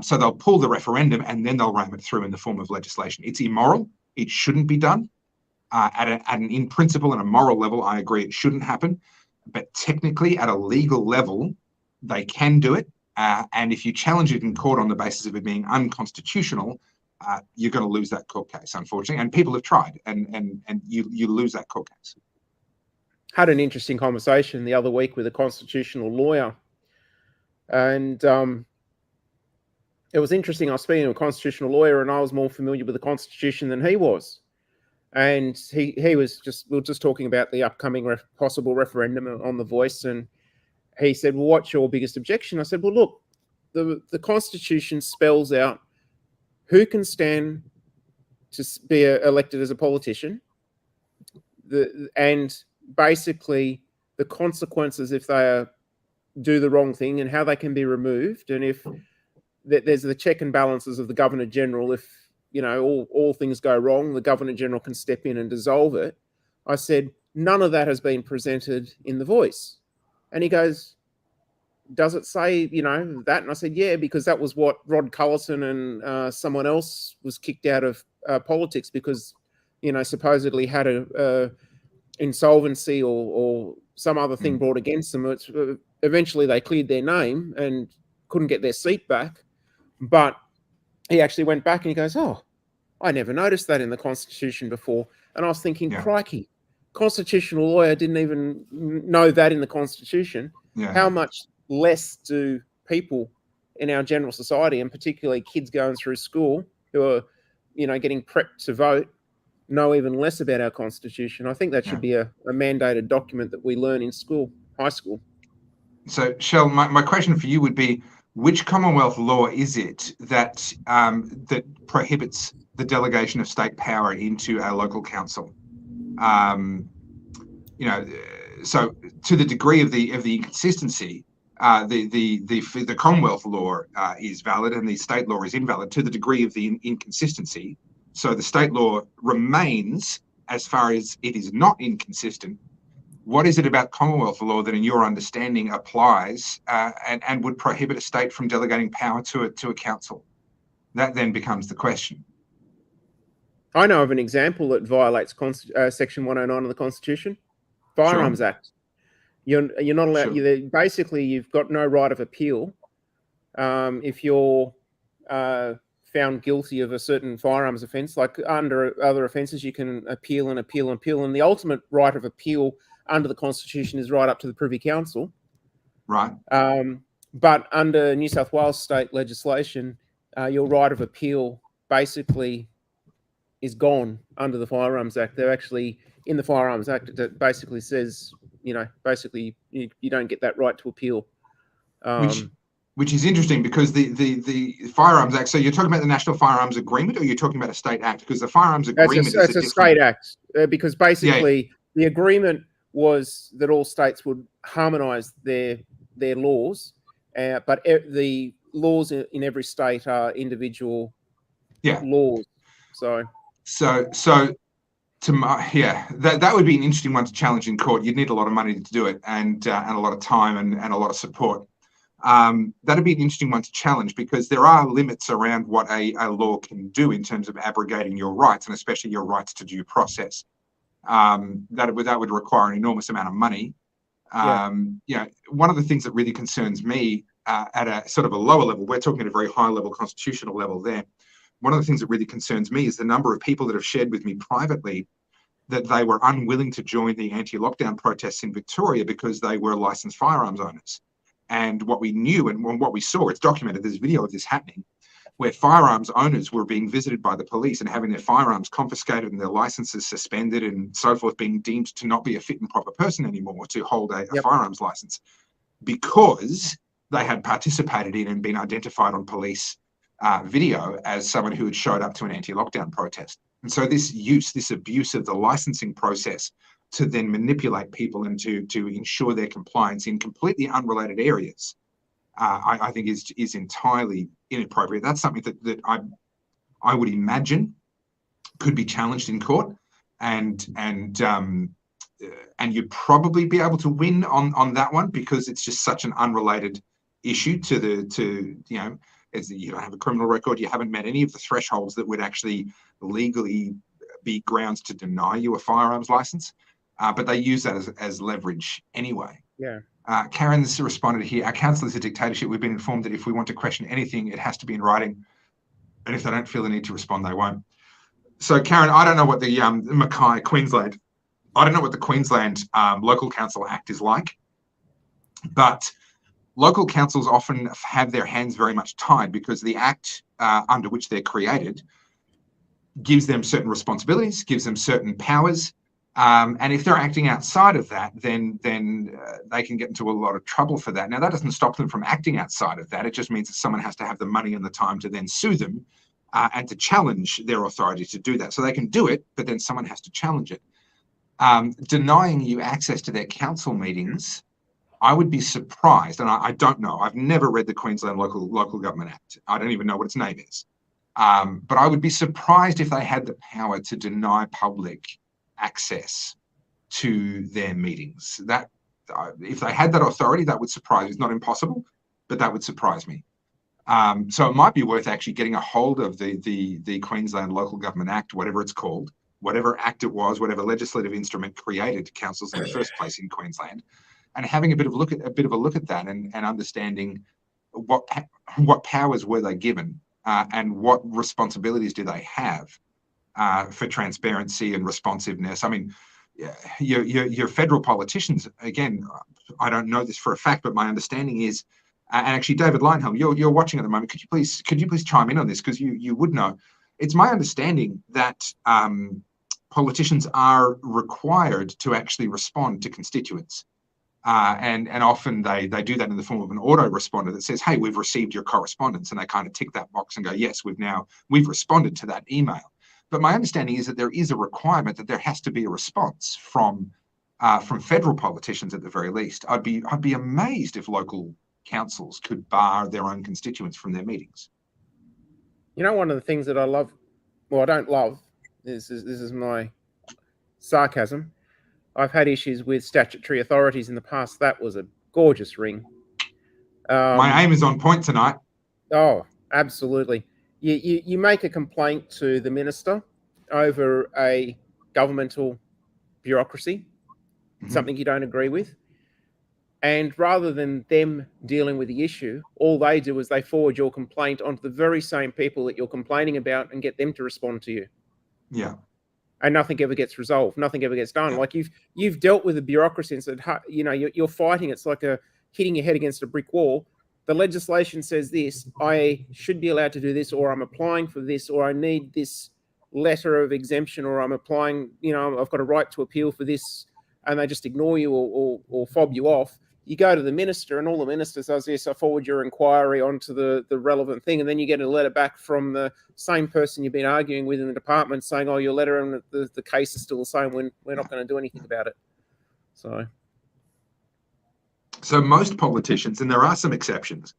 Speaker 1: So they'll pull the referendum and then they'll ram it through in the form of legislation. It's immoral. It shouldn't be done. At an in principle and a moral level, I agree it shouldn't happen. But technically, at a legal level, they can do it. And if you challenge it in court on the basis of it being unconstitutional, you're going to lose that court case, unfortunately. And people have tried, and you lose that court case.
Speaker 2: Had an interesting conversation the other week with a constitutional lawyer, and it was interesting. I was speaking to a constitutional lawyer, and I was more familiar with the Constitution than he was. And we were just talking about the upcoming possible referendum on the voice, and he said, "Well, what's your biggest objection?" I said, "Well, look, the Constitution spells out who can stand to be elected as a politician, and basically the consequences if they do the wrong thing and how they can be removed, and if there's the check and balances of the Governor General. If all things go wrong, the Governor General can step in and dissolve it." I said, "None of that has been presented in the voice." And he goes, "Does it say that?" And I said, "Yeah, because that was what Rod Cullison and someone else was kicked out of politics because supposedly had a insolvency or some other thing brought against them. Eventually they cleared their name and couldn't get their seat back. But he actually went back and he goes, "Oh, I never noticed that in the Constitution before." And I was thinking, crikey, constitutional lawyer didn't even know that in the Constitution.
Speaker 1: Yeah.
Speaker 2: How much less do people in our general society, and particularly kids going through school who are, getting prepped to vote, know even less about our Constitution? I think that should be a mandated document that we learn in school, high school.
Speaker 1: So, Shell, my question for you would be, which Commonwealth law is it that that prohibits the delegation of state power into a local council? So to the degree of the inconsistency, the Commonwealth law is valid and the state law is invalid to the degree of the inconsistency. So the state law remains as far as it is not inconsistent. What is it about Commonwealth law that, in your understanding, applies and would prohibit a state from delegating power to a council? That then becomes the question.
Speaker 2: I know of an example that violates Section 109 of the Constitution, Firearms Act. You're not allowed. Sure. Basically, you've got no right of appeal if you're found guilty of a certain firearms offence. Like under other offences, you can appeal and appeal and appeal, and the ultimate right of appeal under the Constitution is right up to the Privy Council.
Speaker 1: Right.
Speaker 2: But under New South Wales state legislation, your right of appeal basically is gone under the Firearms Act. They're actually in the Firearms Act that basically says, basically you don't get that right to appeal.
Speaker 1: Which is interesting because the Firearms Act. So you're talking about the National Firearms Agreement, or you're talking about a state act? Because the Firearms Agreement is
Speaker 2: a state act. Because basically the agreement was that all states would harmonise their laws, but the laws in every state are individual laws.
Speaker 1: That would be an interesting one to challenge in court. You'd need a lot of money to do it, and a lot of time and a lot of support. That'd be an interesting one to challenge because there are limits around what a law can do in terms of abrogating your rights, and especially your rights to due process. That would require an enormous amount of money. One of the things that really concerns me at a sort of a lower level, we're talking at a very high level, constitutional level there. One of the things that really concerns me is the number of people that have shared with me privately that they were unwilling to join the anti-lockdown protests in Victoria because they were licensed firearms owners. And what we knew and what we saw, it's documented, there's video of this happening, where firearms owners were being visited by the police and having their firearms confiscated and their licenses suspended and so forth, being deemed to not be a fit and proper person anymore to hold a firearms license because they had participated in and been identified on police video as someone who had showed up to an anti-lockdown protest. And so this abuse of the licensing process to then manipulate people and to ensure their compliance in completely unrelated areas, I think is entirely inappropriate. That's something that I would imagine could be challenged in court, and you'd probably be able to win on that one because it's just such an unrelated issue you don't have a criminal record, you haven't met any of the thresholds that would actually legally be grounds to deny you a firearms license. But they use that as leverage anyway. Karen's responded here, our council is a dictatorship. We've been informed that if we want to question anything, it has to be in writing. And if they don't feel the need to respond, they won't. So, Karen, I don't know what the Mackay, Queensland, I don't know what the Queensland Local Council Act is like, but local councils often have their hands very much tied because the act under which they're created gives them certain responsibilities, gives them certain powers. And if they're acting outside of that, then they can get into a lot of trouble for that. Now, that doesn't stop them from acting outside of that. It just means that someone has to have the money and the time to then sue them and to challenge their authority to do that. So they can do it, but then someone has to challenge it. Denying you access to their council meetings, I would be surprised, and I don't know. I've never read the Queensland Local Government Act. I don't even know what its name is. But I would be surprised if they had the power to deny public access to their meetings. That if they had that authority, that would surprise me. It's not impossible, but that would surprise me. So it might be worth actually getting a hold of the Queensland Local Government Act, whatever it's called, whatever act it was, whatever legislative instrument created councils in the first place in Queensland, and having a bit of a look at that and understanding what powers were they given and what responsibilities do they have for transparency and responsiveness. I mean, your federal politicians, again, I don't know this for a fact, but my understanding is, and actually David Leinhelm, you're watching at the moment. Could you please chime in on this, because you would know. It's my understanding that politicians are required to actually respond to constituents. And often they do that in the form of an autoresponder that says, hey, we've received your correspondence. And they kind of tick that box and go, yes, we've responded to that email. But my understanding is that there is a requirement that there has to be a response from federal politicians at the very least. I'd be amazed if local councils could bar their own constituents from their meetings.
Speaker 2: You know, one of the things that I love, well, I don't love, this is my sarcasm. I've had issues with statutory authorities in the past. That was a gorgeous ring.
Speaker 1: My aim is on point tonight.
Speaker 2: Oh, absolutely. You make a complaint to the minister over a governmental bureaucracy, something you don't agree with. And rather than them dealing with the issue, all they do is they forward your complaint onto the very same people that you're complaining about and get them to respond to you.
Speaker 1: Yeah.
Speaker 2: And nothing ever gets resolved. Nothing ever gets done. Yeah. Like you've dealt with the bureaucracy and said, you know, you're fighting. It's like hitting your head against a brick wall. The legislation says this, I should be allowed to do this, or I'm applying for this, or I need this letter of exemption, or I'm applying, you know, I've got a right to appeal for this, and they just ignore you or fob you off. You go to the minister, and all the minister does is I forward your inquiry onto the relevant thing, and then you get a letter back from the same person you've been arguing with in the department saying, oh, your letter and the case is still the same when we're not going to do anything about it.
Speaker 1: So most politicians, and there are some exceptions,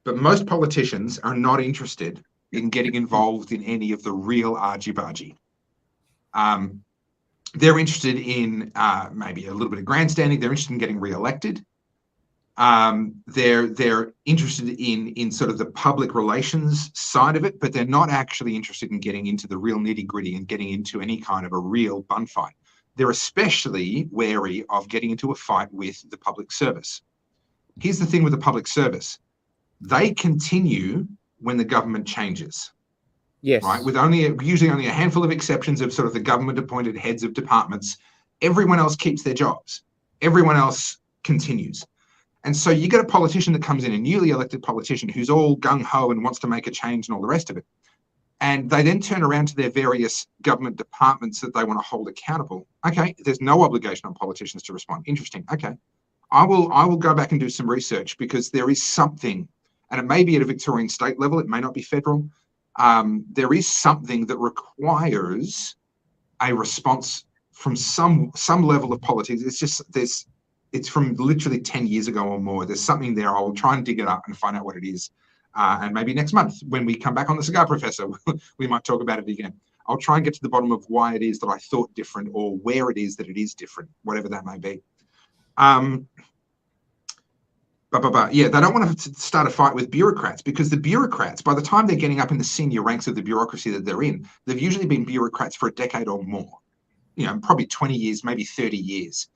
Speaker 1: but most politicians are not interested in getting involved in any of the real argy-bargy. They're interested in maybe a little bit of grandstanding. They're interested in getting re-elected. They're interested in sort of the public relations side of it, but they're not actually interested in getting into the real nitty-gritty and getting into any kind of a real bun fight. They're especially wary of getting into a fight with the public service. Here's the thing with the public service. They continue when the government changes.
Speaker 2: Yes.
Speaker 1: Right. With usually only a handful of exceptions of sort of the government appointed heads of departments, everyone else keeps their jobs. Everyone else continues. And so you get a politician that comes in, a newly elected politician who's all gung-ho and wants to make a change and all the rest of it. And they then turn around to their various government departments that they want to hold accountable. Okay, there's no obligation on politicians to respond. Interesting. Okay. I will go back and do some research, because there is something, and it may be at a Victorian state level, it may not be federal. There is something that requires a response from some level of politics. It's just it's from literally 10 years ago or more. There's something there. I'll try and dig it up and find out what it is. And maybe next month when we come back on the Cigar Professor, we might talk about it again. I'll try and get to the bottom of why it is that I thought different, or where it is that it is different, whatever that may be. Yeah, they don't want to start a fight with bureaucrats, because the bureaucrats, by the time they're getting up in the senior ranks of the bureaucracy that they're in, they've usually been bureaucrats for a decade or more, you know, probably 20 years, maybe 30 years.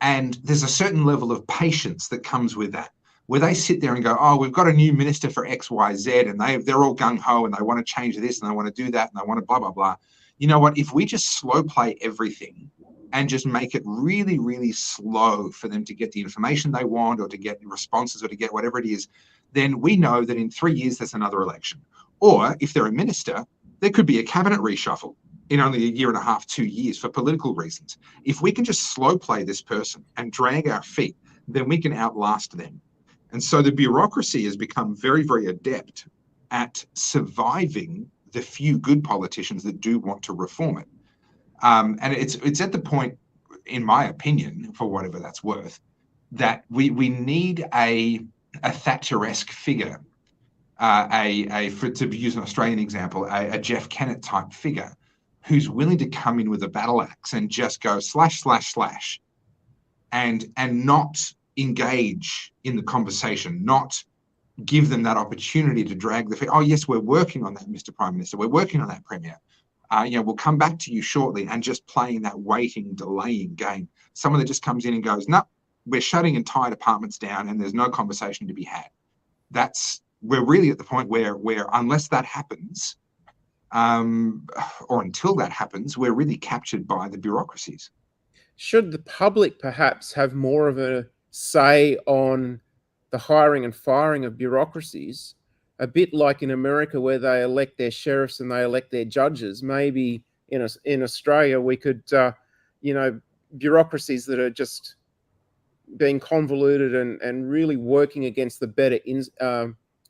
Speaker 1: And there's a certain level of patience that comes with that, where they sit there and go, oh, we've got a new minister for XYZ, and they're all gung-ho, and they want to change this, and they want to do that, and they want to blah, blah, blah. You know what? If we just slow play everything and just make it really, really slow for them to get the information they want, or to get responses, or to get whatever it is, then we know that in 3 years there's another election. Or if they're a minister, there could be a cabinet reshuffle in only a year and a half, 2 years, for political reasons. If we can just slow play this person and drag our feet, then we can outlast them. And so the bureaucracy has become very, very adept at surviving the few good politicians that do want to reform it. And it's at the point, in my opinion, for whatever that's worth, that we need a Thatcher-esque figure, to use an Australian example, a Jeff Kennett type figure, who's willing to come in with a battle axe and just go slash, slash, slash, and not engage in the conversation, not give them that opportunity to drag the feet. Oh, yes, we're working on that, Mr. Prime Minister. We're working on that, Premier. We'll come back to you shortly, and just playing that waiting, delaying game. Someone that just comes in and goes, no, we're shutting entire departments down and there's no conversation to be had. We're really at the point where unless that happens, or until that happens, we're really captured by the bureaucracies.
Speaker 2: Should the public perhaps have more of a say on the hiring and firing of bureaucracies, a bit like in America where they elect their sheriffs and they elect their judges? Maybe in Australia we could, bureaucracies that are just being convoluted and really working against the better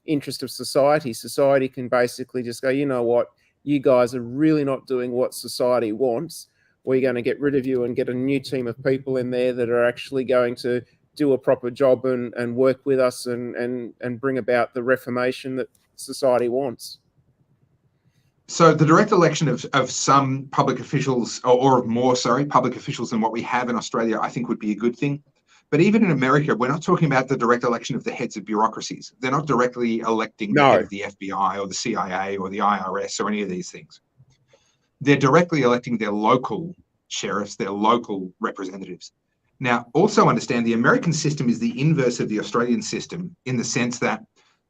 Speaker 2: interest of society. Society can basically just go, you know what, you guys are really not doing what society wants. We're going to get rid of you and get a new team of people in there that are actually going to do a proper job and work with us and bring about the reformation that society wants.
Speaker 1: So the direct election of some public officials, or of more, public officials than what we have in Australia, I think would be a good thing. But even in America, we're not talking about the direct election of the heads of bureaucracies. They're not directly electing the head of the FBI or the CIA or the IRS or any of these things. They're directly electing their local sheriffs, their local representatives. Now, also understand the American system is the inverse of the Australian system, in the sense that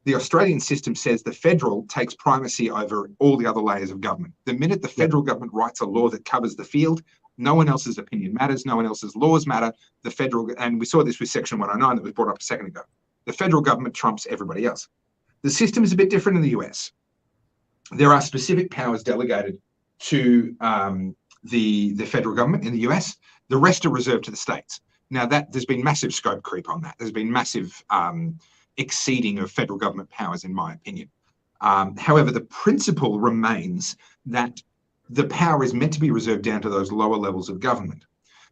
Speaker 1: the Australian system says the federal takes primacy over all the other layers of government. The minute the federal government writes a law that covers the field, no one else's opinion matters, no one else's laws matter. The federal, and we saw this with Section 109 that was brought up a second ago. The federal government trumps everybody else. The system is a bit different in the US. There are specific powers delegated to the federal government in the US. The rest are reserved to the states. Now, there's been massive scope creep on that. There's been massive exceeding of federal government powers, in my opinion. However, the principle remains that the power is meant to be reserved down to those lower levels of government.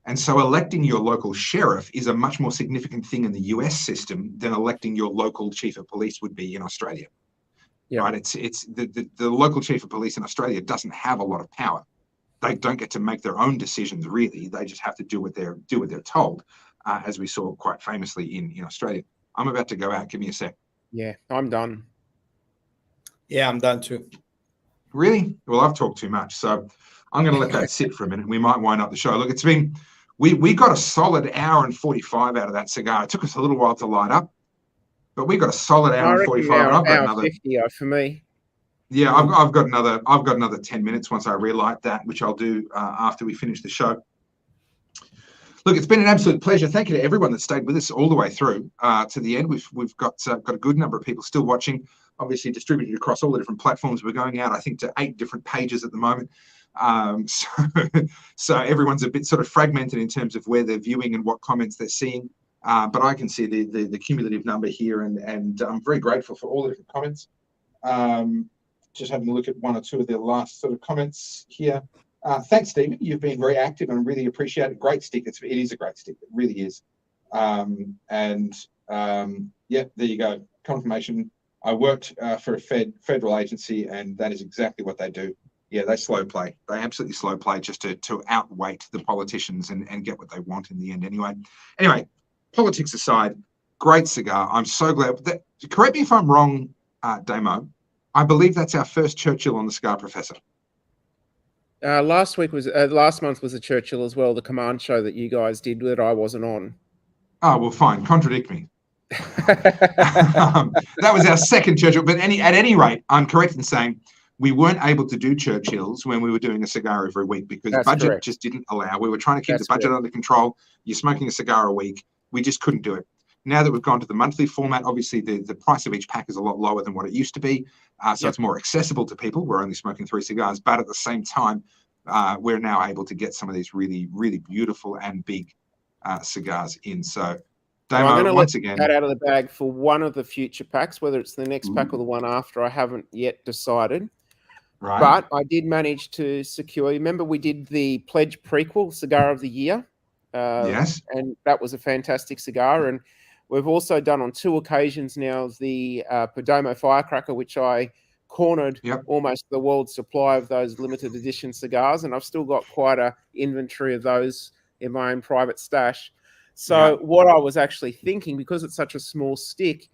Speaker 1: And so electing your local sheriff is a much more significant thing in the US system than electing your local chief of police would be in Australia. Yeah. Right? It's the local chief of police in Australia doesn't have a lot of power. They don't get to make their own decisions, really. They just have to do what they're told, as we saw quite famously in Australia. I'm about to go out. Give me a sec. Yeah,
Speaker 2: I'm done.
Speaker 3: Yeah, I'm done too.
Speaker 1: Really? Well, I've talked too much, so I'm going to let that sit for a minute. We might wind up the show. Look, it's been, we got a solid hour and 45 out of that cigar. It took us a little while to light up, but we got a solid hour and 45. And I've got another
Speaker 2: 50 for me.
Speaker 1: Yeah, I've got another 10 minutes once I relight that, which I'll do after we finish the show. Look, it's been an absolute pleasure. Thank you to everyone that stayed with us all the way through to the end. We've got a good number of people still watching, obviously distributed across all the different platforms. We're going out, I think, to 8 different pages at the moment. So everyone's a bit sort of fragmented in terms of where they're viewing and what comments they're seeing. But I can see the cumulative number here, and I'm very grateful for all the different comments. Just having a look at one or two of the last sort of comments here. Thanks, Stephen. You've been very active and really appreciate it. Great stick. It is a great stick. It really is. Yeah, there you go. Confirmation. I worked for a federal agency, and that is exactly what they do. Yeah, they slow play. They absolutely slow play just to outweight the politicians and get what they want in the end anyway. Anyway, politics aside, great cigar. I'm so glad. Correct me if I'm wrong, Damo. I believe that's our first Churchill on the Cigar Professor.
Speaker 2: Last month was a Churchill as well, the command show that you guys did that I wasn't on.
Speaker 1: Oh, well, fine. Contradict me. That was our second Churchill. But at any rate, I'm correct in saying we weren't able to do Churchills when we were doing a cigar every week because
Speaker 2: That's
Speaker 1: budget
Speaker 2: correct.
Speaker 1: just didn't allow. We were trying to keep
Speaker 2: That's
Speaker 1: the budget
Speaker 2: correct.
Speaker 1: under control. You're smoking a cigar a week. We just couldn't do it. Now that we've gone to the monthly format, obviously the price of each pack is a lot lower than what it used to be. So it's more accessible to people. We're only smoking 3 cigars, but at the same time, we're now able to get some of these really, really beautiful and big cigars in. So,
Speaker 2: I'm going
Speaker 1: Damo,
Speaker 2: to
Speaker 1: once
Speaker 2: let
Speaker 1: again,
Speaker 2: that out of the bag for one of the future packs, whether it's the next pack or the one after. I haven't yet decided.
Speaker 1: right?
Speaker 2: But I did manage to secure. Remember, we did the Pledge prequel Cigar of the Year.
Speaker 1: Yes.
Speaker 2: And that was a fantastic cigar. And we've also done on 2 occasions now the Perdomo Firecracker, which I cornered almost the world's supply of those limited edition cigars. And I've still got quite a inventory of those in my own private stash. So what I was actually thinking, because it's such a small stick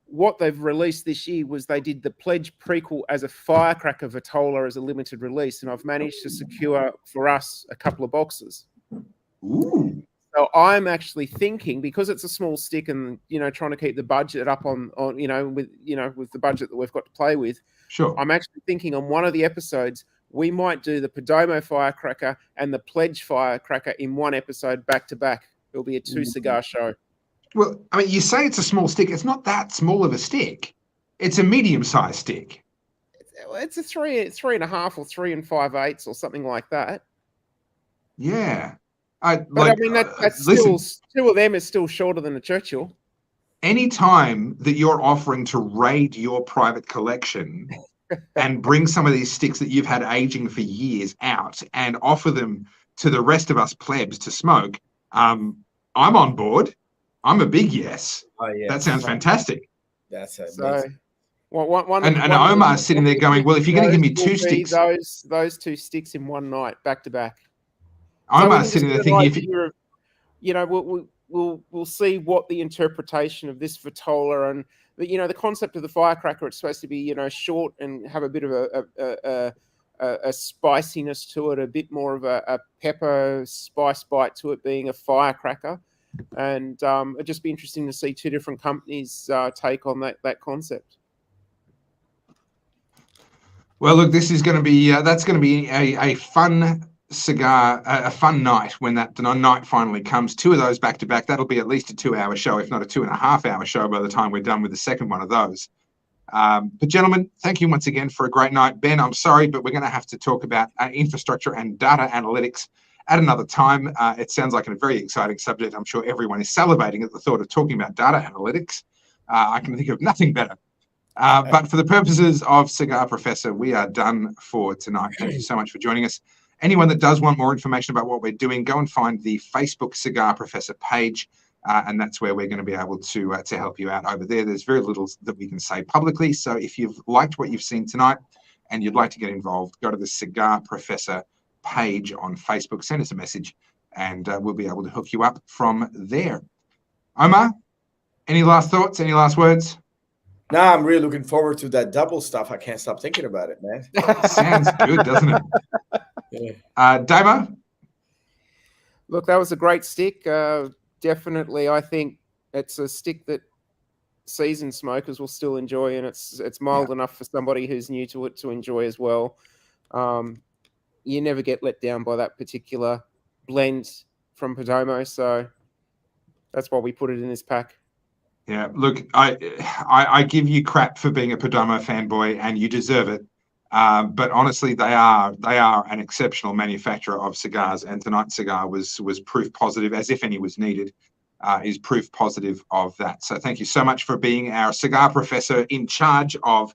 Speaker 2: what they've released this year was they did the Pledge prequel as a Firecracker Vitola as a limited release. And I've managed to secure for us a couple of boxes.
Speaker 1: Ooh.
Speaker 2: So I'm actually thinking, because it's a small stick and, trying to keep the budget up on with the budget that we've got to play with.
Speaker 1: Sure.
Speaker 2: I'm actually thinking on one of the episodes, we might do the Perdomo Firecracker and the Pledge Firecracker in one episode back to back. It'll be a 2 cigar show.
Speaker 1: Well, I mean, you say it's a small stick. It's not that small of a stick. It's a medium-sized stick.
Speaker 2: It's a 3.5 or 3 5/8 or something like that.
Speaker 1: Yeah.
Speaker 2: That's still 2 of them is still shorter than a Churchill.
Speaker 1: Any time that you're offering to raid your private collection and bring some of these sticks that you've had aging for years out and offer them to the rest of us plebs to smoke, I'm on board. I'm a big yes.
Speaker 3: Oh, yeah.
Speaker 1: That sounds fantastic.
Speaker 3: That's amazing.
Speaker 2: So, one
Speaker 1: Omar's sitting there going, well, if you're going to give me 2 sticks.
Speaker 2: Those 2 sticks in one night, back to back.
Speaker 1: Omar's sitting there thinking,
Speaker 2: we'll see what the interpretation of this Vitola and the concept of the Firecracker. It's supposed to be short and have a bit of a spiciness to it, a bit more of a pepper spice bite to it, being a firecracker. And it'd just be interesting to see 2 different companies take on that concept.
Speaker 1: Well, look, this is going to be that's going to be a fun cigar, a fun night when that night finally comes. 2 of those back to back. That'll be at least a 2-hour show, if not a 2.5-hour show by the time we're done with the second one of those. But gentlemen, thank you once again for a great night. Ben, I'm sorry, but we're going to have to talk about infrastructure and data analytics at another time. It sounds like a very exciting subject. I'm sure everyone is salivating at the thought of talking about data analytics. I can think of nothing better. But for the purposes of Cigar Professor, we are done for tonight. Thank you so much for joining us. Anyone that does want more information about what we're doing, go and find the Facebook Cigar Professor page, and that's where we're going to be able to help you out over there. There's very little that we can say publicly. So if you've liked what you've seen tonight and you'd like to get involved, go to the Cigar Professor page on Facebook, send us a message, and we'll be able to hook you up from there. Omar, any last thoughts, any last words?
Speaker 3: No, I'm really looking forward to that double stuff. I can't stop thinking about it, man.
Speaker 1: Sounds good, doesn't it? Yeah. Damo?
Speaker 2: Look, that was a great stick. Definitely, I think it's a stick that seasoned smokers will still enjoy, and it's mild enough for somebody who's new to it to enjoy as well. You never get let down by that particular blend from Perdomo, so that's why we put it in this pack.
Speaker 1: Yeah, look, I give you crap for being a Perdomo fanboy, and you deserve it. But honestly, they are an exceptional manufacturer of cigars, and tonight's cigar was proof positive, as if any was needed, is proof positive of that. So thank you so much for being our Cigar Professor in charge of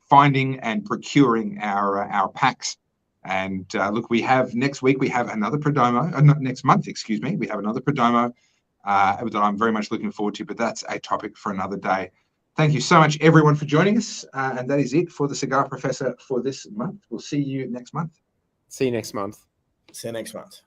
Speaker 1: finding and procuring our packs. And look, we have next week, we have another Perdomo, next month, excuse me, we have another Perdomo that I'm very much looking forward to, but that's a topic for another day. Thank you so much, everyone, for joining us. And that is it for the Cigar Professor for this month. We'll see you next month.
Speaker 2: See you next month.
Speaker 3: See you next month.